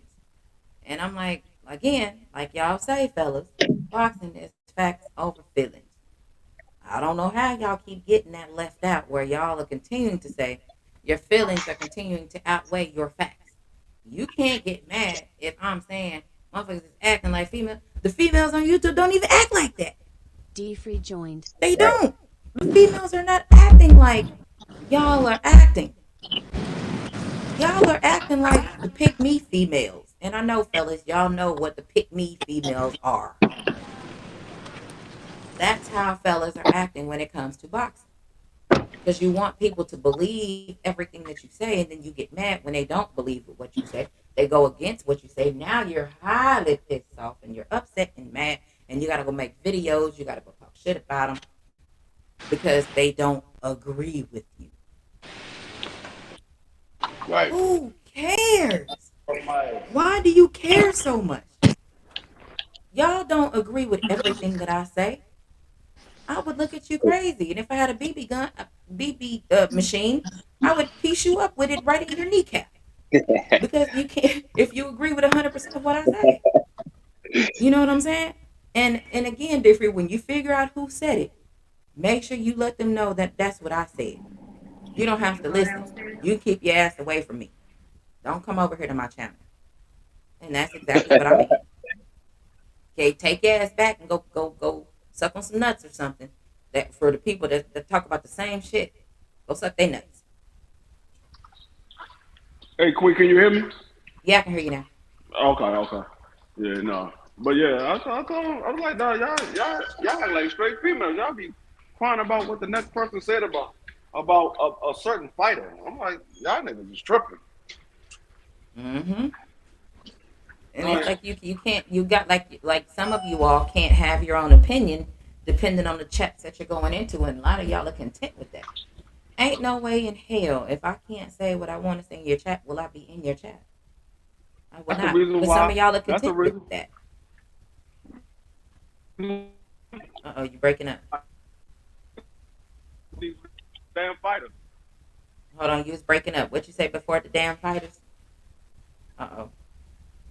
Speaker 1: And I'm like, again, like y'all say, fellas, boxing is facts over feelings. I don't know how y'all keep getting that left out where y'all are continuing to say your feelings are continuing to outweigh your facts. You can't get mad if I'm saying motherfuckers is acting like female. The females on YouTube don't even act like that.
Speaker 5: D free joined.
Speaker 1: They don't. The females are not acting like y'all are acting. Y'all are acting like the pick me females. And I know, fellas, y'all know what the pick me females are. That's how fellas are acting when it comes to boxing. Because you want people to believe everything that you say, and then you get mad when they don't believe what you say. They go against what you say. Now you're highly pissed off and you're upset and mad, and you got to go make videos. You got to go talk shit about them because they don't agree with you.
Speaker 3: Right.
Speaker 1: Who cares? Why do you care so much? Y'all don't agree with everything that I say. I would look at you crazy. And if I had a BB gun, a BB machine, I would piece you up with it right in your kneecap because you can't. If you agree with 100% of what I say, you know what I'm saying. And again, different when you figure out who said it, make sure you let them know that that's what I said. You don't have to listen. You keep your ass away from me. Don't come over here to my channel. And that's exactly what I mean. Okay, take your ass back and go suck on some nuts or something. That for the people that talk about the same shit, go suck their nuts.
Speaker 4: Hey, Queen, can you hear me?
Speaker 1: Yeah, I can hear you now.
Speaker 4: Okay, okay. Yeah, no. But yeah, I told him, I was like, dog, y'all act like straight females. Y'all be crying about what the next person said about a certain fighter. I'm like, y'all niggas is tripping.
Speaker 1: Mm-hmm. And it's
Speaker 4: Like,
Speaker 1: like you can't you got like some of you all can't have your own opinion depending on the chats that you're going into, and a lot of y'all are content with that. Ain't no way in hell if I can't say what I want to say in your chat, will I be in your chat? I will
Speaker 4: that's the
Speaker 1: not.
Speaker 4: reason
Speaker 1: But some
Speaker 4: why.
Speaker 1: of y'all are
Speaker 4: That's the
Speaker 1: content with
Speaker 4: reason
Speaker 1: that.
Speaker 4: why
Speaker 1: Uh oh, you're breaking up.
Speaker 4: these damn fighters.
Speaker 1: Hold on, you was breaking up. What you say before the damn fighters? Uh oh,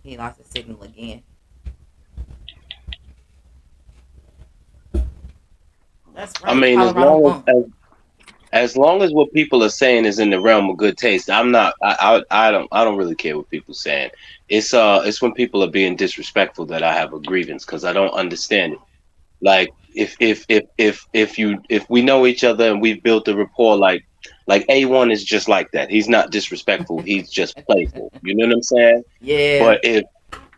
Speaker 1: he lost his signal again. That's
Speaker 3: I
Speaker 1: right,
Speaker 3: mean,
Speaker 1: Colorado won.
Speaker 3: as long as what people are saying is in the realm of good taste, I'm not. I don't really care what people saying. It's when people are being disrespectful that I have a grievance because I don't understand it. Like if we know each other and we've built a rapport, like A1 is just like that. He's not disrespectful. He's just playful. You know what I'm saying?
Speaker 1: Yeah,
Speaker 3: But if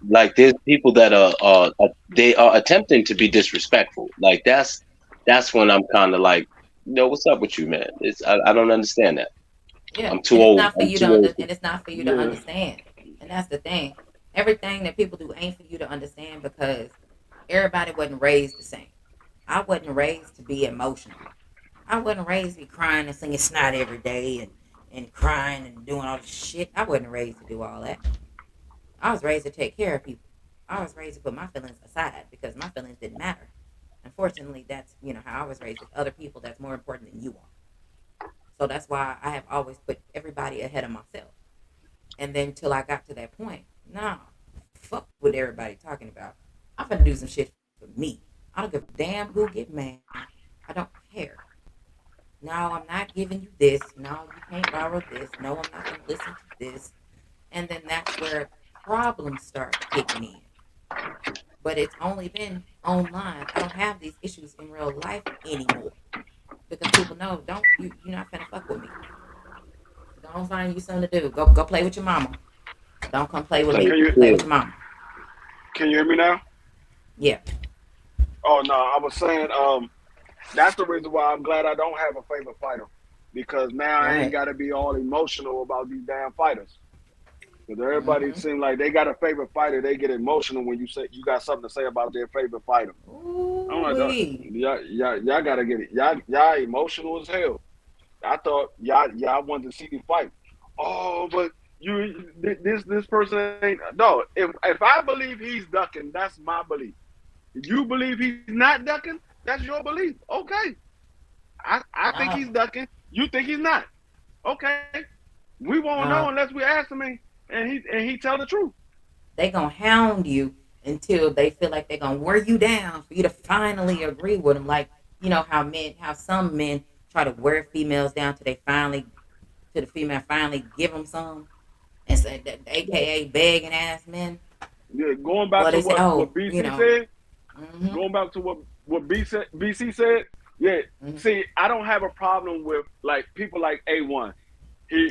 Speaker 3: like there's people that they are attempting to be disrespectful. Like that's when I'm kind of like, what's up with you, man? I don't understand that.
Speaker 1: yeah,
Speaker 3: I'm too
Speaker 1: and it's
Speaker 3: old.
Speaker 1: not for
Speaker 3: I'm
Speaker 1: you
Speaker 3: too
Speaker 1: to
Speaker 3: old.
Speaker 1: and it's not for you to
Speaker 4: Yeah.
Speaker 1: understand, and that's the thing. Everything that people do ain't for you to understand because everybody wasn't raised the same. I wasn't raised to be emotional. I wasn't raised to be crying and singing snot every day and crying and doing all this shit. I wasn't raised to do all that. I was raised to take care of people. I was raised to put my feelings aside because my feelings didn't matter. Unfortunately, that's how I was raised. With other people, that's more important than you are. So that's why I have always put everybody ahead of myself. And then till I got to that point, nah, fuck what everybody talking about. I'm gonna do some shit for me. I don't give a damn who get mad. I don't care. No, I'm not giving you this. No, you can't borrow this. No, I'm not gonna listen to this. And then that's where problems start kicking in. But it's only been online. I don't have these issues in real life anymore because people know don't you're not gonna fuck with me. Go and find you something to do. Go play with your mama. Don't come play with
Speaker 3: Play
Speaker 4: Can
Speaker 1: me.
Speaker 3: with
Speaker 4: you
Speaker 3: your
Speaker 1: Play with
Speaker 3: kid.
Speaker 1: your mama.
Speaker 4: can you hear me now?
Speaker 1: Yeah.
Speaker 4: Oh no, I was saying that's the reason why I'm glad I don't have a favorite fighter because now I ain't
Speaker 1: Right.
Speaker 4: got to be all emotional about these damn fighters. Because everybody
Speaker 1: Mm-hmm.
Speaker 4: seems like they got a favorite fighter, they get emotional when you say you got something to say about their favorite fighter. I'm
Speaker 1: Ooh
Speaker 4: like,
Speaker 1: wee.
Speaker 4: y'all gotta get it. Y'all emotional as hell. I thought y'all wanted to see me fight. Oh, but this person ain't no. If I believe he's ducking, that's my belief. If you believe he's not ducking, that's your belief. Okay. I think he's
Speaker 1: No.
Speaker 4: ducking. You think he's not. Okay. We won't know
Speaker 1: No.
Speaker 4: unless we ask him and he tell the truth.
Speaker 1: They gonna hound you until they feel like they're gonna wear you down for you to finally agree with them. Like how some men try to wear females down till they finally, till the female finally give them some, and say that, AKA begging ass men.
Speaker 4: Yeah, going back
Speaker 1: Well,
Speaker 4: to
Speaker 1: they say,
Speaker 4: what
Speaker 1: oh,
Speaker 4: BC said,
Speaker 1: mm-hmm,
Speaker 4: going back to what BC said, yeah.
Speaker 1: mm-hmm.
Speaker 4: See, I don't have a problem with like people like A1.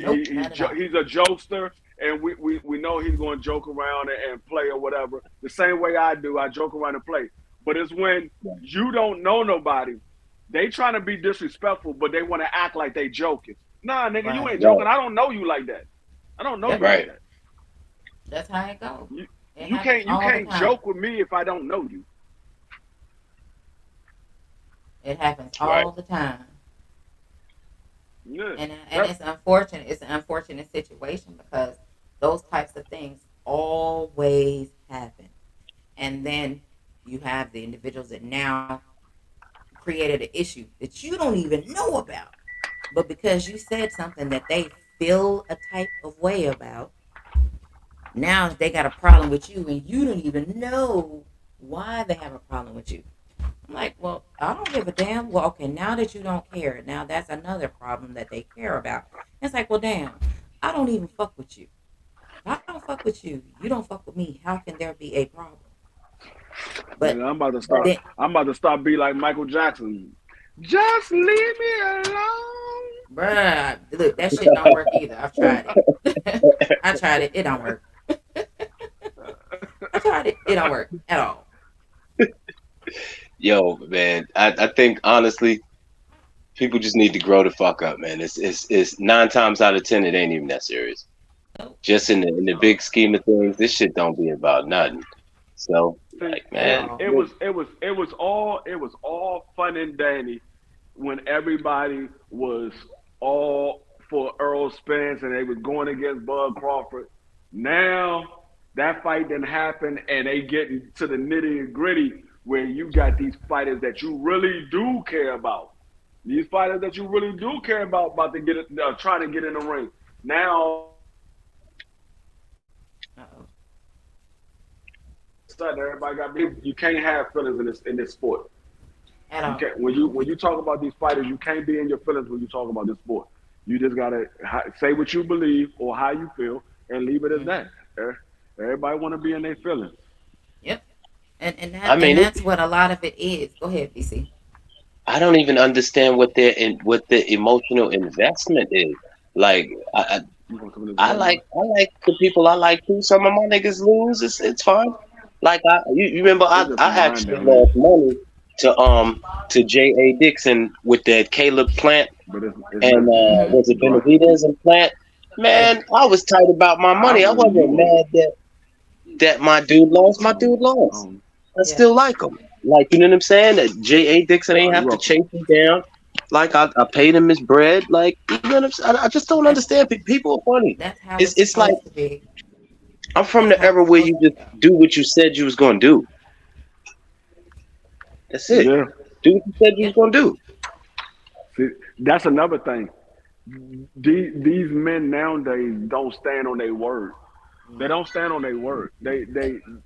Speaker 1: Nope, not at all.
Speaker 4: He's a jokester, and we know he's going to joke around and play or whatever. The same way I do, I joke around and play. But it's when you don't know nobody, they trying to be disrespectful, but they want to act like they joking. Nah, nigga, you
Speaker 1: Right.
Speaker 4: ain't
Speaker 3: Right.
Speaker 4: joking. I don't know you like that. I don't know
Speaker 1: Yep.
Speaker 4: you like
Speaker 3: Right.
Speaker 4: that.
Speaker 1: That's how it goes.
Speaker 4: You
Speaker 1: It happens
Speaker 4: you
Speaker 1: all the
Speaker 4: can't
Speaker 1: time.
Speaker 4: joke with me if I don't know you.
Speaker 1: It happens
Speaker 3: Right.
Speaker 1: all the time.
Speaker 4: Yeah,
Speaker 1: And
Speaker 4: that
Speaker 1: it's unfortunate. It's an unfortunate situation because those types of things always happen. And then you have the individuals that now created an issue that you don't even know about, but because you said something that they feel a type of way about, now they got a problem with you, and you don't even know why they have a problem with you. I'm like, well, I don't give a damn. Well, okay, now that you don't care, now that's another problem that they care about. It's like, well, damn, I don't even fuck with you. If I don't fuck with you, you don't fuck with me. How can there be a problem? But
Speaker 4: nigga,
Speaker 3: Right.
Speaker 1: then,
Speaker 4: I'm about to start be like Michael Jackson. Just leave me alone.
Speaker 1: bruh, look, that shit don't work either. I've tried it. I tried it. It don't work. I tried it. It don't work at all.
Speaker 3: Yo, man, I think honestly, people just need to grow the fuck up, man. It's 9 times out of 10, it ain't even that serious.
Speaker 1: Nope.
Speaker 3: Just in the big scheme of things, this shit don't be about nothing. So,
Speaker 4: See,
Speaker 3: like,
Speaker 1: At
Speaker 3: man,
Speaker 1: all.
Speaker 4: it was all fun and dandy when everybody was all for Earl Spence and they was going against Bud Crawford. Now that fight didn't happen and they getting to the nitty and gritty where you got these fighters that you really do care about. These fighters that you really do care about to get it, trying to get in the ring. Now all of a sudden everybody got beef.
Speaker 1: Uh-oh.
Speaker 4: You can't have feelings in this sport.
Speaker 1: At
Speaker 4: You
Speaker 1: all.
Speaker 4: can't when you talk about these fighters, you can't be in your feelings when you talk about this sport. You just gotta say what you believe or how you feel and leave it as that.
Speaker 1: Mm-hmm.
Speaker 4: Everybody want to be in their feelings.
Speaker 1: Yep.
Speaker 3: I
Speaker 1: And
Speaker 3: mean,
Speaker 1: that's what a lot of it is. Go ahead, BC.
Speaker 3: I don't even understand what the emotional investment is. Like,
Speaker 4: You want some of this water, bro?
Speaker 3: I like the people I like too. Some of my niggas lose. It's fine. Like you remember
Speaker 4: There's just
Speaker 3: I
Speaker 4: some wine
Speaker 3: actually
Speaker 4: down there,
Speaker 3: lost money to J.A. Dixon with that Caleb Plant
Speaker 4: but it's
Speaker 3: and
Speaker 4: not too
Speaker 1: Mm-hmm.
Speaker 3: was it
Speaker 4: dry.
Speaker 3: Benavidez and Plant.
Speaker 1: Yeah.
Speaker 3: Man, I was tight about my
Speaker 4: I
Speaker 3: money. I
Speaker 4: wasn't. You
Speaker 3: wasn't
Speaker 4: was.
Speaker 3: mad that my dude lost. My dude lost.
Speaker 4: Um,
Speaker 3: I
Speaker 1: Yeah.
Speaker 3: still like him. Like, you know what I'm saying? That J.A. Dixon ain't
Speaker 4: you're
Speaker 3: have to
Speaker 4: welcome.
Speaker 3: chase me down. Like I paid him his bread. Like you know what I'm saying? I just don't
Speaker 1: That's
Speaker 3: understand. People are funny.
Speaker 1: that's how
Speaker 3: It's
Speaker 1: it's
Speaker 3: it's like
Speaker 1: supposed to be.
Speaker 3: I'm from
Speaker 1: That's
Speaker 3: the
Speaker 1: how
Speaker 3: era
Speaker 1: it's
Speaker 3: where
Speaker 1: supposed
Speaker 3: you
Speaker 1: to
Speaker 3: just
Speaker 1: be, though.
Speaker 3: do what you said you was gonna do. That's it.
Speaker 4: Yeah.
Speaker 3: Do what you said you
Speaker 1: Yeah.
Speaker 3: was gonna do.
Speaker 4: See, that's another thing. These men nowadays don't stand on their word. They
Speaker 1: No.
Speaker 4: don't stand on their word. They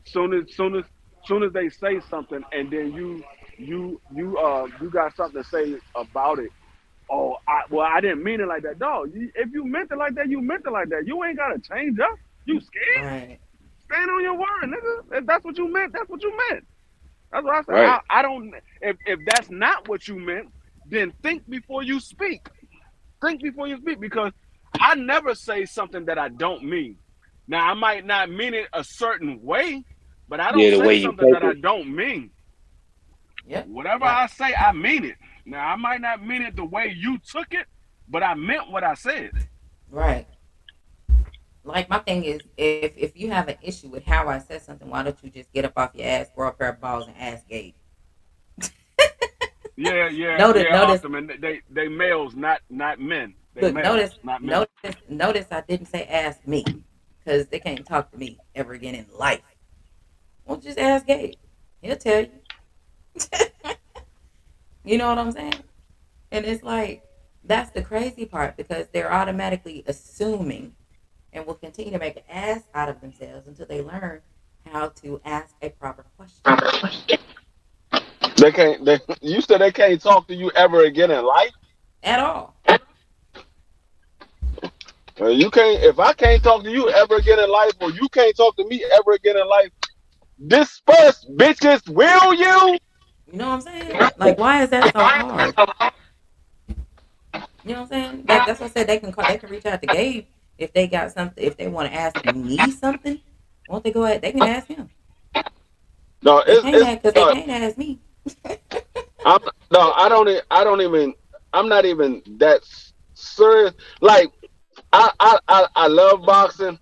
Speaker 4: soon as they say something, and then you got something to say about it. Oh, I didn't mean it like that, dog. If you meant it like that, you meant it like that. You ain't gotta change up. You scared?
Speaker 1: Right.
Speaker 4: Stand on your word, nigga. If that's what you meant, that's what you meant. That's what I said.
Speaker 3: Right.
Speaker 4: I don't. If that's not what you meant, then think before you speak. Think before you speak, because I never say something that I don't mean. Now I might not mean it a certain way, but I don't
Speaker 3: Yeah, the
Speaker 4: say
Speaker 3: way you
Speaker 4: something
Speaker 3: take
Speaker 4: that I
Speaker 3: it.
Speaker 4: don't mean.
Speaker 1: Yep.
Speaker 4: Whatever
Speaker 1: Like
Speaker 4: I say, I mean it. Now I might not mean it the way you took it, but I meant what I said.
Speaker 1: right. Like my thing is, if you have an issue with how I said something, why don't you just get up off your ass, throw a pair of balls, and ask Gabe?
Speaker 4: Yeah, yeah,
Speaker 1: Notice,
Speaker 4: yeah,
Speaker 1: notice.
Speaker 4: Optimum. They males, not men. They
Speaker 1: Look,
Speaker 4: males,
Speaker 1: notice,
Speaker 4: not men.
Speaker 1: notice. I didn't say ask me, because they can't talk to me ever again in life. Well, just ask Gabe. He'll tell you. You know what I'm saying? And it's like that's the crazy part because they're automatically assuming and will continue to make an ass out of themselves until they learn how to ask a proper question
Speaker 4: They can't. You said they can't talk to you ever again in life.
Speaker 1: at all.
Speaker 4: You can't. If I can't talk to you ever again in life, or you can't talk to me ever again in life, disperse, bitches. Will you?
Speaker 1: You know what I'm saying? Like, why is that so hard? You know what I'm saying? That's what I said. They can call. They can reach out to Gabe if they got something. If they want to ask me something, won't they go ahead? They can ask him.
Speaker 4: No,
Speaker 1: They can't
Speaker 4: it's
Speaker 1: ask because they can't ask me.
Speaker 4: I'm no, I don't even. I'm not even that serious. Like I love boxing,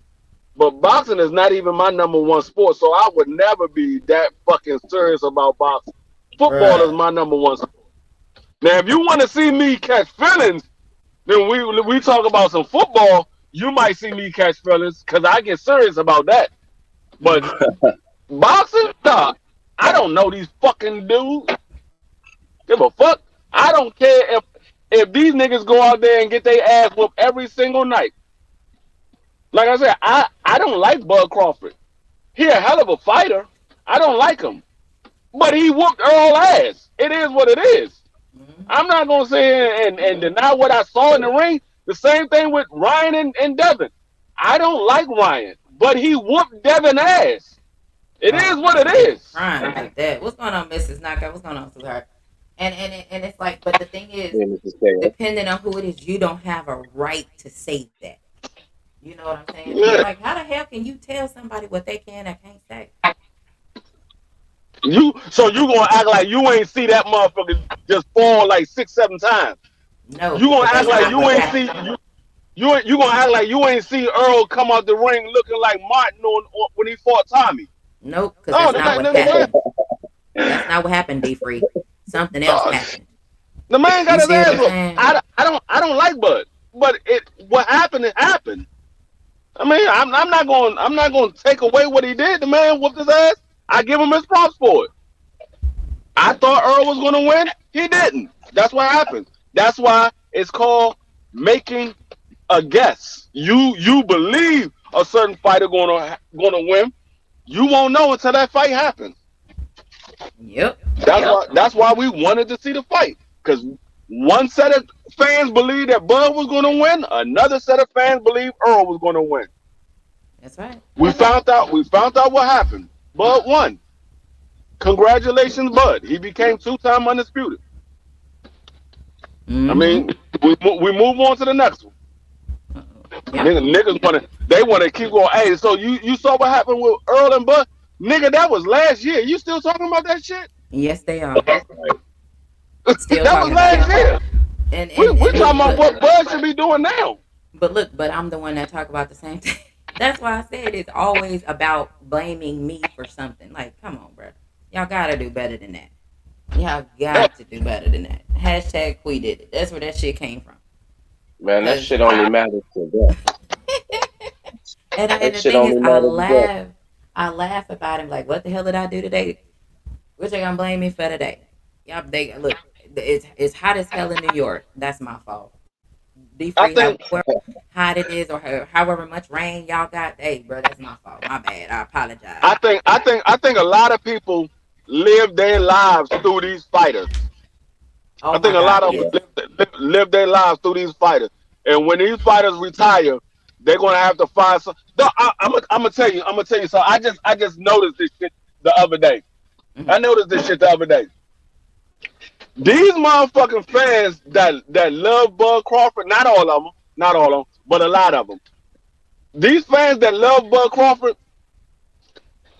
Speaker 4: but boxing is not even my number one sport. So I would never be that fucking serious about boxing. Football is
Speaker 1: Bruh.
Speaker 4: my number one sport. Now, if you want to see me catch feelings, then we talk about some football. You might see me catch feelings because I get serious about that. But
Speaker 1: Mm-hmm.
Speaker 4: boxing, nah, I don't know these fucking dudes. Give a fuck. I don't care if these niggas go out there and get their ass whooped every single night. Like I said, I don't like Bud Crawford. He a hell of a fighter. I don't like him, but he whooped Earl ass. It is what it is.
Speaker 1: Mm-hmm.
Speaker 4: I'm not gonna say and deny what I saw in the ring. The same thing with Ryan and Devin. I don't like Ryan, but he whooped Devin ass. It is
Speaker 1: Oh
Speaker 4: what
Speaker 1: man,
Speaker 4: it
Speaker 1: Devin
Speaker 4: is.
Speaker 1: crying like that. What's going on, Mrs. Knockout? What's going on, sweetheart? And it's like, but the thing is,
Speaker 3: Yeah, Mrs. Taylor.
Speaker 1: depending on who it is, you don't have a right to say that. You know what I'm saying? It's
Speaker 4: Yeah.
Speaker 1: like, how the hell can you tell somebody what they can and can't say?
Speaker 4: You gonna act like you ain't see that motherfucker just fall like 6, 7 times.
Speaker 1: No,
Speaker 4: You gonna
Speaker 1: because
Speaker 4: act
Speaker 1: that's
Speaker 4: like
Speaker 1: not
Speaker 4: you
Speaker 1: what
Speaker 4: ain't see
Speaker 1: happened.
Speaker 4: you gonna act like you ain't see Earl come out the ring looking like Martin on when he fought Tommy.
Speaker 1: Nope, because
Speaker 4: No,
Speaker 1: that's
Speaker 4: the
Speaker 1: not
Speaker 4: man,
Speaker 1: what
Speaker 4: the man,
Speaker 1: happened. That's not what happened, D Free. Something else
Speaker 4: no,
Speaker 1: happened.
Speaker 4: the man
Speaker 1: You
Speaker 4: got his
Speaker 1: see what
Speaker 4: ass
Speaker 1: I'm
Speaker 4: whooped.
Speaker 1: saying?
Speaker 4: I don't like Bud, but what happened it happened. I mean, I'm not going to take away what he did. The man whooped his ass. I give him his props for it. I thought Earl was going to win. He didn't. That's what happened. That's why it's called making a guess. You believe a certain fighter going to win. You won't know until that fight happens.
Speaker 1: Yep.
Speaker 4: That's why we wanted to see the fight because one set of fans believed that Bud was going to win. Another set of fans believed Earl was going to win.
Speaker 1: That's right.
Speaker 4: We found out what happened. Bud won. Congratulations, Bud. He became two-time undisputed. I
Speaker 1: Mm-hmm.
Speaker 4: mean, we move on to the next one.
Speaker 1: Yep.
Speaker 4: Niggas want to keep going. Hey, so you saw what happened with Earl and Bud? Nigga, that was last year. You still talking about that shit?
Speaker 1: Yes, they are. Still
Speaker 4: That was
Speaker 1: talking about it.
Speaker 4: last year.
Speaker 1: And
Speaker 4: We
Speaker 1: and
Speaker 4: we
Speaker 1: and
Speaker 4: talking
Speaker 1: look,
Speaker 4: about
Speaker 1: but
Speaker 4: what Bud should be doing now.
Speaker 1: but I'm the one that talk about the same thing. That's why I said it's always about blaming me for something. Like, come on, bro. Y'all gotta do better than that. Y'all got to do better than that. Hashtag we did it. That's where that shit came from.
Speaker 3: Man, that
Speaker 1: Cause
Speaker 3: shit only matters to them.
Speaker 1: and
Speaker 3: That
Speaker 1: the
Speaker 3: shit
Speaker 1: thing is,
Speaker 3: only matters to them.
Speaker 1: I laugh about him. Like, what the hell did I do today? What you gonna blame me for today? Y'all, they look. It's hot as hell in New York. That's my fault. Be
Speaker 4: I
Speaker 1: free,
Speaker 4: think
Speaker 1: however hot it is, or however much rain y'all got. Hey, bro, that's my fault. My bad. I apologize.
Speaker 4: I think a lot of people live their lives through these fighters.
Speaker 1: Oh
Speaker 4: I
Speaker 1: my
Speaker 4: think a
Speaker 1: God,
Speaker 4: lot of them
Speaker 1: yes.
Speaker 4: live their lives through these fighters. And when these fighters retire, they're gonna have to find some. No, I'm gonna tell you. I'm gonna tell you. So I just noticed this shit the other day.
Speaker 1: Hmm.
Speaker 4: I noticed this shit the other day. These motherfucking fans that love Bud Crawford, not all of them, not all of them, but a lot of them. These fans that love Bud Crawford,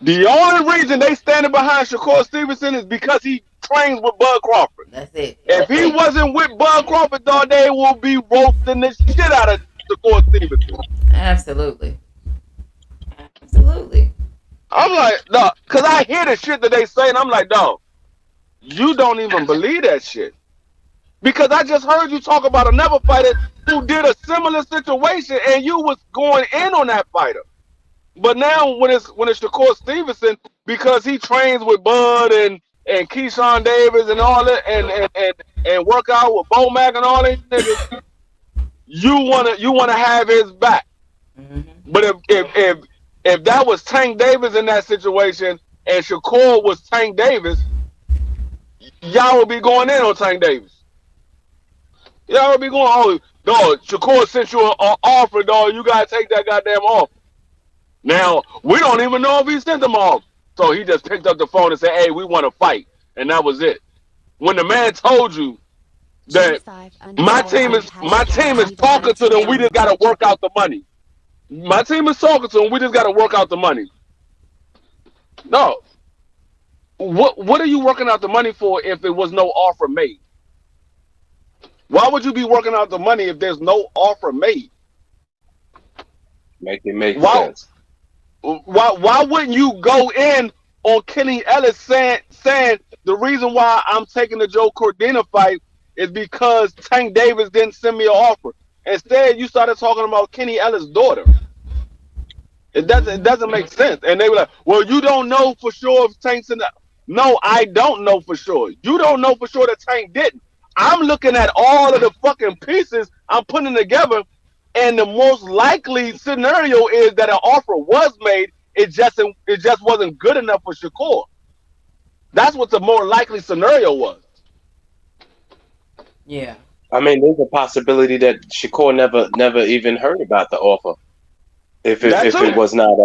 Speaker 4: the only reason they standing behind Shakur Stevenson is because he trains with Bud Crawford.
Speaker 1: That's it.
Speaker 4: If he wasn't with Bud Crawford, dog, they will be roasting the shit out of Shakur Stevenson.
Speaker 1: Absolutely, absolutely.
Speaker 4: I'm like, no, because I hear the shit that they say, and I'm like, dog, you don't even believe that shit. Because I just heard you talk about another fighter who did a similar situation, and you was going in on that fighter. But now when it's Shakur Stevenson, because he trains with Bud and Keyshawn Davis and all that, and work out with Bo Mac and all these niggas, you wanna have his back.
Speaker 1: Hmm.
Speaker 4: But if that was Tank Davis in that situation and Shakur was Tank Davis, y'all would be going in on Tank Davis. Y'all would be going, oh, dog, Shakur sent you an offer, dog. You gotta take that goddamn offer. Now we don't even know if he sent them off. So he just picked up the phone and said, "Hey, we want to fight," and that was it. When the man told you that
Speaker 5: G5
Speaker 4: my
Speaker 5: underscore
Speaker 4: team
Speaker 5: I
Speaker 4: is my
Speaker 5: hashtag
Speaker 4: team is talking to
Speaker 5: G5
Speaker 4: them, we just
Speaker 5: joined.
Speaker 4: got to work out the money. My team is talking to them, we just got to work out the money. No, what are you working out the money for if there was no offer made? Why would you be working out the money if there's no offer made?
Speaker 3: Make it make
Speaker 4: Why
Speaker 3: sense.
Speaker 4: why wouldn't you go in on Kenny Ellis saying the reason why I'm taking the Joe Cordina fight is because Tank Davis didn't send me an offer. Instead, you started talking about Kenny Ellis' daughter. It doesn't
Speaker 1: Hmm.
Speaker 4: make sense. And they were like, "Well, you don't know for sure if Tank's in the." No, I don't know for sure. You don't know for sure that Tank didn't. I'm looking at all of the fucking pieces I'm putting together, and the most likely scenario is that an offer was made. It just wasn't good enough for Shakur. That's what the more likely scenario was.
Speaker 1: Yeah.
Speaker 3: I mean, there's a possibility that Shakur never even heard about the offer.
Speaker 4: That
Speaker 3: If
Speaker 4: too.
Speaker 3: it was not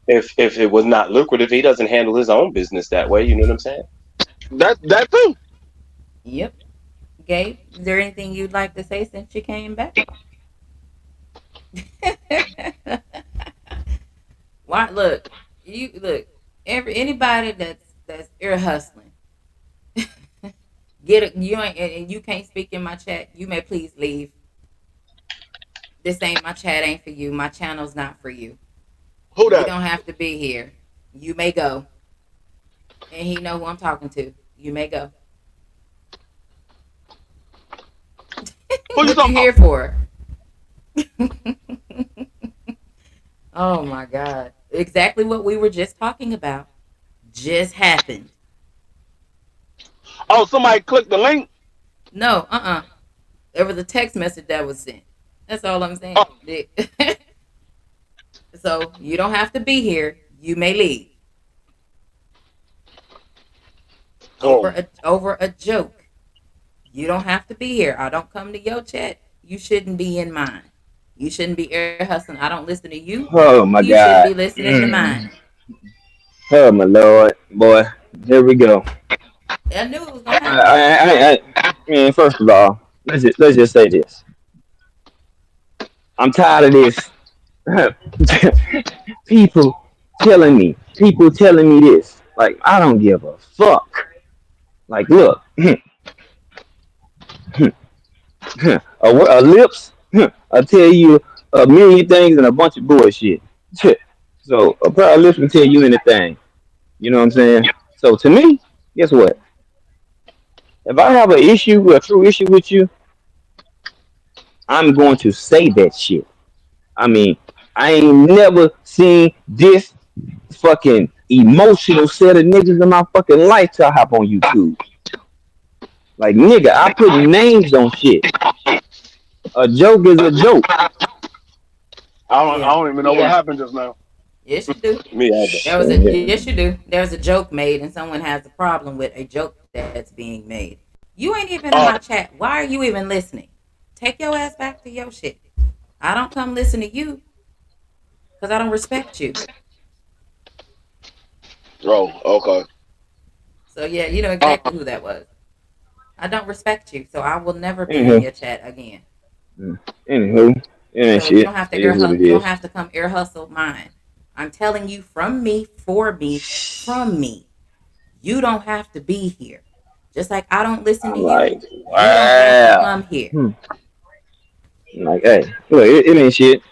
Speaker 3: if it was not lucrative, he doesn't handle his own business that way. You know what I'm saying?
Speaker 4: That too.
Speaker 1: Yep. Gabe, is there anything you'd like to say since you came back? Why? Look, you look. Anybody that's ear hustling, get it. You ain't and you can't speak in my chat. You may please leave. This ain't my chat. Ain't for you. My channel's not for you.
Speaker 4: Who
Speaker 1: You
Speaker 4: that?
Speaker 1: don't have to be here. You may go, and he know who I'm talking to. You may go.
Speaker 4: Who you
Speaker 1: What you
Speaker 4: talking
Speaker 1: here
Speaker 4: about?
Speaker 1: for? Oh my God! Exactly what we were just talking about just happened.
Speaker 4: Oh, somebody clicked the link.
Speaker 1: No, it was a text message that was sent. That's all I'm
Speaker 4: Oh,
Speaker 1: saying. So you don't have to be here. You may leave
Speaker 4: oh.
Speaker 1: over a joke. You don't have to be here. I don't come to your chat. You shouldn't be in mine. You shouldn't be air hustling. I don't listen to you.
Speaker 2: Oh my
Speaker 1: You shouldn't
Speaker 2: God.
Speaker 1: be listening to
Speaker 2: Mm.
Speaker 1: mine.
Speaker 2: Oh my Lord, boy. Here we go.
Speaker 1: I knew it was gonna
Speaker 2: I,
Speaker 1: happen.
Speaker 2: man, first of all, let's just say this. I'm tired of this. people telling me this. Like I don't give a fuck. Like look, a lips, I tell you a million things and a bunch of bullshit. So a pair of lips can tell you anything. You know what I'm saying? So to me, guess what? If I have an issue, a true issue with you, I'm going to say that shit. I mean, I ain't never seen this fucking emotional set of niggas in my fucking life till I hop on YouTube. Like nigga, I put names on shit. A joke is a joke.
Speaker 4: I
Speaker 1: Yeah.
Speaker 4: don't even know what happened just now.
Speaker 1: Yes, you do.
Speaker 3: Me either.
Speaker 1: There was a
Speaker 2: Shit.
Speaker 1: yes, you do. There's a joke made, and someone has a problem with a joke that's being made. You ain't even in my
Speaker 4: Oh,
Speaker 1: chat. Why are you even listening? Take your ass back to your shit. I don't come listen to you because I don't respect you.
Speaker 4: oh, okay.
Speaker 1: So yeah, you know
Speaker 4: Uh,
Speaker 1: exactly who that was. I don't respect you, so I will never be in
Speaker 2: Anywho,
Speaker 1: your chat again.
Speaker 2: anywho, it ain't
Speaker 1: So you
Speaker 2: shit.
Speaker 1: don't have to
Speaker 2: It is what it
Speaker 1: you don't
Speaker 2: is.
Speaker 1: have to come ear hustle mine. I'm telling you from me, for me, from me. You don't have to be here. Just like I don't listen to
Speaker 2: I'm
Speaker 1: you,
Speaker 2: like,
Speaker 1: you don't have to
Speaker 2: wow.
Speaker 1: come here.
Speaker 2: Hmm. I'm like, hey, look, it ain't shit.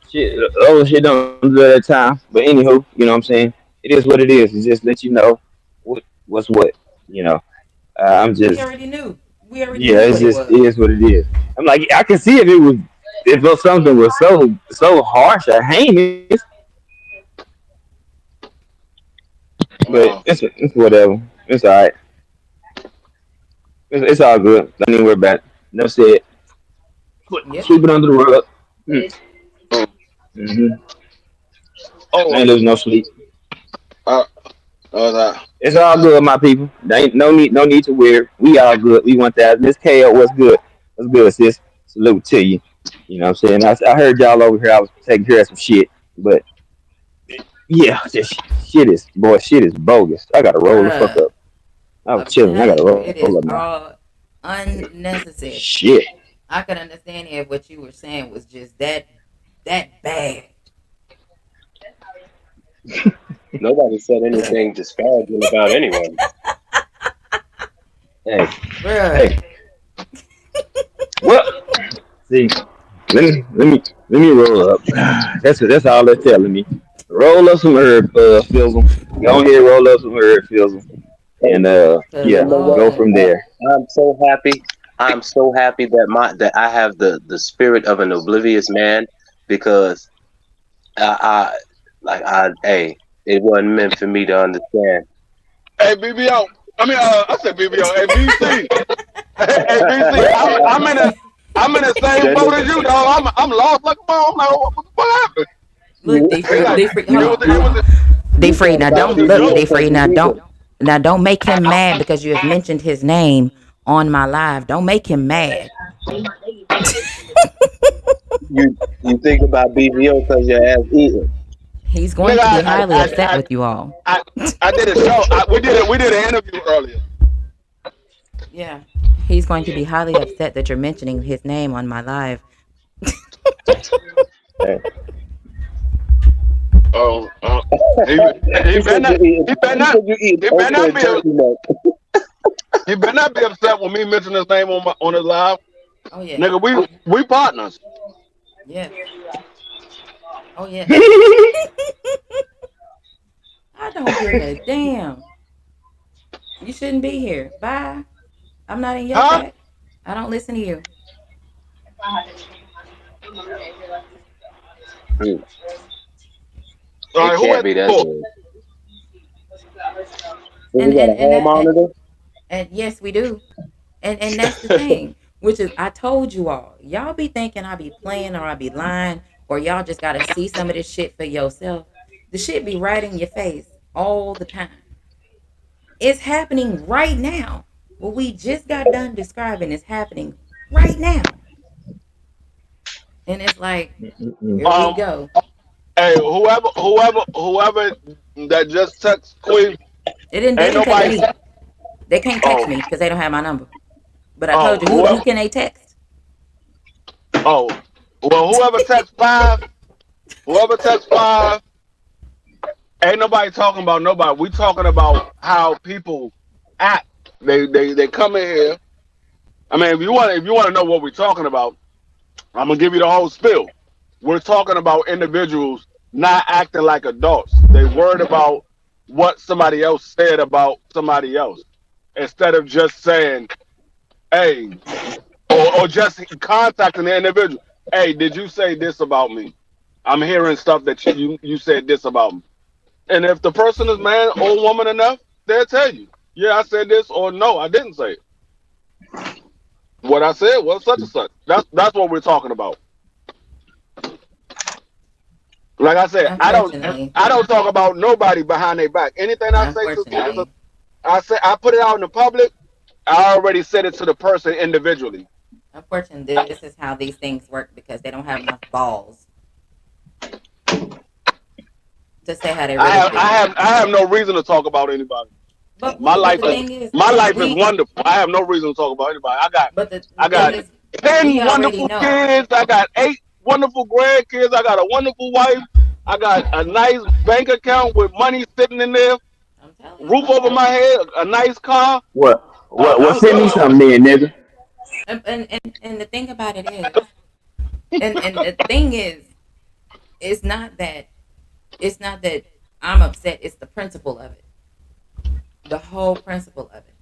Speaker 2: Shit, old shit don't do that at time. But anywho, you know what I'm saying? It is what it is. It just let you know what's what. You know, I'm
Speaker 1: We
Speaker 2: just,
Speaker 1: already knew. We already
Speaker 2: yeah,
Speaker 1: knew
Speaker 2: it's
Speaker 1: what it
Speaker 2: just,
Speaker 1: was.
Speaker 2: it is what it is. I'm like, I can see if it was, if something was so harsh or heinous, but
Speaker 4: uh,
Speaker 2: it's whatever. It's all right. It's all good. Don't even worry about it. No said.
Speaker 1: Yep.
Speaker 2: Sweep it under the rug. Mm-hmm. I
Speaker 4: oh,
Speaker 2: ain't losing no sleep.
Speaker 4: uh, that.
Speaker 2: It's all good, my people. There ain't no need to worry. We all good. We want that. Miss KO, what's good? What's good, sis? Salute to you. You know what I'm saying? I heard y'all over here. I was taking care of some shit, but yeah, this shit is bogus. I gotta roll the fuck
Speaker 1: Bruh.
Speaker 2: up. I was
Speaker 1: I'm
Speaker 2: chilling. I gotta
Speaker 1: telling you,
Speaker 2: roll
Speaker 1: it
Speaker 2: up
Speaker 1: is
Speaker 2: now.
Speaker 1: all unnecessary.
Speaker 2: Shit.
Speaker 1: I could understand if what you were saying was just that bad.
Speaker 3: Nobody said anything disparaging about anyone.
Speaker 2: Hey,
Speaker 1: Bruh.
Speaker 2: hey. Well, see, let me roll up. That's all they're telling me. Roll up some herb fizzle. Go ahead, roll up some herb fizzle,
Speaker 3: Hey,
Speaker 2: and
Speaker 1: Cause
Speaker 3: you
Speaker 2: yeah,
Speaker 3: know what?
Speaker 2: go
Speaker 1: Lord,
Speaker 2: from there.
Speaker 3: I'm so happy. I'm so happy that I have the spirit of an oblivious man because I like hey, it wasn't meant for me to understand.
Speaker 4: Hey, BBO. I mean, I said BBO. Hey, BC. Hey, BC. I'm in the same
Speaker 3: That
Speaker 4: boat as you,
Speaker 3: nigga,
Speaker 4: dog. I'm lost like a ball. I'm like, what happened?
Speaker 1: look,
Speaker 3: you
Speaker 1: D
Speaker 4: It's
Speaker 1: free,
Speaker 4: like
Speaker 1: D free. Hold on,
Speaker 4: it was.
Speaker 1: D
Speaker 3: you
Speaker 1: free.
Speaker 3: thought
Speaker 1: Now
Speaker 3: about
Speaker 1: don't
Speaker 4: It
Speaker 1: look,
Speaker 3: BBO
Speaker 1: D
Speaker 3: because
Speaker 1: free.
Speaker 3: you vegan.
Speaker 1: Now don't make him mad because you have mentioned his name on my live. Don't make him mad.
Speaker 3: You think about BBO because your ass eating.
Speaker 1: He's
Speaker 4: Nigga,
Speaker 1: going to be highly upset with you all.
Speaker 4: I, I did a show. We did an interview earlier.
Speaker 1: Yeah. He's going to be highly upset that you're mentioning his name on my live.
Speaker 2: Hey,
Speaker 4: Oh, he
Speaker 3: He
Speaker 4: better
Speaker 3: said
Speaker 4: not.
Speaker 3: you eating.
Speaker 4: He better
Speaker 3: He
Speaker 4: not.
Speaker 3: said you eating
Speaker 4: He better
Speaker 3: okra
Speaker 4: not
Speaker 3: and
Speaker 4: be.
Speaker 3: turkey neck.
Speaker 4: He better not be upset when me mention his name on his live.
Speaker 1: Oh yeah.
Speaker 4: Nigga, we partners.
Speaker 1: Yes. Oh yes. I don't give a damn. You shouldn't be here. Bye. I'm not in your
Speaker 4: Huh?
Speaker 1: chat. I don't listen to you.
Speaker 3: Hmm,
Speaker 4: All
Speaker 3: it
Speaker 4: right, who
Speaker 3: can't
Speaker 4: at
Speaker 3: be
Speaker 4: the
Speaker 3: that
Speaker 4: door?
Speaker 3: good. So we
Speaker 1: And
Speaker 3: got a
Speaker 1: and and
Speaker 3: hall
Speaker 1: that
Speaker 3: monitor.
Speaker 1: and yes, we do. And that's the thing, which is I told you all. Y'all be thinking I be playing or I be lying or y'all just got to see some of this shit for yourself. The shit be right in your face all the time. It's happening right now. What we just got done describing is happening right now. And it's like,
Speaker 2: mm-mm.
Speaker 1: here we
Speaker 4: Um,
Speaker 1: go.
Speaker 4: hey, whoever that just text Queen,
Speaker 1: They
Speaker 4: ain't
Speaker 1: didn't text
Speaker 4: nobody.
Speaker 1: me. They can't text
Speaker 4: Oh,
Speaker 1: me because they don't have my number. But I
Speaker 4: oh,
Speaker 1: told you who can they text?
Speaker 4: oh, well, whoever text five, ain't nobody talking about nobody. We talking about how people act. They come in here. I mean, if you want to know what we're talking about, I'm gonna give you the whole spill. We're talking about individuals not acting like adults. They worried about what somebody else said about somebody else. instead of just saying, "Hey," or just contacting the individual. Hey, did you say this about me? I'm hearing stuff that you said this about me. And if the person is man or woman enough, they'll tell you, yeah, I said this, or no, I didn't say it. What I said was such and such. That's what we're talking about. Like I said,
Speaker 1: Unfortunately,
Speaker 4: I don't talk about nobody behind their back. Anything I say to
Speaker 1: unfortunately,
Speaker 4: I put it out in the public. I already said it to the person individually.
Speaker 1: unfortunately, this is how these things work because they don't have enough balls to say how they really feel.
Speaker 4: I have no reason to talk about anybody. My
Speaker 1: But
Speaker 4: life
Speaker 1: the
Speaker 4: is
Speaker 1: thing is,
Speaker 4: my life is
Speaker 1: we
Speaker 4: wonderful. I have no reason to talk about anybody.
Speaker 1: the
Speaker 4: I
Speaker 1: thing
Speaker 4: got
Speaker 1: is, we
Speaker 4: 10
Speaker 1: already
Speaker 4: wonderful
Speaker 1: know.
Speaker 4: kids. I got 8 wonderful grandkids. I got a wonderful wife. I got a nice bank account with money sitting in there,
Speaker 1: I'm telling you.
Speaker 4: roof over my head, a nice car.
Speaker 2: What?
Speaker 4: I'm
Speaker 2: Send me
Speaker 4: good.
Speaker 2: something then, nigga.
Speaker 1: And the thing about it is, and the thing is, it's not that it's not that I'm upset. It's the principle of it. The whole principle of it.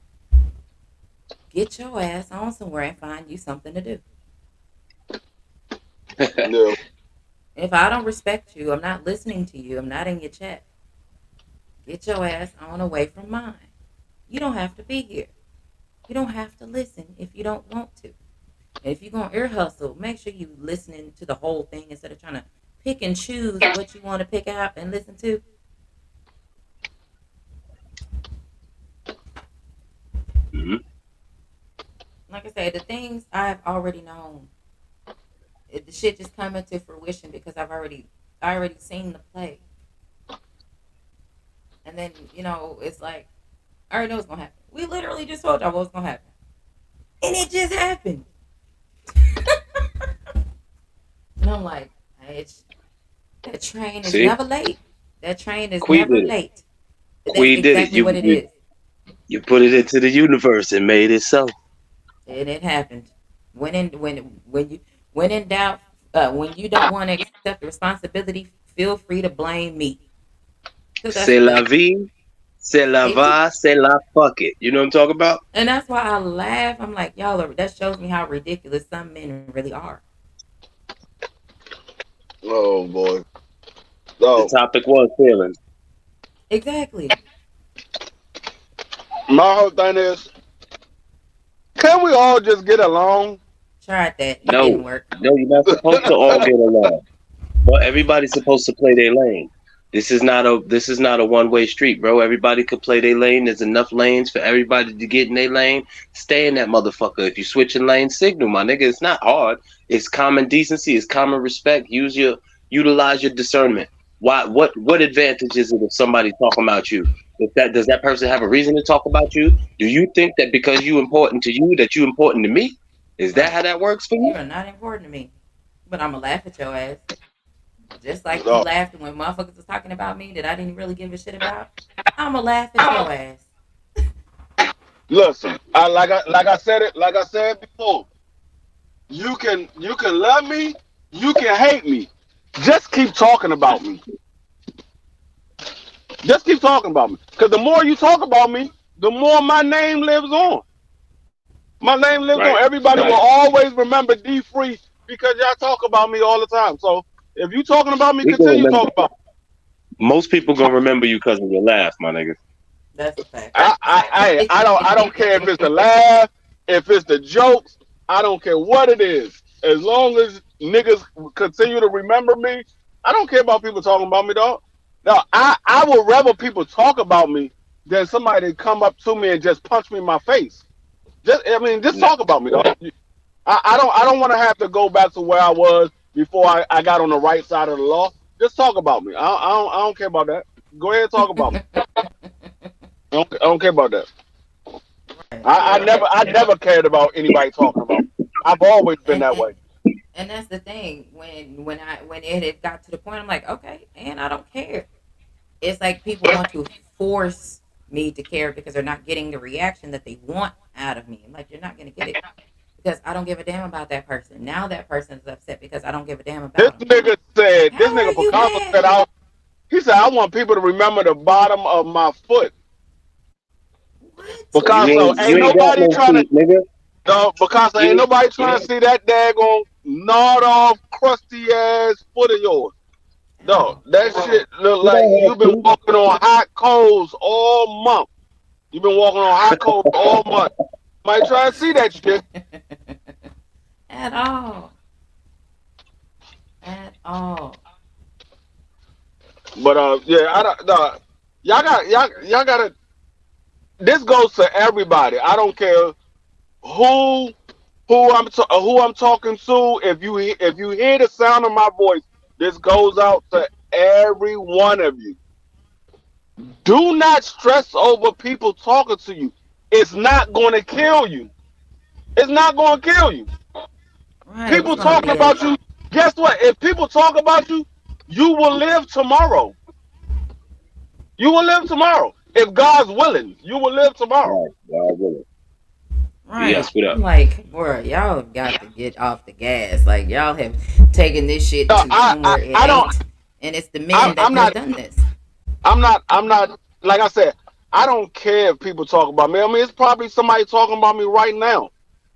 Speaker 1: Get your ass on somewhere and find you something to do.
Speaker 4: Yeah.
Speaker 1: If I don't respect you, I'm not listening to you. I'm not in your chat. Get your ass on away from mine. You don't have to be here. You don't have to listen if you don't want to. And if you're gonna ear hustle, make sure you listening to the whole thing instead of trying to pick and choose what you want to pick out and listen to.
Speaker 3: Mhm.
Speaker 1: Like I said, the things I've already known, the shit just coming to fruition because I already seen the play. And then, it's like I already know what's gonna happen. We literally just told y'all what was gonna happen. And it just happened. And I'm like, that train is
Speaker 3: See,
Speaker 1: never late. That train is
Speaker 3: Queen
Speaker 1: never
Speaker 3: did it.
Speaker 1: late. That's
Speaker 3: Queen did it.
Speaker 1: exactly what it is.
Speaker 3: You put it into the universe and made it so.
Speaker 1: And it happened. When in doubt, when you don't want to accept responsibility, feel free to blame me. Because that's
Speaker 3: C'est
Speaker 1: the
Speaker 3: la
Speaker 1: thing.
Speaker 3: vie, c'est la
Speaker 1: It is.
Speaker 3: va, c'est la fuck it. You know what I'm talking about?
Speaker 1: And that's why I laugh. I'm like, y'all are, that shows me how ridiculous some men really are.
Speaker 4: Oh boy.
Speaker 3: The
Speaker 4: So
Speaker 3: topic was feelings.
Speaker 1: Exactly.
Speaker 4: my whole thing is, can we all just get along?
Speaker 1: Tried that. It
Speaker 3: No,
Speaker 1: didn't work.
Speaker 3: no, you're not supposed to all get along. But everybody's supposed to play their lane. This is not a one-way street, bro. Everybody could play their lane. There's enough lanes for everybody to get in their lane. Stay in that motherfucker. If you switching lanes, signal, my nigga. It's not hard. It's common decency. It's common respect. Utilize your discernment. Why? What advantage is it if somebody talking about you? If that does that person have a reason to talk about you? Do you think that because you important to you that you important to me? Is that
Speaker 1: Nope.
Speaker 3: how that works for
Speaker 1: You
Speaker 3: you?
Speaker 1: are not important to me. But I'm going to laugh at your ass. Just like you
Speaker 4: So,
Speaker 1: laughed when motherfuckers was talking about me that I didn't really give a shit about. I'm going to laugh at your ass.
Speaker 4: listen, like I said before. You can love me, you can hate me. Just keep talking about me. Just keep talking about me. Because the more you talk about me, the more my name lives on. My name lives on.
Speaker 3: Right.
Speaker 4: Everybody will always remember D Free because y'all talk about me all the time. So if you talking about me,
Speaker 3: We gonna
Speaker 4: continue
Speaker 3: remember.
Speaker 4: talking about me.
Speaker 3: Most people gonna remember you because of your laugh, my nigga.
Speaker 1: That's a fact.
Speaker 4: I don't care if it's the laugh, if it's the jokes. I don't care what it is. As long as niggas continue to remember me, I don't care about people talking about me, dog. No, I would rather people talk about me than somebody come up to me and just punch me in my face. Just
Speaker 3: Nah.
Speaker 4: talk about me, dog. I don't want to have to go back to where I was before I got on the right side of the law. Just talk about me. I don't care about that. Go ahead and talk about me. I don't care about that.
Speaker 1: Right.
Speaker 4: I never cared about anybody talking about me. I've always been
Speaker 1: And,
Speaker 4: that
Speaker 1: and
Speaker 4: way.
Speaker 1: and that's the thing. When it had got to the point, I'm like, okay, and I don't care. It's like people want to force me to care because they're not getting the reaction that they want out of me. I'm like, you're not gonna get it because I don't give a damn about that person. Now that person is upset because I don't give a damn
Speaker 4: This
Speaker 1: about them.
Speaker 4: nigga said, this
Speaker 1: How are
Speaker 4: nigga
Speaker 1: you
Speaker 4: Picasso
Speaker 1: mad?
Speaker 4: said, he said, I want people to remember the bottom of my foot.
Speaker 1: What?
Speaker 4: Because so
Speaker 3: You
Speaker 4: ain't
Speaker 3: ain't got
Speaker 4: nobody
Speaker 3: no
Speaker 4: trying to
Speaker 3: feet, nigga.
Speaker 4: no, because ain't
Speaker 3: You
Speaker 4: nobody trying to see that daggone gnawed off, crusty ass foot of yours.
Speaker 1: At
Speaker 4: No,
Speaker 1: all.
Speaker 4: that shit look
Speaker 3: you
Speaker 4: like
Speaker 3: don't have
Speaker 4: you've been
Speaker 3: feet.
Speaker 4: walking on hot coals all month. You've been walking on hot coals all month. Might try to see that shit.
Speaker 1: At all. At all.
Speaker 4: But yeah, I don't. Y'all gotta. This goes to everybody. I don't care who who I'm talking to. If you hear the sound of my voice, this goes out to every one of you. Do not stress over people talking to you. It's not going to kill you. It's not going to kill you.
Speaker 1: Right. It's
Speaker 4: People
Speaker 1: gonna
Speaker 4: talking
Speaker 1: be a
Speaker 4: about you. Guess what? If people talk about you, you will live tomorrow. You will live tomorrow. If God's willing, you will live tomorrow.
Speaker 3: Right, God willing.
Speaker 4: Yeah.
Speaker 3: Yes,
Speaker 1: right.
Speaker 3: what
Speaker 1: I'm
Speaker 3: up?
Speaker 1: like, bro, y'all got to get off the gas. Like y'all have taken this shit
Speaker 4: No,
Speaker 1: to somewhere it
Speaker 4: I don't.
Speaker 1: ain't, and it's the men that
Speaker 4: I'm
Speaker 1: has
Speaker 4: not.
Speaker 1: done this.
Speaker 4: I'm not. Like I said, I don't care if people talk about me. I mean, it's probably somebody talking about me right now.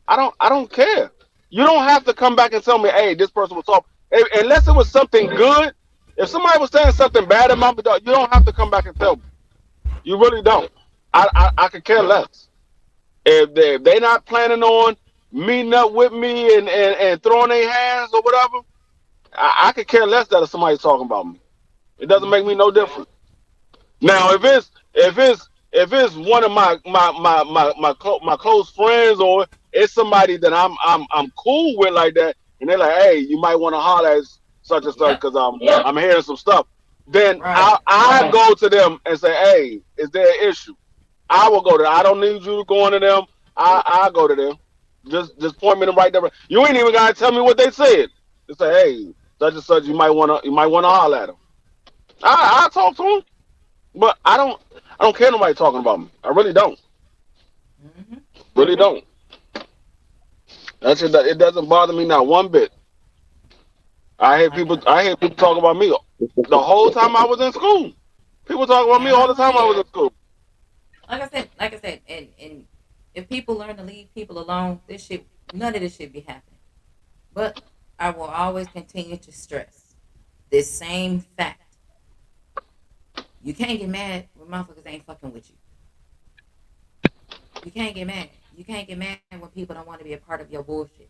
Speaker 4: I don't care. You don't have to come back and tell me, hey, this person was talking. Unless it was something good. If somebody was saying something bad about me, you don't have to come back and tell me. You really don't. I could care less. If they not planning on meeting up with me and throwing their hands or whatever, I could care less that if somebody's talking about me. It doesn't make me
Speaker 1: Hmm.
Speaker 4: no difference. Now, if it's one of my close friends or it's somebody that I'm cool with like that, and they're like, hey, you might want to holler at such and such
Speaker 1: Yep.
Speaker 4: because I'm hearing some stuff. Then
Speaker 1: Right.
Speaker 4: I go to them and say, hey, is there an issue? I will go to. I don't need you going to them. I go to them. Just point me in the right direction. You ain't even gotta tell me what they said. Just say, hey, such and such. You might wanna holler at them. I talk to them. But I don't care nobody talking about me. I really don't.
Speaker 1: Hmm.
Speaker 4: Really don't. It doesn't bother me not one bit.
Speaker 1: Like I,
Speaker 4: I hear people talk about me the whole time I was in school. People talk about me
Speaker 1: and
Speaker 4: all
Speaker 1: I'm
Speaker 4: the time I
Speaker 1: like,
Speaker 4: was in school.
Speaker 1: like I said, and if people learn to leave people alone, this shit, none of this should be happening. But I will always continue to stress this same fact. You can't get mad when motherfuckers ain't fucking with you. You can't get mad. You can't get mad when people don't want to be a part of your bullshit.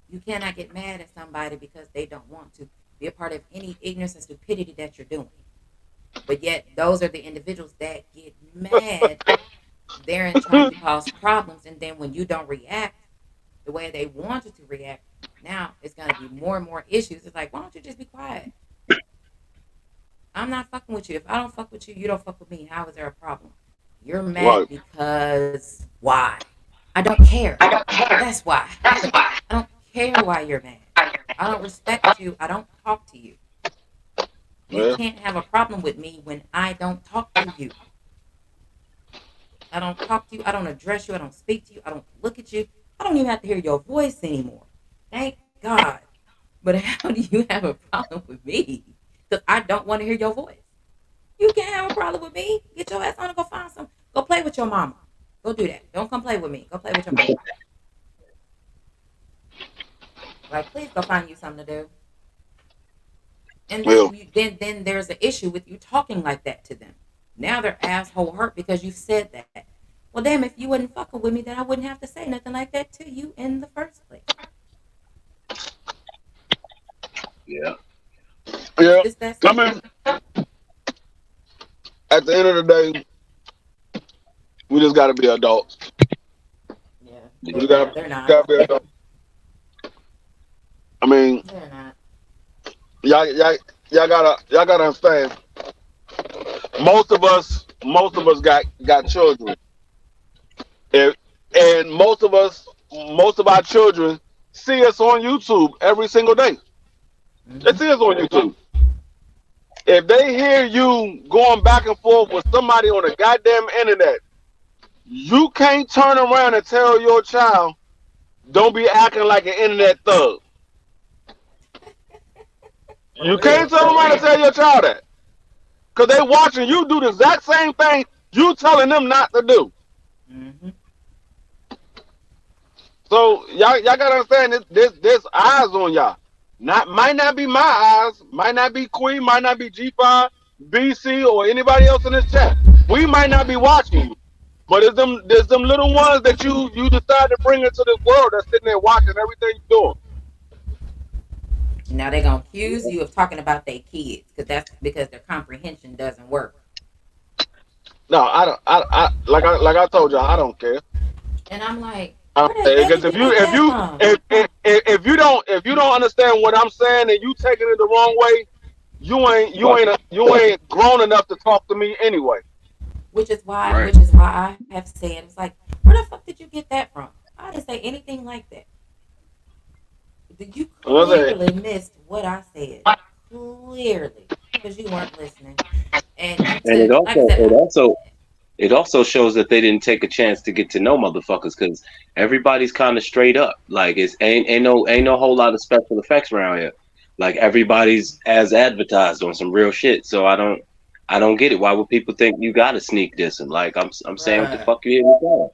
Speaker 1: You cannot get mad at somebody because they don't want to be a part of any ignorance and stupidity that you're doing. But yet, those are the individuals that get mad therein trying to cause problems. And then when you don't react the way they wanted to react, now it's going to be more and more issues. It's like, why don't you just be quiet? I'm not fucking with you. If I don't fuck with you, you don't fuck with me. How is there a problem? You're mad
Speaker 4: Right.
Speaker 1: because why? I don't care. That's why. I don't care why you're mad. I don't respect you. I don't talk to you. You
Speaker 4: Yeah.
Speaker 1: can't have a problem with me when I don't talk to you. I don't talk to you. I don't address you. I don't speak to you. I don't look at you. I don't even have to hear your voice anymore. Thank God. But how do you have a problem with me? Because I don't want to hear your voice. You can't have a problem with me. Get your ass on and go find some. Go play with your mama. Go do that. Don't come play with me. Go play with your mama. Like, please go find you something to do. And
Speaker 4: Yeah.
Speaker 1: then there's an issue with you talking like that to them. Now they're asshole hurt because you said that. Well, damn, if you wasn't fucking with me, then I wouldn't have to say nothing like that to you in the first place.
Speaker 3: Yeah.
Speaker 4: Yeah.
Speaker 1: It's that
Speaker 4: I
Speaker 1: simple.
Speaker 4: mean, at the end of the day, we just gotta be adults.
Speaker 1: Yeah,
Speaker 4: We just
Speaker 1: they're not.
Speaker 4: gotta be adults. I mean,
Speaker 1: They're not.
Speaker 4: y'all, y'all, y'all gotta understand. Most of us got children, and, and most of our children see us on YouTube every single day. They
Speaker 1: Hmm.
Speaker 4: see us on YouTube. If they hear you going back and forth with somebody on the goddamn internet, you can't turn around and tell your child, "Don't be acting like an internet thug."
Speaker 1: For
Speaker 4: You can't
Speaker 1: real.
Speaker 4: turn around and tell your child that, because they watching you do the exact same thing you telling them not to do.
Speaker 1: Mm-hmm.
Speaker 4: So y'all gotta understand this eyes on y'all. Not might not be my eyes, might not be Queen, might not be G5, BC, or anybody else in this chat. We might not be watching you. But there's them little ones that you decide to bring into this world that's sitting there watching everything you're doing.
Speaker 1: Now they're gonna accuse you of talking about their kids because that's because their comprehension doesn't work.
Speaker 4: No, I don't. Like I told y'all, I don't care.
Speaker 1: And I'm like, where
Speaker 4: Because
Speaker 1: did
Speaker 4: if
Speaker 1: you
Speaker 4: you
Speaker 1: get
Speaker 4: if
Speaker 1: that
Speaker 4: you
Speaker 1: from?
Speaker 4: if you don't understand what I'm saying and you taking it the wrong way,
Speaker 3: Fuck it.
Speaker 4: you ain't grown enough to talk to me anyway.
Speaker 3: Right.
Speaker 1: Which is why I have said it's like, where the fuck did you get that from? I didn't say anything like that. You
Speaker 4: You know what I'm saying?
Speaker 1: clearly missed what I said. Clearly, because you weren't listening, and you
Speaker 3: And
Speaker 1: took, like I said,
Speaker 3: it also shows that they didn't take a chance to get to know motherfuckers because everybody's kind of straight up. Like it's ain't no whole lot of special effects around here. Like everybody's as advertised on some real shit. So I don't get it. Why would people think you gotta sneak this? And like I'm saying, what the
Speaker 1: bruh,
Speaker 3: fuck you here for?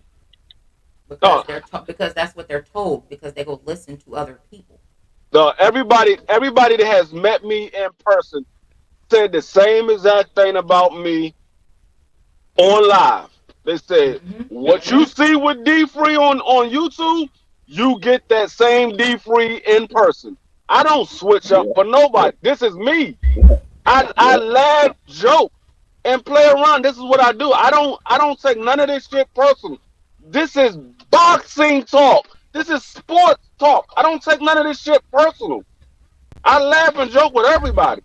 Speaker 4: No,
Speaker 1: because that's what they're told because they go listen to other people.
Speaker 4: no. Everybody that has met me in person said the same exact thing about me on live. They said
Speaker 1: Mm-hmm.
Speaker 4: what you see with D Free on YouTube, you get that same D Free in person. I don't switch up
Speaker 3: Yeah,
Speaker 4: for nobody. This is me. I
Speaker 3: yeah,
Speaker 4: laugh, joke, and play around. This is what I do. I don't take none of this shit personal. This is boxing talk. This is sports talk. I don't take none of this shit personal. I laugh and joke with everybody.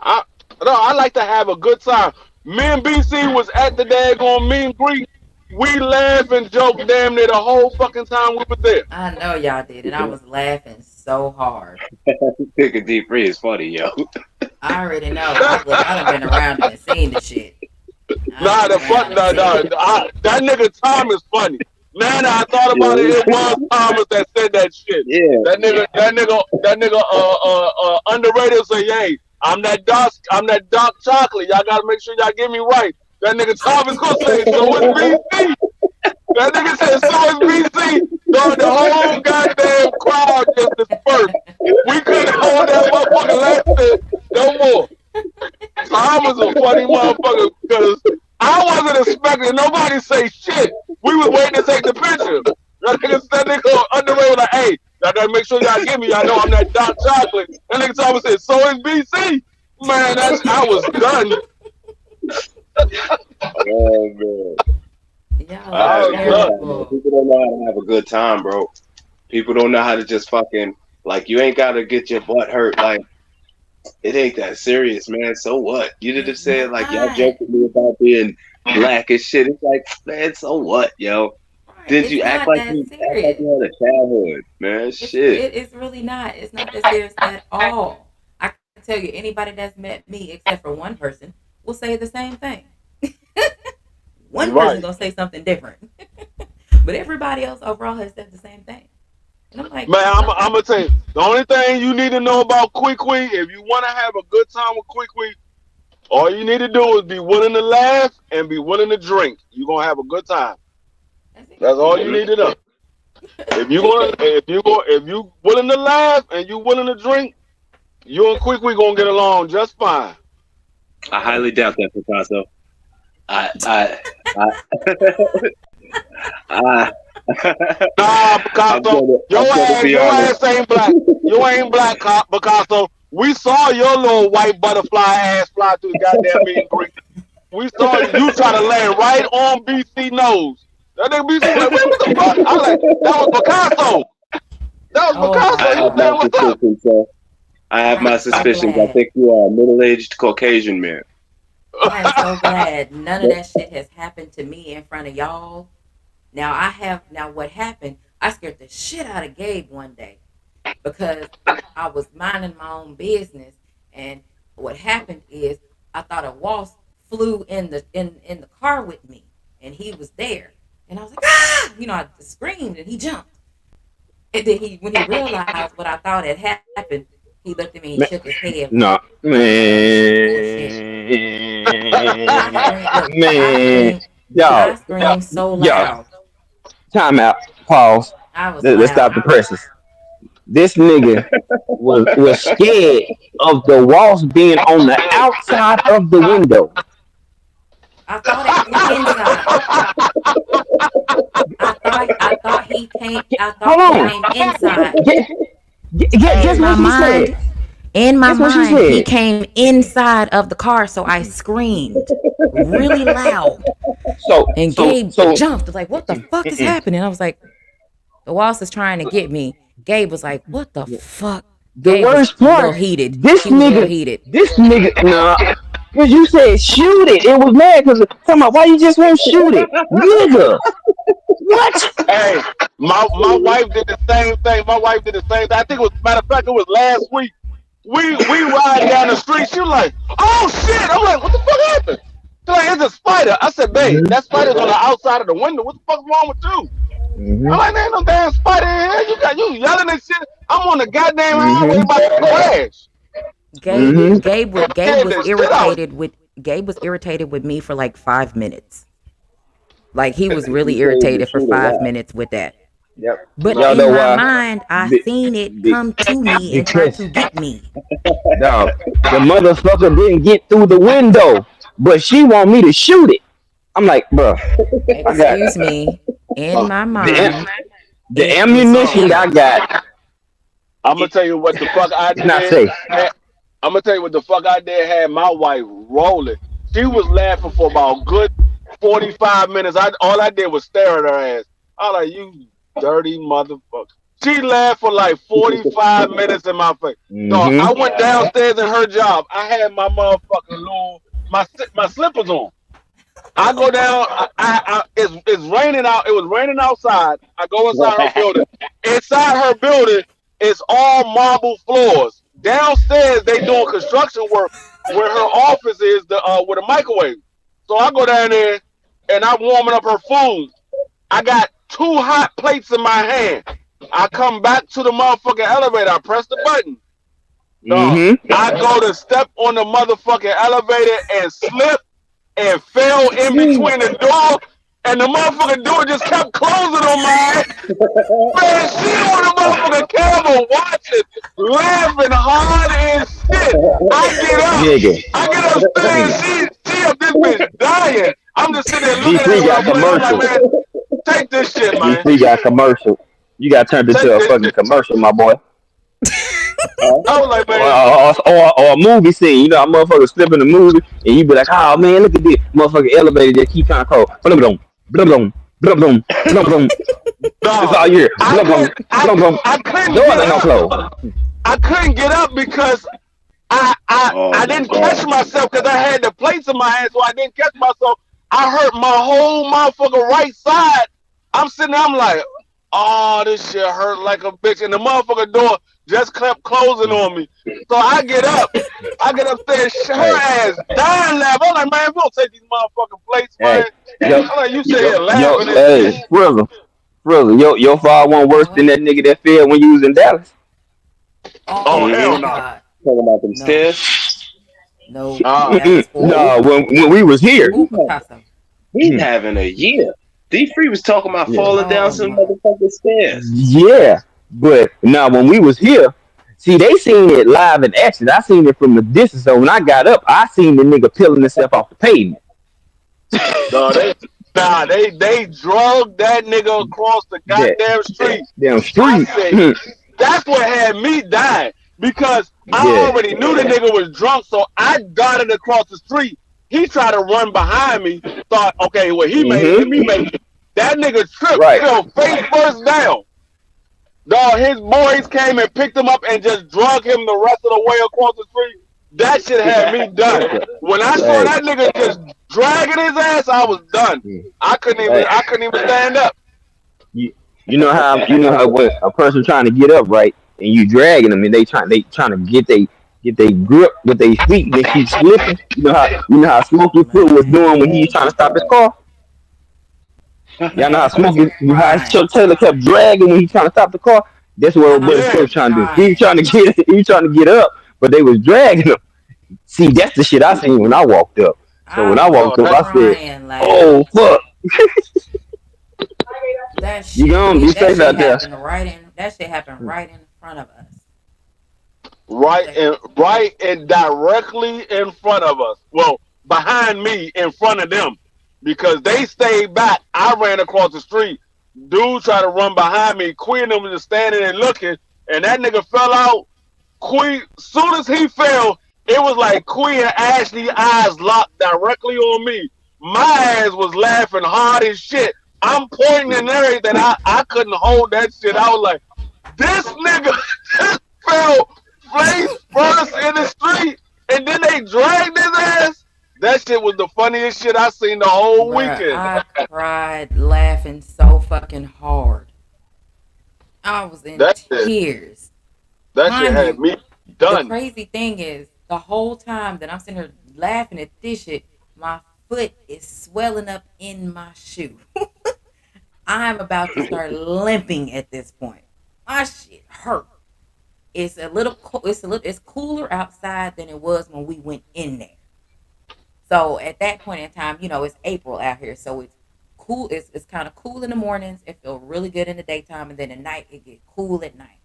Speaker 4: I no, I like to have a good time. Me and BC was at the daggone meet and greet. We laugh and joke damn near the whole fucking time we were there.
Speaker 1: I know y'all did, and I
Speaker 3: yeah.
Speaker 1: was laughing so hard.
Speaker 3: Thinking deep free is funny, yo.
Speaker 1: I already know. I done been around and seen the shit. I done
Speaker 4: Nah,
Speaker 1: been
Speaker 4: the fun,
Speaker 1: around and seen it.
Speaker 4: that nigga Tom is funny. Now that I thought about it, it
Speaker 3: Yeah,
Speaker 4: was Thomas that said that shit.
Speaker 3: yeah.
Speaker 4: That nigga, underrated say, hey, I'm that dark chocolate. Y'all gotta make sure y'all get me right. That nigga Thomas gonna say, so is BC. That nigga said, so is BC. Dog, the whole goddamn crowd just dispersed. We couldn't hold that motherfucker laughing no more. Tom was a funny motherfucker because I wasn't expecting nobody to say shit. We was waiting to take the picture. That nigga underrated like, hey, y'all gotta make sure y'all give me. Y'all know I'm that dark chocolate. That nigga Thomas said, so is BC. Man, I was done.
Speaker 3: Oh man.
Speaker 1: Y'all are
Speaker 4: I
Speaker 3: I
Speaker 4: was
Speaker 3: good
Speaker 4: done.
Speaker 3: time, man.
Speaker 1: terrible.
Speaker 3: People don't know how to have a good time, bro. People don't know how to just fucking like you ain't gotta get your butt hurt. Like it ain't that serious, man. So what? You did have
Speaker 1: It's
Speaker 3: said like y'all
Speaker 1: not.
Speaker 3: joking me about being black and shit. It's like, man, so what, yo?
Speaker 1: Right.
Speaker 3: Did
Speaker 1: It's
Speaker 3: you
Speaker 1: not that
Speaker 3: act like
Speaker 1: serious.
Speaker 3: you had a childhood, man? Shit.
Speaker 1: It's really not. It's not that serious at all. I can tell you, anybody that's met me, except for one person, will say the same thing. One person's
Speaker 4: Right.
Speaker 1: gonna say something different, but everybody else overall has said the same thing. And I'm like,
Speaker 4: Man, I'm
Speaker 1: what?
Speaker 4: gonna tell you, the only thing you need to know about Quick, if you want to have a good time with Quick, all you need to do is be willing to laugh and be willing to drink. You're gonna have a good time.
Speaker 1: That's it.
Speaker 4: That's all you
Speaker 3: Mhm.
Speaker 4: need to know. If you willing to laugh and you willing to drink, you and Quick gonna get along just fine.
Speaker 3: I
Speaker 1: Right.
Speaker 3: highly doubt that, Picasso. I, I
Speaker 4: Nah, Picasso,
Speaker 3: I'm gonna be
Speaker 4: your
Speaker 3: honest.
Speaker 4: ass ain't black. You ain't black, Picasso. We saw your little white butterfly ass fly through the goddamn meet and greet. We saw you try to land right on BC nose. That nigga BC like, wait, what the fuck? I like, that was Picasso. That was
Speaker 1: Oh my
Speaker 3: I
Speaker 4: Picasso. He was
Speaker 3: have my
Speaker 4: saying,
Speaker 1: god.
Speaker 4: what's up?
Speaker 3: suspicions, sir. I have
Speaker 1: I
Speaker 3: my
Speaker 1: am so
Speaker 3: suspicions. I
Speaker 1: glad.
Speaker 3: think you are a middle-aged Caucasian man.
Speaker 1: I am so glad none of that shit has happened to me in front of y'all. Now I have now what happened, I scared the shit out of Gabe one day because I was minding my own business and what happened is I thought a wasp flew in the car with me and he was there. And I was like, ah, I just screamed and he jumped. And then when he realized what I thought had happened, he looked at me and he shook
Speaker 2: Man,
Speaker 1: his head like,
Speaker 2: no,
Speaker 1: bullshit.
Speaker 2: man,
Speaker 1: I screamed. Look, I
Speaker 2: man.
Speaker 1: screamed.
Speaker 2: Y'all,
Speaker 1: I screamed so
Speaker 2: y'all,
Speaker 1: loud.
Speaker 2: time out, pause.
Speaker 1: I was
Speaker 2: Let's stop
Speaker 1: loud.
Speaker 2: the presses. This nigga was scared of the walls being on the outside of the window.
Speaker 1: I thought it was inside. I thought he came. I
Speaker 2: Hold
Speaker 1: thought he
Speaker 2: on.
Speaker 1: came inside.
Speaker 2: Guess, guess
Speaker 1: In
Speaker 3: Hey,
Speaker 2: what
Speaker 1: my
Speaker 2: she said?
Speaker 1: mind, in my
Speaker 2: Guess what she
Speaker 1: mind, he
Speaker 2: said?
Speaker 1: came inside of the car, so I screamed really loud.
Speaker 2: So,
Speaker 1: And
Speaker 2: so,
Speaker 1: Gabe
Speaker 2: so,
Speaker 1: jumped like, "What the fuck is
Speaker 2: mm-mm.
Speaker 1: happening?" I was like, "The Walls is trying to get me." Gabe was like, "What the fuck?"
Speaker 2: The
Speaker 1: Gabe was
Speaker 2: worst
Speaker 1: a little
Speaker 2: part,
Speaker 1: heated.
Speaker 2: this
Speaker 1: He was a little
Speaker 2: nigga,
Speaker 1: heated.
Speaker 2: nah, cause you said shoot it. It was mad cause talking about why you just won't shoot it, nigga. What?
Speaker 4: Hey, my wife did the same thing. My wife did the same thing. I think it was matter of fact, it was last week. We ride down the street. She was like, "Oh shit!" I'm like, "What the fuck happened?" She's like, "It's a spider." I said, "Babe,
Speaker 2: Mm-hmm.
Speaker 4: that spider's on the outside of the window. What the fuck's wrong with you?" I'm
Speaker 2: Mm-hmm.
Speaker 4: like, "There ain't no damn spider in here. You yelling and shit. I'm on the goddamn highway
Speaker 2: Mm-hmm.
Speaker 4: about to crash."
Speaker 1: Gabe
Speaker 2: Mm-hmm.
Speaker 1: Gabe was Gabe
Speaker 4: Scared
Speaker 1: was
Speaker 4: the shit out.
Speaker 1: irritated with Gabe was irritated with me for like 5 minutes. Like he was
Speaker 3: he
Speaker 1: really
Speaker 3: told you to
Speaker 1: irritated for
Speaker 3: shoot it
Speaker 1: 5 minutes with that.
Speaker 2: Yep.
Speaker 1: But
Speaker 2: Y'all
Speaker 1: in
Speaker 2: know
Speaker 1: my
Speaker 2: why?
Speaker 1: mind, I
Speaker 2: Be,
Speaker 1: seen it
Speaker 2: be,
Speaker 1: come to me and try
Speaker 2: because
Speaker 1: to get me.
Speaker 2: dog, the motherfucker didn't get through the window, but she want me to shoot it. I'm like, bro, I got
Speaker 1: Excuse me. In my
Speaker 2: the
Speaker 1: mind,
Speaker 2: the
Speaker 1: it was
Speaker 2: ammunition I
Speaker 1: here.
Speaker 2: got.
Speaker 4: I'm gonna tell you what the fuck I
Speaker 2: It's not
Speaker 4: did.
Speaker 2: safe.
Speaker 4: I'm gonna tell you what the fuck I did. Had my wife rolling. She was laughing for about a good 45 minutes. All I did was stare at her ass. I was like, "You dirty motherfucker." She laughed for like 45 minutes in my face. Dog,
Speaker 2: Mm-hmm.
Speaker 4: I went downstairs in her job. I had my motherfucking little my slippers on. I go down. It's raining out. It was raining outside. I go inside her building. Inside her building, it's all marble floors. Downstairs, they doing construction work where her office is, the with a microwave. So I go down there and I'm warming up her food. I got two hot plates in my hand. I come back to the motherfucking elevator. I press the button. Dog,
Speaker 2: Mm-hmm.
Speaker 4: I go to step on the motherfucking elevator and slip and fell in between the door, and the motherfucking door just kept closing on my ass. Man, she on the motherfucking camera watching, laughing hard as shit. I get up,
Speaker 2: Nigga,
Speaker 4: I get upstairs,
Speaker 2: nigga.
Speaker 4: she up this bitch dying. I'm just sitting there looking at
Speaker 2: D3
Speaker 4: her.
Speaker 2: got
Speaker 4: I'm like,
Speaker 2: commercial.
Speaker 4: man, take this shit, man.
Speaker 2: D3 got commercial. You got turned into
Speaker 4: Take
Speaker 2: a
Speaker 4: this
Speaker 2: fucking
Speaker 4: shit.
Speaker 2: commercial, my boy.
Speaker 4: I was like,
Speaker 2: Or,
Speaker 4: man,
Speaker 2: or a movie scene. You know, a motherfucker slip in the movie, and you be like, oh man, look at this motherfucking elevator that keep trying to close. Blum blum blum blum blum blum blum. It's
Speaker 4: dog,
Speaker 2: all year.
Speaker 4: I
Speaker 2: Blum blum
Speaker 4: could, I,
Speaker 2: blum blum.
Speaker 4: I couldn't
Speaker 2: Door
Speaker 4: get
Speaker 2: ain't no close.
Speaker 4: up. I couldn't get up because
Speaker 3: oh
Speaker 4: I
Speaker 3: my
Speaker 4: didn't catch
Speaker 3: god.
Speaker 4: myself because I had the plates in my hand, so I didn't catch myself. I hurt my whole motherfucker right side. I'm sitting there, I'm like, oh, this shit hurt like a bitch. And the motherfucker door just kept closing on me. So I get up. I get upstairs, her
Speaker 2: Hey,
Speaker 4: ass dying laughing. I'm like, man, if you don't take these motherfucking plates,
Speaker 2: hey,
Speaker 4: man.
Speaker 2: yo,
Speaker 4: I'm like, you sit here
Speaker 2: yo,
Speaker 4: laughing and shit.
Speaker 2: hey, Frizzle, Frizzle, your father wasn't worse than
Speaker 1: What?
Speaker 2: that nigga that fell when you was in Dallas.
Speaker 4: Oh,
Speaker 1: Oh
Speaker 4: hell
Speaker 3: Mm-hmm.
Speaker 1: my
Speaker 4: no.
Speaker 1: God.
Speaker 3: Talking about them
Speaker 1: No.
Speaker 3: stairs.
Speaker 1: No.
Speaker 4: Uh,
Speaker 1: That was horrible.
Speaker 2: No, when we was here.
Speaker 1: Ooh, Picasso.
Speaker 3: He's
Speaker 2: Mhm.
Speaker 3: having a year. D3 was talking about
Speaker 2: Yeah.
Speaker 3: falling down
Speaker 1: Oh
Speaker 3: some
Speaker 1: my.
Speaker 3: motherfucking stairs.
Speaker 2: Yeah, but now when we was here, see they seen it live in action. I seen it from a distance. So when I got up, I seen the nigga peeling himself off the pavement.
Speaker 4: no, they drug that nigga across the
Speaker 2: That
Speaker 4: goddamn street.
Speaker 2: damn
Speaker 4: I
Speaker 2: street.
Speaker 4: said, that's what had me dying because I
Speaker 2: Yeah.
Speaker 4: already knew the nigga was drunk, so I darted across the street. He tried to run behind me, thought, okay, well, he made it, let
Speaker 2: Mhm.
Speaker 4: me make it. That nigga tripped,
Speaker 2: Right.
Speaker 4: fell face first down. Dog, his boys came and picked him up and just drug him the rest of the way across the street. That shit had me done. When I saw
Speaker 2: Hey.
Speaker 4: that nigga just dragging his ass, I was done.
Speaker 2: Hey.
Speaker 4: I couldn't even stand up.
Speaker 2: You, you know how when a person trying to get up, right, and you dragging them, and they trying to get they grip with their feet, and they keep slipping. You know how Smokey Foot was doing when he was
Speaker 1: Man.
Speaker 2: trying to stop his car. Y'all know how
Speaker 1: I was
Speaker 2: how
Speaker 1: crying.
Speaker 2: Chuck Taylor kept dragging when he trying to stop the car. That's what
Speaker 1: I
Speaker 2: Buddy
Speaker 1: was
Speaker 4: Yeah.
Speaker 2: Stokes trying to do.
Speaker 1: crying.
Speaker 2: He was trying to get up, but they was dragging him. See, that's the shit I seen when I walked up. So
Speaker 1: I
Speaker 2: when I
Speaker 1: was
Speaker 4: Oh,
Speaker 2: walked up,
Speaker 4: that
Speaker 2: I said,
Speaker 1: crying
Speaker 2: "Oh
Speaker 1: laughing.
Speaker 2: fuck,
Speaker 1: That
Speaker 2: you
Speaker 1: shit,
Speaker 2: gonna be
Speaker 1: that
Speaker 2: safe
Speaker 1: shit
Speaker 2: out there."
Speaker 1: happened right in that shit happened right in front of us. That,
Speaker 4: right and directly in front of us. Well, behind me, in front of them, because they stayed back. I ran across the street. Dude tried to run behind me. Queen and them was just standing and looking, and that nigga fell out. Queen, soon as he fell, it was like Queen and Ashley eyes locked directly on me. My ass was laughing hard as shit. I'm pointing and everything. I couldn't hold that shit. I was like, this nigga just fell face first in the street, and then they dragged his ass. That shit was the funniest shit I seen the whole
Speaker 1: bruh,
Speaker 4: weekend.
Speaker 1: I cried laughing so fucking hard. I was in
Speaker 4: That shit,
Speaker 1: tears.
Speaker 4: that shit
Speaker 1: Mind
Speaker 4: had
Speaker 1: you,
Speaker 4: me
Speaker 1: the
Speaker 4: done.
Speaker 1: crazy thing is, the whole time that I'm sitting here laughing at this shit, my foot is swelling up in my shoe. I'm about to start limping at this point. My shit hurt. It's cooler outside than it was when we went in there. So at that point in time, it's April out here, so it's cool. It's kind of cool in the mornings. It feels really good in the daytime, and then at night it get cool at night.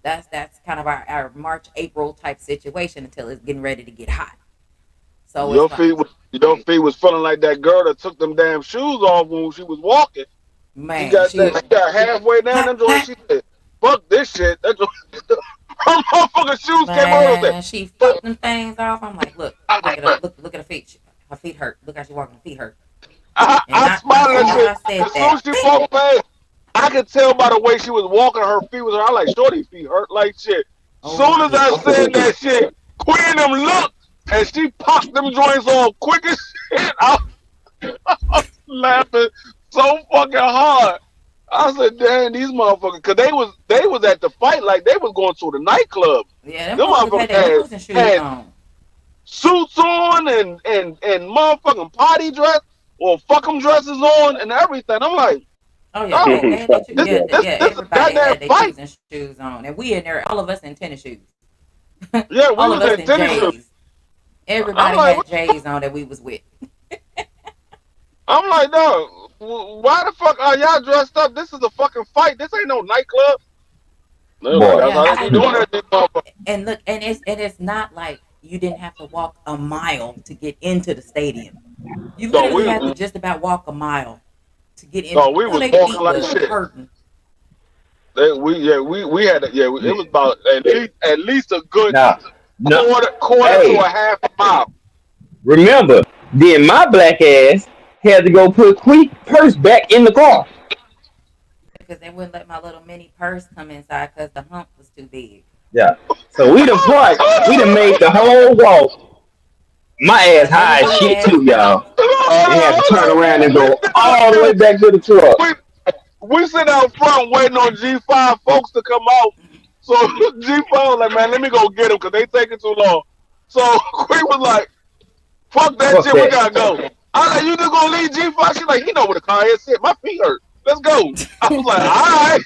Speaker 1: That's kind of our March April type situation until it's getting ready to get hot. So it's like,
Speaker 4: Your feet was feeling like that girl that took them damn shoes off when she was walking.
Speaker 1: man,
Speaker 4: She got halfway down them joints. She said, "Fuck this shit." That's her motherfucking shoes came on. I
Speaker 1: man, she fucked them things off. I'm like, look at her, look at her feet. Her feet hurt. Look how she walking. Her feet hurt. And
Speaker 4: I
Speaker 1: not
Speaker 4: smiled
Speaker 1: soon
Speaker 4: at
Speaker 1: as
Speaker 4: that
Speaker 1: I
Speaker 4: shit.
Speaker 1: said
Speaker 4: As soon
Speaker 1: that,
Speaker 4: as she walked past, I could tell by the way she was walking, her feet was hurt. I like, shorty feet hurt like shit.
Speaker 1: oh
Speaker 4: Soon as
Speaker 1: yeah,
Speaker 4: I said that shit, Queen them looked and she popped them joints off quick as shit. I was laughing so fucking hard. I said, "Damn, these motherfuckers," because they was at the fight like they was going to the nightclub.
Speaker 1: yeah. Them
Speaker 4: Them
Speaker 1: motherfuckers
Speaker 4: motherfuckers
Speaker 1: had their cruising shoes
Speaker 4: had
Speaker 1: on.
Speaker 4: suits on and motherfucking party dress or fuck 'em dresses on and everything. I'm like,
Speaker 1: Oh yeah,
Speaker 4: oh,
Speaker 1: they had
Speaker 4: this
Speaker 1: yeah,
Speaker 4: this
Speaker 1: yeah.
Speaker 4: this is a
Speaker 1: Everybody
Speaker 4: goddamn
Speaker 1: had their
Speaker 4: fight.
Speaker 1: cruising shoes on, and we in there, all of us in tennis shoes,
Speaker 4: Yeah, we
Speaker 1: all of
Speaker 4: was
Speaker 1: us
Speaker 4: in
Speaker 1: in
Speaker 4: tennis shoes.
Speaker 1: J's.
Speaker 4: I'm
Speaker 1: Everybody
Speaker 4: like,
Speaker 1: had J's on that we was with.
Speaker 4: I'm like, no, why the fuck are y'all dressed up? This is a fucking fight. This ain't no nightclub. They're like,
Speaker 2: Boy,
Speaker 4: that's
Speaker 1: Yeah,
Speaker 4: how they be doing that. These motherfuckers.
Speaker 1: and look, and it's not like you didn't have to walk a mile to get into the stadium. You
Speaker 4: No,
Speaker 1: literally had to just about walk a mile to get in.
Speaker 4: we
Speaker 1: Oh,
Speaker 4: was
Speaker 1: their
Speaker 4: walking
Speaker 1: feet
Speaker 4: like
Speaker 1: was
Speaker 4: shit.
Speaker 1: hurting.
Speaker 4: We had it was about at least a good
Speaker 2: now, no,
Speaker 4: quarter to
Speaker 2: hey,
Speaker 4: a half a mile.
Speaker 2: remember, then my black ass had to go put Quick purse back in the car.
Speaker 1: Because they wouldn't let my little mini purse come inside because the hump was too big.
Speaker 2: Yeah. So we done made the whole walk. My ass
Speaker 1: Yeah, they
Speaker 2: high
Speaker 1: was
Speaker 2: as
Speaker 1: on
Speaker 2: shit
Speaker 1: their ass
Speaker 2: too,
Speaker 1: too.
Speaker 2: y'all. And had to turn around and
Speaker 4: We
Speaker 2: go
Speaker 4: sit out
Speaker 2: all the way
Speaker 4: there,
Speaker 2: back to the truck.
Speaker 4: we, we sit out front waiting on G5 folks to come out. So G5 was like, man, let me go get them because they taking too long. So Queen was like, fuck that
Speaker 2: Fuck
Speaker 4: shit, we
Speaker 2: that.
Speaker 4: gotta go. I was like, you just gonna leave G5? She's like, he know where the car is. Shit, my feet hurt. Let's go. I was like, all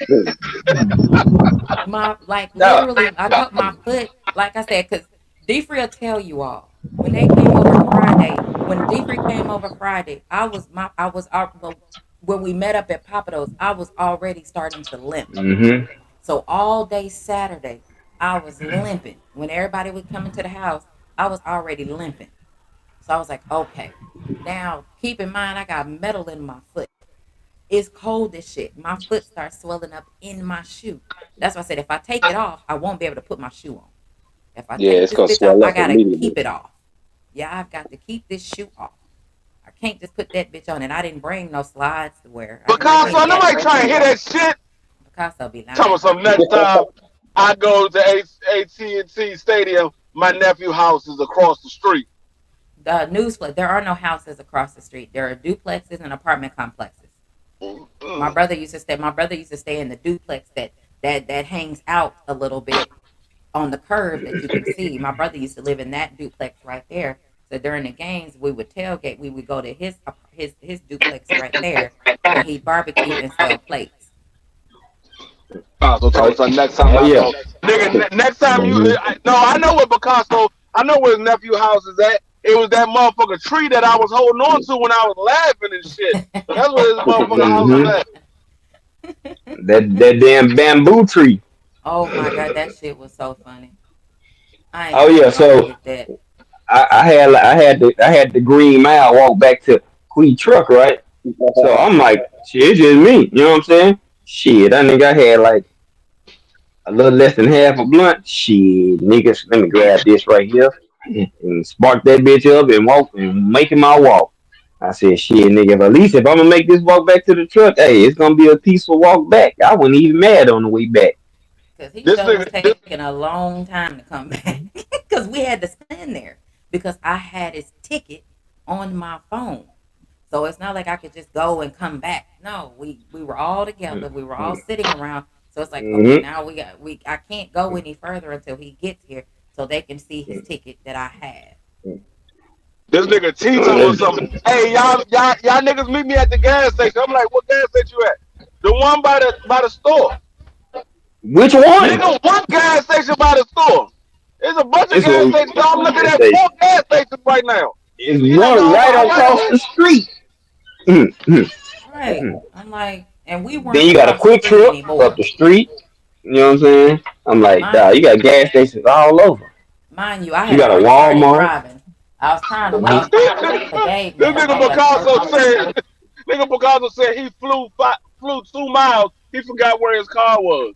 Speaker 1: My like
Speaker 2: No.
Speaker 1: literally, I took my foot. Like I said, because Defree will tell you all when they came over Friday. When Defree came over Friday, I was well, when we met up at Papados, I was already starting to limp.
Speaker 2: Mm-hmm.
Speaker 1: So all day Saturday, I was limping. When everybody would come into the house, I was already limping. So I was like, okay. Now keep in mind, I got metal in my foot. It's cold as shit. My foot starts swelling up in my shoe. That's why I said if I take it off, I won't be able to put my shoe on. If I
Speaker 3: Yeah,
Speaker 1: take
Speaker 3: it's
Speaker 1: this
Speaker 3: gonna
Speaker 1: bitch off,
Speaker 3: swell
Speaker 1: I
Speaker 3: up
Speaker 1: gotta
Speaker 3: immediately.
Speaker 1: keep it off. Yeah, I've got to keep this shoe off. I can't just put that bitch on. And I didn't bring no slides to wear. I didn't bring
Speaker 4: because
Speaker 1: any of
Speaker 4: son,
Speaker 1: that.
Speaker 4: nobody trying to hear that shit.
Speaker 1: Picasso be
Speaker 4: Tell me
Speaker 1: lying.
Speaker 4: some next time I go to AT&T Stadium, my nephew house is across the street.
Speaker 1: The newsflash, there are no houses across the street. There are duplexes and apartment complexes.
Speaker 4: Mm.
Speaker 1: My brother used to stay in the duplex that hangs out a little bit on the curve that you can see. My brother used to live in that duplex right there. So during the games, we would tailgate. We would go to his duplex right there, where he barbecue and sell plates.
Speaker 4: So tell me
Speaker 2: Oh,
Speaker 4: something next time
Speaker 2: oh
Speaker 4: I
Speaker 2: yeah.
Speaker 4: go. Nigga, next time you,
Speaker 2: Mm-hmm.
Speaker 4: no, I know where Picasso, I know where his nephew house is at. It was that motherfucker tree that I was holding on to when I was laughing and shit. That's what this motherfucker house was
Speaker 2: Mm-hmm.
Speaker 4: at.
Speaker 2: That damn bamboo tree.
Speaker 1: Oh my god, that shit was so funny. I ain't
Speaker 2: Oh
Speaker 1: never
Speaker 2: yeah,
Speaker 1: gonna
Speaker 2: so
Speaker 1: forget that.
Speaker 2: I had the Green Mile walk back to Queen Truck, right? So I'm like, shit, it's just me. You know what I'm saying? Shit, I think I had like a little less than half a blunt. Shit, niggas, let me grab this right here and spark that bitch up and walk and making my walk. I said, shit, nigga, if at least if I'm gonna make this walk back to the truck, hey, it's gonna be a peaceful walk back. I wasn't even mad on the way back.
Speaker 1: Because he
Speaker 4: This
Speaker 1: sure was
Speaker 4: nigga,
Speaker 1: taking a long time to come back. Because we had to stand there. Because I had his ticket on my phone. So it's not like I could just go and come back. No, we were all together. We were all sitting around. So it's like, okay,
Speaker 2: Mm-hmm.
Speaker 1: now we I can't go any further until he gets here so they can see his ticket that I had.
Speaker 4: this nigga T told us something. Hey, y'all niggas meet me at the gas station. I'm like, what gas station you at? The one by the store.
Speaker 2: Which one?
Speaker 4: Nigga, one gas station by the store. There's a bunch of
Speaker 2: It's
Speaker 4: gas
Speaker 2: one
Speaker 4: stations. I'm looking at four
Speaker 2: station.
Speaker 4: gas stations right now.
Speaker 2: It's
Speaker 4: He like,
Speaker 2: one right
Speaker 4: all right,
Speaker 2: across the street. Mm-hmm.
Speaker 1: Right. I'm like, and we
Speaker 2: Then
Speaker 1: weren't
Speaker 2: you got a
Speaker 1: across the
Speaker 2: quick
Speaker 1: street
Speaker 2: trip up
Speaker 1: anymore.
Speaker 2: the street. You know what I'm saying? I'm like,
Speaker 1: Mind
Speaker 2: dog, you got gas stations all over.
Speaker 1: mind you, I
Speaker 2: You
Speaker 1: had
Speaker 2: got a
Speaker 1: already started
Speaker 2: Walmart.
Speaker 1: driving. I was trying to
Speaker 2: Mhm.
Speaker 1: wait for Gabe
Speaker 4: This
Speaker 1: to
Speaker 4: nigga
Speaker 1: make us
Speaker 4: Picasso
Speaker 1: over.
Speaker 4: said, nigga Picasso said he flew 2 miles. He forgot where his car was.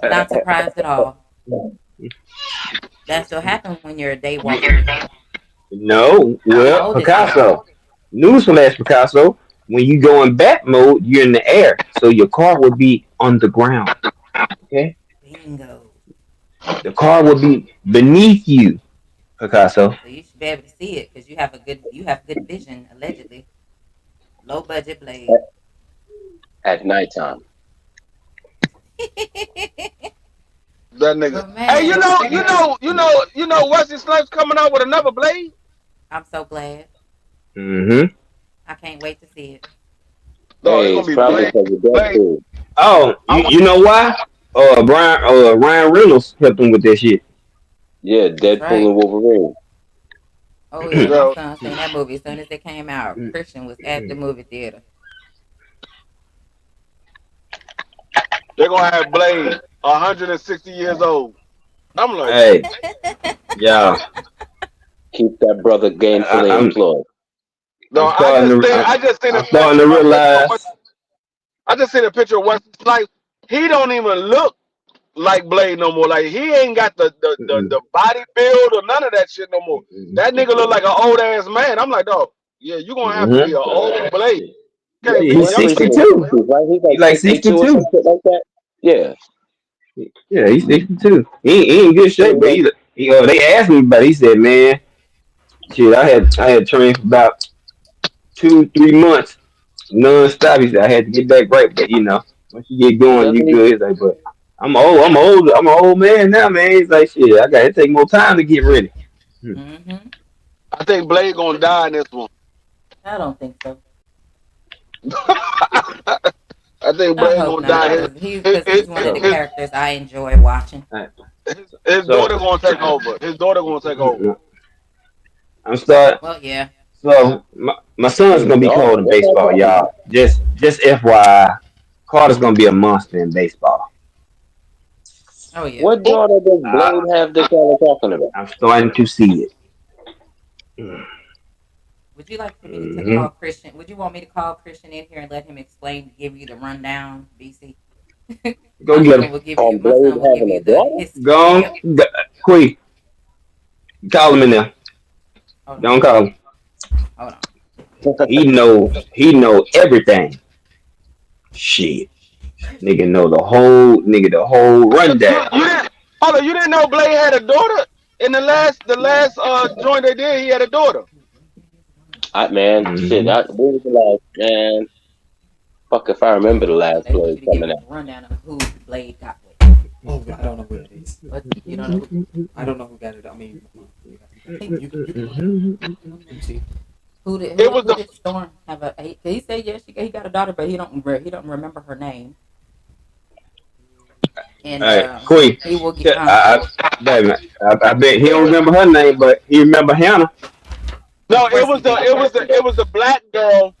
Speaker 1: Not surprised at all. That still happens when you're a day walker.
Speaker 2: No,
Speaker 1: I'm
Speaker 2: well,
Speaker 1: old as hell.
Speaker 2: Picasso. Newsflash, Picasso. When you go in bat mode, you're in the air, so your car would be on the ground. Okay,
Speaker 1: Bingo.
Speaker 2: the car would be beneath you, Picasso.
Speaker 1: So you should be able to see it because you have good vision allegedly. Low budget blade.
Speaker 3: At nighttime.
Speaker 4: That nigga.
Speaker 1: But
Speaker 4: Hey,
Speaker 1: man,
Speaker 4: Wesley Snipes coming out with another blade.
Speaker 1: I'm so glad.
Speaker 2: Mm-hmm.
Speaker 1: I can't wait to see it.
Speaker 4: No, it's
Speaker 3: Hey,
Speaker 4: gonna
Speaker 3: it's
Speaker 4: be
Speaker 3: probably
Speaker 4: blade.
Speaker 3: because of
Speaker 4: Blade.
Speaker 3: Deadpool.
Speaker 2: Oh,
Speaker 4: I
Speaker 2: you,
Speaker 4: want.
Speaker 2: you know why? Ryan Reynolds helped him with that shit.
Speaker 3: Yeah,
Speaker 1: That's
Speaker 3: Deadpool
Speaker 1: right.
Speaker 3: and Wolverine.
Speaker 1: Oh yeah, my
Speaker 4: Yo,
Speaker 1: son seen that movie as soon as it came out. Christian was at the movie theater.
Speaker 4: they're gonna have Blade 160 years old. I'm like,
Speaker 2: Hey, yeah,
Speaker 3: Keep that brother gainfully
Speaker 2: I'm
Speaker 3: employed.
Speaker 4: no, I just seen a
Speaker 2: I'm starting to
Speaker 4: picture of
Speaker 2: realize.
Speaker 4: I just seen a picture of Wesley Snipes. He don't even look like Blade no more. Like he ain't got the body build or none of that shit no more. That nigga look like an old ass man. I'm like, dog, yeah, you gonna have to be
Speaker 2: Mm-hmm.
Speaker 4: an old Blade. Can't be a
Speaker 2: He's
Speaker 4: young
Speaker 3: Wesley's in his
Speaker 4: nigga.
Speaker 2: 62.
Speaker 3: 60s, right? He's
Speaker 2: He's
Speaker 3: like
Speaker 2: like
Speaker 3: 62 or
Speaker 2: 62.
Speaker 3: something like that. Yeah.
Speaker 2: Yeah, he's 62. He in good
Speaker 3: Yeah,
Speaker 2: shape, but
Speaker 3: yeah.
Speaker 2: they asked me about it. He said, man, shit, I had trained for about 2 3 months non-stop. He said I had to get back right, but once you get going, you
Speaker 3: Doesn't he?
Speaker 2: good. He's like, but I'm an old man now, man. He's like, shit, I gotta take more time to get ready. Hmm.
Speaker 1: Hmm.
Speaker 4: I think Blade gonna die in this one.
Speaker 1: I don't think so.
Speaker 4: I think
Speaker 1: I
Speaker 4: Blade
Speaker 1: hope
Speaker 4: gonna
Speaker 1: not,
Speaker 4: die.
Speaker 1: because he's one of the
Speaker 2: So,
Speaker 1: characters I enjoy watching.
Speaker 2: all right.
Speaker 4: His
Speaker 2: so
Speaker 4: daughter gonna take over. His daughter gonna take over.
Speaker 2: I'm start.
Speaker 1: Well, yeah.
Speaker 2: So my son's
Speaker 3: His
Speaker 2: gonna be
Speaker 3: daughter.
Speaker 2: cold in
Speaker 3: What that
Speaker 2: baseball,
Speaker 3: talking about?
Speaker 2: y'all. Just FYI, Carter's gonna be a monster in baseball.
Speaker 1: Oh yeah.
Speaker 3: What daughter does
Speaker 2: I,
Speaker 3: Blade have that y'all are talking about?
Speaker 2: I'm starting to see it. Mm-hmm.
Speaker 1: Would you like for me to call Christian? Would you want me to call Christian in here and let him explain, give you the rundown, BC?
Speaker 2: Go get him.
Speaker 3: On
Speaker 1: My
Speaker 3: Blade
Speaker 1: son will give
Speaker 3: having
Speaker 1: you
Speaker 3: a
Speaker 1: the
Speaker 3: daughter?
Speaker 1: history.
Speaker 2: Go
Speaker 1: Yep.
Speaker 2: on. Quee, call him in there.
Speaker 1: Hold on.
Speaker 2: Don't call him.
Speaker 1: Hold on.
Speaker 2: He know everything. Shit. Nigga the whole rundown.
Speaker 4: You didn't. Hold on, you didn't know Blade had a daughter in the last joint they did. He had a daughter.
Speaker 3: Man, shit.
Speaker 2: Mm-hmm.
Speaker 3: What was the last, man? Fuck if I remember the
Speaker 1: So
Speaker 3: last
Speaker 1: they want
Speaker 3: Blade
Speaker 1: you to give
Speaker 3: coming
Speaker 1: him
Speaker 3: out.
Speaker 1: a rundown of who Blade got with.
Speaker 6: Oh, I don't know who it is.
Speaker 1: But you don't know who.
Speaker 6: I don't know who got it. I mean, you can look. Let me see.
Speaker 1: Who did
Speaker 4: It
Speaker 1: who,
Speaker 4: was
Speaker 1: who
Speaker 4: the
Speaker 1: did Storm have a? He said yes, he got a daughter, but he don't remember her name. and
Speaker 2: Hey, Queen.
Speaker 1: he will get,
Speaker 2: Yeah, baby, I bet he don't remember her name, but he remember Hannah.
Speaker 1: of
Speaker 4: No,
Speaker 1: course he do.
Speaker 4: it was the black girl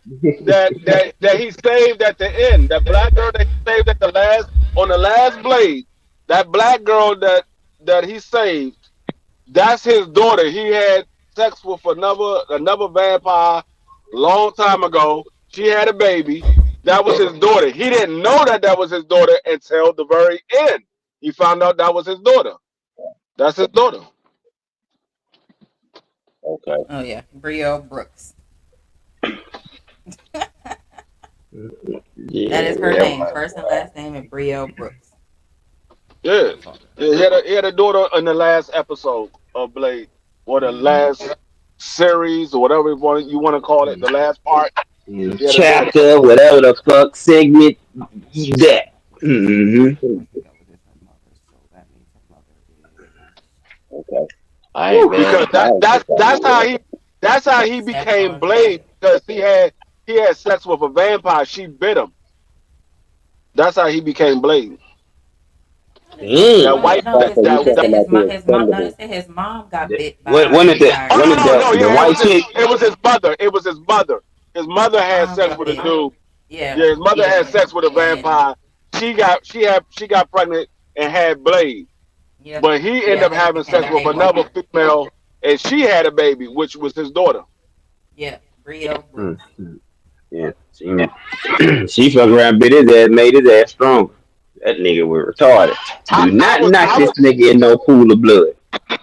Speaker 4: that he saved at the end. That black girl that he saved at the last on the last blade. That black girl that he saved. That's his daughter. He had sex with another vampire long time ago. She had a baby. That was his daughter. He didn't know that was his daughter until the very end. He found out that was his daughter. That's his daughter.
Speaker 3: Okay.
Speaker 1: Oh yeah, Brio Brooks. That
Speaker 2: Yeah,
Speaker 1: is her
Speaker 2: that
Speaker 1: name,
Speaker 2: was
Speaker 1: first and last name, and Brio Brooks.
Speaker 4: Yeah.
Speaker 1: That's all.
Speaker 4: Yeah, he had a daughter in the last episode of Blade, or the
Speaker 1: Mm-hmm.
Speaker 4: last series, or whatever you want to call it, the last part.
Speaker 2: wild.
Speaker 4: He had a daughter.
Speaker 2: Chapter, whatever the fuck segment. That. Mm-hmm.
Speaker 6: I think I was just her mother, so that means her mother is.
Speaker 3: Okay. All right,
Speaker 2: Woo.
Speaker 3: man.
Speaker 4: Because
Speaker 3: That was
Speaker 4: that's how he became
Speaker 1: Saffron
Speaker 4: Blade,
Speaker 1: Blade.
Speaker 4: because he had sex with a vampire. She bit him. That's how he became Blade.
Speaker 1: No, they said his
Speaker 4: That
Speaker 2: Damn.
Speaker 1: mom.
Speaker 4: white
Speaker 1: No,
Speaker 3: that's
Speaker 1: his
Speaker 3: what you
Speaker 1: they
Speaker 3: talking
Speaker 1: said
Speaker 3: about the
Speaker 1: his mom. No, they
Speaker 3: expendable.
Speaker 1: said his mom got bit by
Speaker 2: When
Speaker 1: a
Speaker 2: is it?
Speaker 4: Oh
Speaker 1: vampire
Speaker 2: When
Speaker 4: no
Speaker 2: is
Speaker 1: too.
Speaker 4: no no
Speaker 2: the
Speaker 4: yeah,
Speaker 2: white chick?
Speaker 4: it was his mother. It was his mother. His mother
Speaker 1: His
Speaker 4: had
Speaker 1: mom
Speaker 4: sex
Speaker 1: got
Speaker 4: with a
Speaker 1: bit.
Speaker 4: dude.
Speaker 1: Yeah,
Speaker 4: Yeah, his mother had
Speaker 1: yeah,
Speaker 4: sex with a
Speaker 1: and
Speaker 4: vampire. She got pregnant and had Blade.
Speaker 1: yep,
Speaker 4: But he ended
Speaker 1: yeah,
Speaker 4: up
Speaker 1: and then it
Speaker 4: having
Speaker 1: became
Speaker 4: sex
Speaker 1: a
Speaker 4: with
Speaker 1: baby.
Speaker 4: another female, and she had a baby, which was his daughter.
Speaker 1: Yeah, Brio
Speaker 2: Mm,
Speaker 1: Brooks.
Speaker 2: mm. Yeah. She fucked around, bit his ass, made his ass stronger. That nigga was retarded.
Speaker 4: I,
Speaker 2: Do
Speaker 4: I
Speaker 2: not
Speaker 4: was
Speaker 2: knock
Speaker 4: I
Speaker 2: this
Speaker 4: was
Speaker 2: nigga in no pool of blood.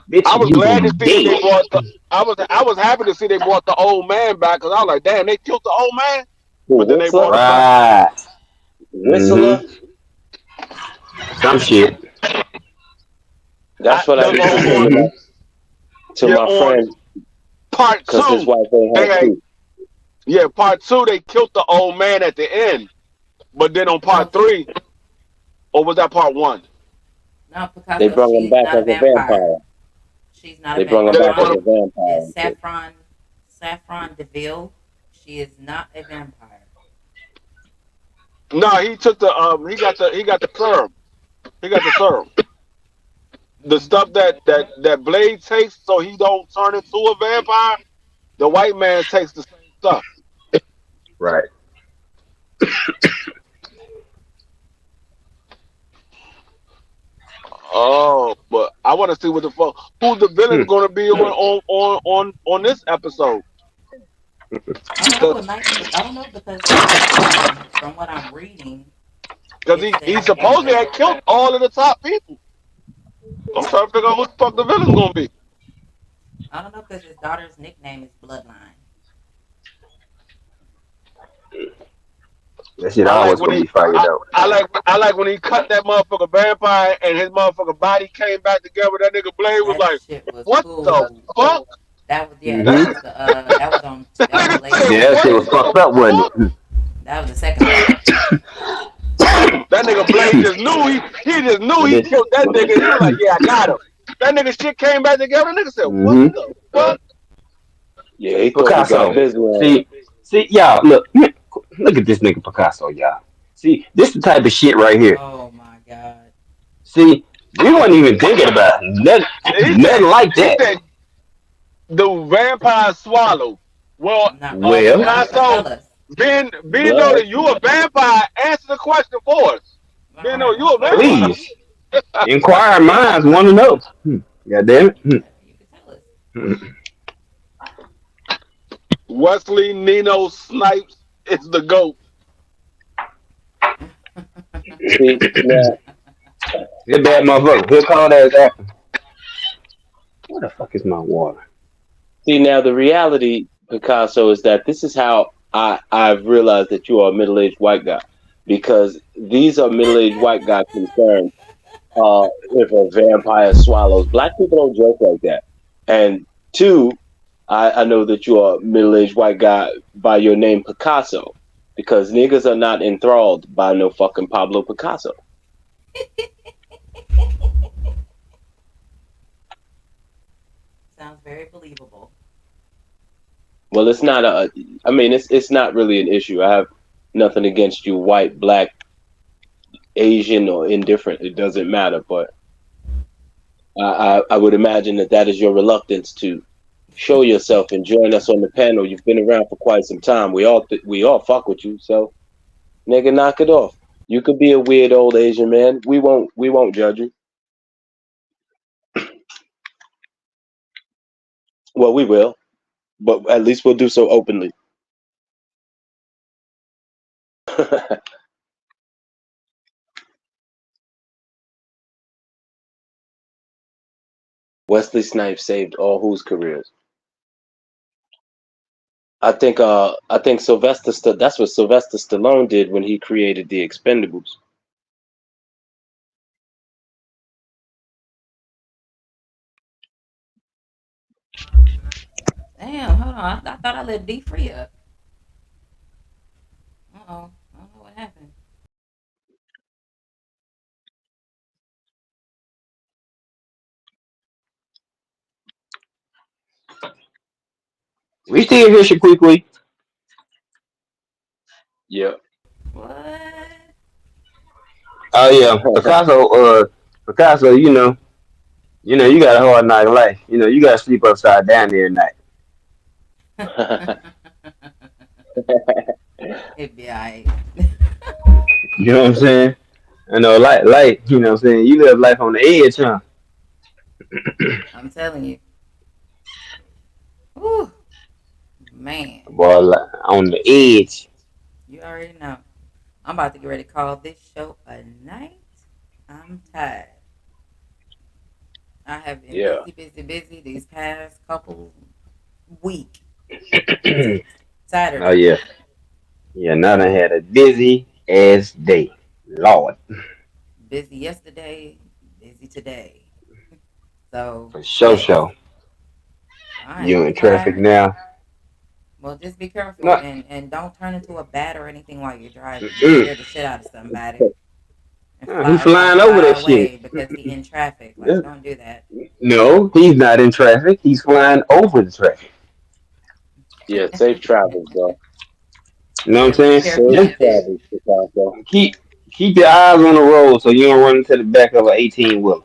Speaker 2: Bitch,
Speaker 4: I was
Speaker 2: you gonna
Speaker 4: glad
Speaker 2: be
Speaker 4: to see that they
Speaker 2: dead.
Speaker 4: brought the. I was happy to see they brought the old man back, because I was like, damn, they killed the old man,
Speaker 3: Who,
Speaker 4: but then they
Speaker 3: Whistler?
Speaker 4: brought him back.
Speaker 2: Right.
Speaker 3: Whistler?
Speaker 2: Mm-hmm. Some shit.
Speaker 3: That's what I
Speaker 4: The,
Speaker 3: be saying
Speaker 2: Mm-hmm.
Speaker 3: to
Speaker 4: yeah,
Speaker 3: my
Speaker 4: on
Speaker 3: friend,
Speaker 4: part
Speaker 3: because his
Speaker 4: two,
Speaker 3: wife ain't
Speaker 4: they
Speaker 3: have
Speaker 4: had
Speaker 3: too.
Speaker 4: part two they killed the old man at the end, but then on
Speaker 1: No,
Speaker 4: part three, or was that part one?
Speaker 1: no,
Speaker 3: They
Speaker 1: Picasso.
Speaker 3: brought him
Speaker 1: She's
Speaker 3: back
Speaker 1: not a
Speaker 3: as a
Speaker 1: vampire.
Speaker 3: vampire.
Speaker 1: She's not a
Speaker 3: They brought
Speaker 1: vampire.
Speaker 3: him
Speaker 1: Her
Speaker 4: Then they
Speaker 3: back as
Speaker 4: brought
Speaker 1: mom
Speaker 3: a
Speaker 4: him.
Speaker 3: vampire
Speaker 1: is
Speaker 3: and shit.
Speaker 1: Saffron Deville. She is not a vampire.
Speaker 4: No, he took the he got the serum. He got the serum. The
Speaker 1: Mm-hmm.
Speaker 4: stuff that Blade takes so he don't turn into a vampire. The white man takes the same stuff.
Speaker 2: Right.
Speaker 4: Oh, but I want to see what the fuck who the villain's
Speaker 2: Hmm.
Speaker 4: gonna be on this episode.
Speaker 1: I don't know. It might be. I don't know because from what I'm reading,
Speaker 4: Because
Speaker 1: it
Speaker 4: he
Speaker 1: says
Speaker 4: supposedly had killed all of the top people. I'm trying to figure out who the fuck the villain's gonna be.
Speaker 1: I don't know because his daughter's nickname is Bloodline.
Speaker 2: That shit
Speaker 4: I like
Speaker 2: always
Speaker 4: when
Speaker 2: gonna
Speaker 4: he
Speaker 2: be fired out.
Speaker 4: I like when he cut that motherfucker vampire and his motherfucking body came back together. That nigga Blade was
Speaker 1: That
Speaker 4: like,
Speaker 1: shit was
Speaker 4: "What the
Speaker 1: cool.
Speaker 4: fuck?"
Speaker 1: That was yeah. That
Speaker 2: Mm-hmm.
Speaker 1: was the
Speaker 4: That
Speaker 1: that was
Speaker 4: nigga
Speaker 1: the latest
Speaker 4: said,
Speaker 2: Yeah, that shit
Speaker 4: "What
Speaker 2: was
Speaker 1: episode.
Speaker 2: fucked
Speaker 4: the
Speaker 2: up, wasn't
Speaker 4: fuck?"
Speaker 2: it?
Speaker 1: That was the second part.
Speaker 4: That nigga Blade just knew he just knew
Speaker 2: But
Speaker 4: he
Speaker 2: this,
Speaker 4: killed that nigga. He was like, "Yeah, I got him." That nigga shit came back together. That nigga said, "What
Speaker 2: mm-hmm.
Speaker 4: the fuck?"
Speaker 3: Yeah, he thought he got
Speaker 2: Picasso.
Speaker 3: busy on
Speaker 2: See, y'all, look at this nigga Picasso, y'all. See, this the type of shit right here.
Speaker 1: Oh my god.
Speaker 2: See, we wasn't even thinking about nothing,
Speaker 4: He
Speaker 2: nothing
Speaker 4: said,
Speaker 2: like
Speaker 4: he
Speaker 2: that.
Speaker 4: said, the vampire swallowed. Well,
Speaker 1: Not really.
Speaker 2: Well,
Speaker 1: Tell us.
Speaker 4: Picasso,
Speaker 1: Tell us.
Speaker 4: being though
Speaker 3: blood.
Speaker 4: that you a vampire, answer the question for us.
Speaker 1: All
Speaker 4: Being though
Speaker 1: right.
Speaker 4: you
Speaker 1: What's
Speaker 4: a
Speaker 1: the question?
Speaker 4: vampire.
Speaker 2: please, inquire minds want to know. God damn it.
Speaker 1: Yeah, you can tell us.
Speaker 4: Wesley Nino Snipes is the GOAT.
Speaker 3: See now,
Speaker 2: Good bad motherfucker. Good call that actor. Where the fuck is my water?
Speaker 3: the reality, Picasso, is that this is how I've realized that you are a middle aged white guy, because these are middle aged white guy concerns. If a vampire swallows, black people don't joke like that. And two, I know that you are a middle aged white guy by your name Picasso, because niggas are not enthralled by no fucking Pablo Picasso.
Speaker 1: Sounds very believable.
Speaker 3: Well, it's not a. I mean, it's not really an issue. I have nothing against you, white, black, Asian or indifferent, it doesn't matter. But I would imagine that that is your reluctance to show yourself and join us on the panel. You've been around for quite some time. We all fuck with you, so nigga, knock it off. You could be a weird old Asian man. We won't judge you. Well, we will, but at least we'll do so openly. Wesley Snipes saved all whose careers. I think that's what Sylvester Stallone did when he created the Expendables.
Speaker 1: Damn, hold on. I thought I let D free up. Uh-oh. I don't know what happened.
Speaker 2: We still here, Shaquiqui.
Speaker 3: Yeah.
Speaker 1: What?
Speaker 2: Oh yeah, Picasso. Picasso. You got a hard night of life. You got to sleep upside down every night.
Speaker 1: It be alright.
Speaker 2: You know what I'm saying? I know, like, you know what I'm saying? You live life on the edge, huh?
Speaker 1: I'm telling you. Whew, man.
Speaker 2: Boy, like, on the edge.
Speaker 1: You already know. I'm about to get ready to call this show a night. I'm tired. I have been
Speaker 3: Yeah.
Speaker 1: busy, busy, busy these past couple week since
Speaker 2: Oh
Speaker 1: Saturday.
Speaker 2: yeah. Yeah, now I had a busy ass day. Lord.
Speaker 1: Busy yesterday, busy today. So
Speaker 2: For sure,
Speaker 1: yes,
Speaker 2: sure.
Speaker 1: I
Speaker 2: You
Speaker 1: am
Speaker 2: in traffic
Speaker 1: tired.
Speaker 2: now?
Speaker 1: Well, just be careful
Speaker 2: No.
Speaker 1: and don't turn into a bat or anything while you're driving. You
Speaker 2: Mm.
Speaker 1: scared the shit out of somebody and
Speaker 2: Oh, he
Speaker 1: fly or
Speaker 2: flying over
Speaker 1: fly
Speaker 2: that shit.
Speaker 1: away because he in traffic. Like,
Speaker 2: Yeah.
Speaker 1: don't do that.
Speaker 2: No, he's not in traffic. He's flying over the traffic.
Speaker 3: Yeah. Safe travels, bro.
Speaker 2: You know what I'm
Speaker 1: Yeah, be
Speaker 2: saying?
Speaker 1: careful
Speaker 3: Safe
Speaker 2: Just
Speaker 1: out there.
Speaker 3: travels, Chicago.
Speaker 2: keep keep your eyes on the road so you don't run into the back of an 18 wheeler.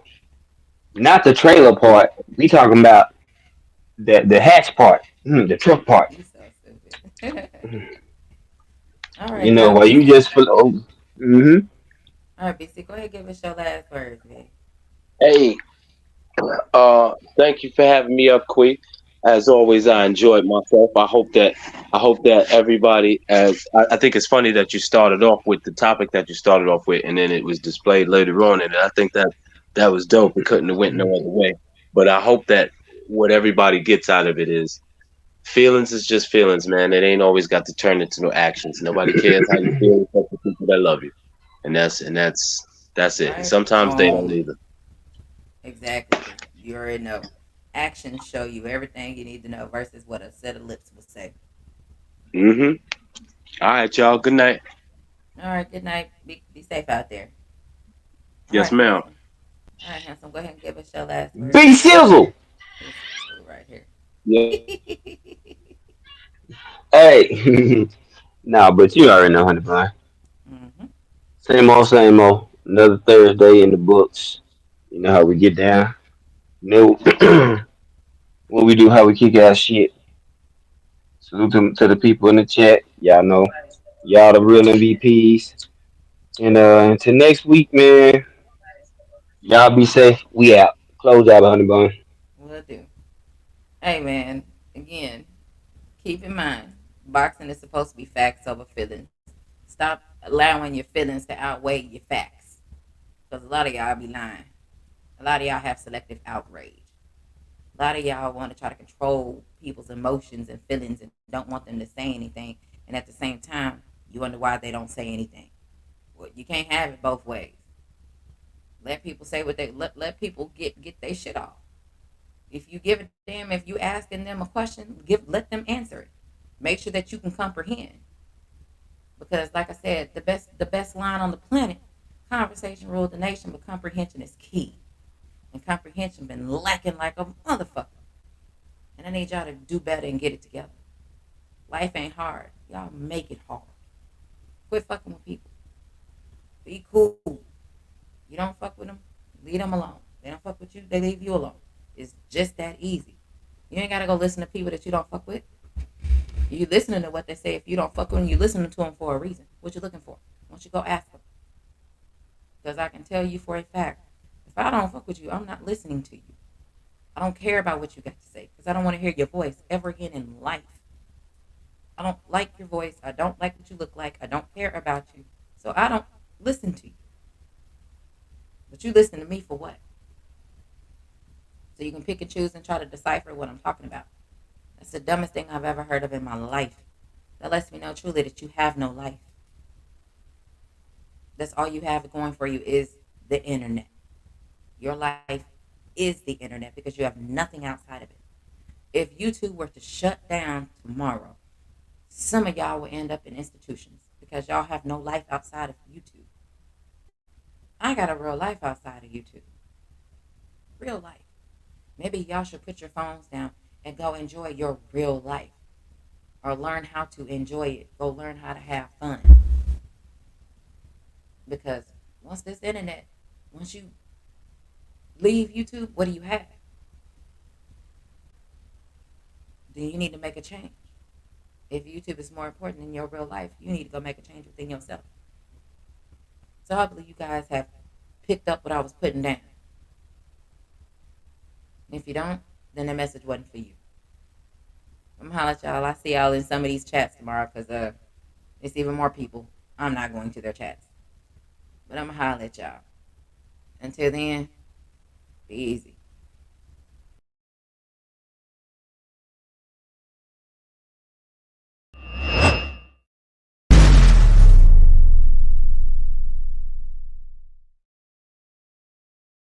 Speaker 2: Not the trailer part. We talking about the hatch part, the truck part.
Speaker 1: You so stupid. All right,
Speaker 2: You know,
Speaker 1: now,
Speaker 2: while you
Speaker 1: BC.
Speaker 2: just flow. Mm-hmm.
Speaker 1: All right, BC. Go ahead and give us your last words, man.
Speaker 3: Hey, thank you for having me up, Quee. As always, I enjoyed myself. I hope that everybody, as I think it's funny that you started off with the topic that you started off with, and then it was displayed later on, and I think that that was dope. It couldn't have went no other way. But I hope that what everybody gets out of it is feelings is just feelings, man. It ain't always got to turn into no actions. Nobody cares how you feel except the people that love you, and that's it. And
Speaker 1: Right
Speaker 3: sometimes they don't
Speaker 1: on.
Speaker 3: either.
Speaker 1: Exactly, because you already know. Actions show you everything you need to know versus what a set of lips will say.
Speaker 3: Mm-hmm. All right, y'all. Good night.
Speaker 1: All right, good night. Be safe out there. All
Speaker 3: Yes,
Speaker 1: right,
Speaker 3: ma'am.
Speaker 1: handsome. All right, handsome. Go ahead and give us your last words.
Speaker 2: Be sizzle.
Speaker 1: This fool right here.
Speaker 3: Yeah.
Speaker 2: Hey. Nah, but you already know, honey pie.
Speaker 1: Mm-hmm.
Speaker 2: Same old, same old. Another Thursday in the books. You know how we get down. You know what we do, how we kick ass shit. Salute to the people in the chat. Y'all know. Y'all the real MVPs. And until next week, man. Y'all be safe. We out. Close out, honey bun.
Speaker 1: Will do. Hey, man. Again, keep in mind, boxing is supposed to be facts over feelings. Stop allowing your feelings to outweigh your facts. Because a lot of y'all be lying. A lot of y'all have selective outrage. A lot of y'all want to try to control people's emotions and feelings and don't want them to say anything. And at the same time, you wonder why they don't say anything. Well, you can't have it both ways. Let people say what they let people get their shit off. If you give a damn, if you asking them a question, let them answer it. Make sure that you can comprehend. Because like I said, the best line on the planet, conversation ruled the nation, but comprehension is key. And comprehension been lacking like a motherfucker. And I need y'all to do better and get it together. Life ain't hard. Y'all make it hard. Quit fucking with people. Be cool. You don't fuck with them, leave them alone. They don't fuck with you, they leave you alone. It's just that easy. You ain't gotta go listen to people that you don't fuck with. You listening to what they say. If you don't fuck with them, you listening to them for a reason. What you looking for? Why don't you go ask them? Because I can tell you for a fact, if I don't fuck with you, I'm not listening to you. I don't care about what you got to say because I don't want to hear your voice ever again in life. I don't like your voice. I don't like what you look like. I don't care about you. So I don't listen to you. But you listen to me for what? So you can pick and choose and try to decipher what I'm talking about. That's the dumbest thing I've ever heard of in my life. That lets me know truly that you have no life. That's all you have going for you is the internet. Your life is the internet because you have nothing outside of it. If YouTube were to shut down tomorrow, some of y'all will end up in institutions because y'all have no life outside of YouTube. I got a real life outside of YouTube. Real life. Maybe y'all should put your phones down and go enjoy your real life or learn how to enjoy it. Go learn how to have fun. Because once this internet, once you leave YouTube, what do you have? Then you need to make a change. If YouTube is more important than your real life, you need to go make a change within yourself. So hopefully you guys have picked up what I was putting down. And if you don't, then the message wasn't for you. I'm gonna holler at y'all. I see y'all in some of these chats tomorrow because it's even more people. I'm not going to their chats. But I'm gonna holler at y'all. Until then, be easy.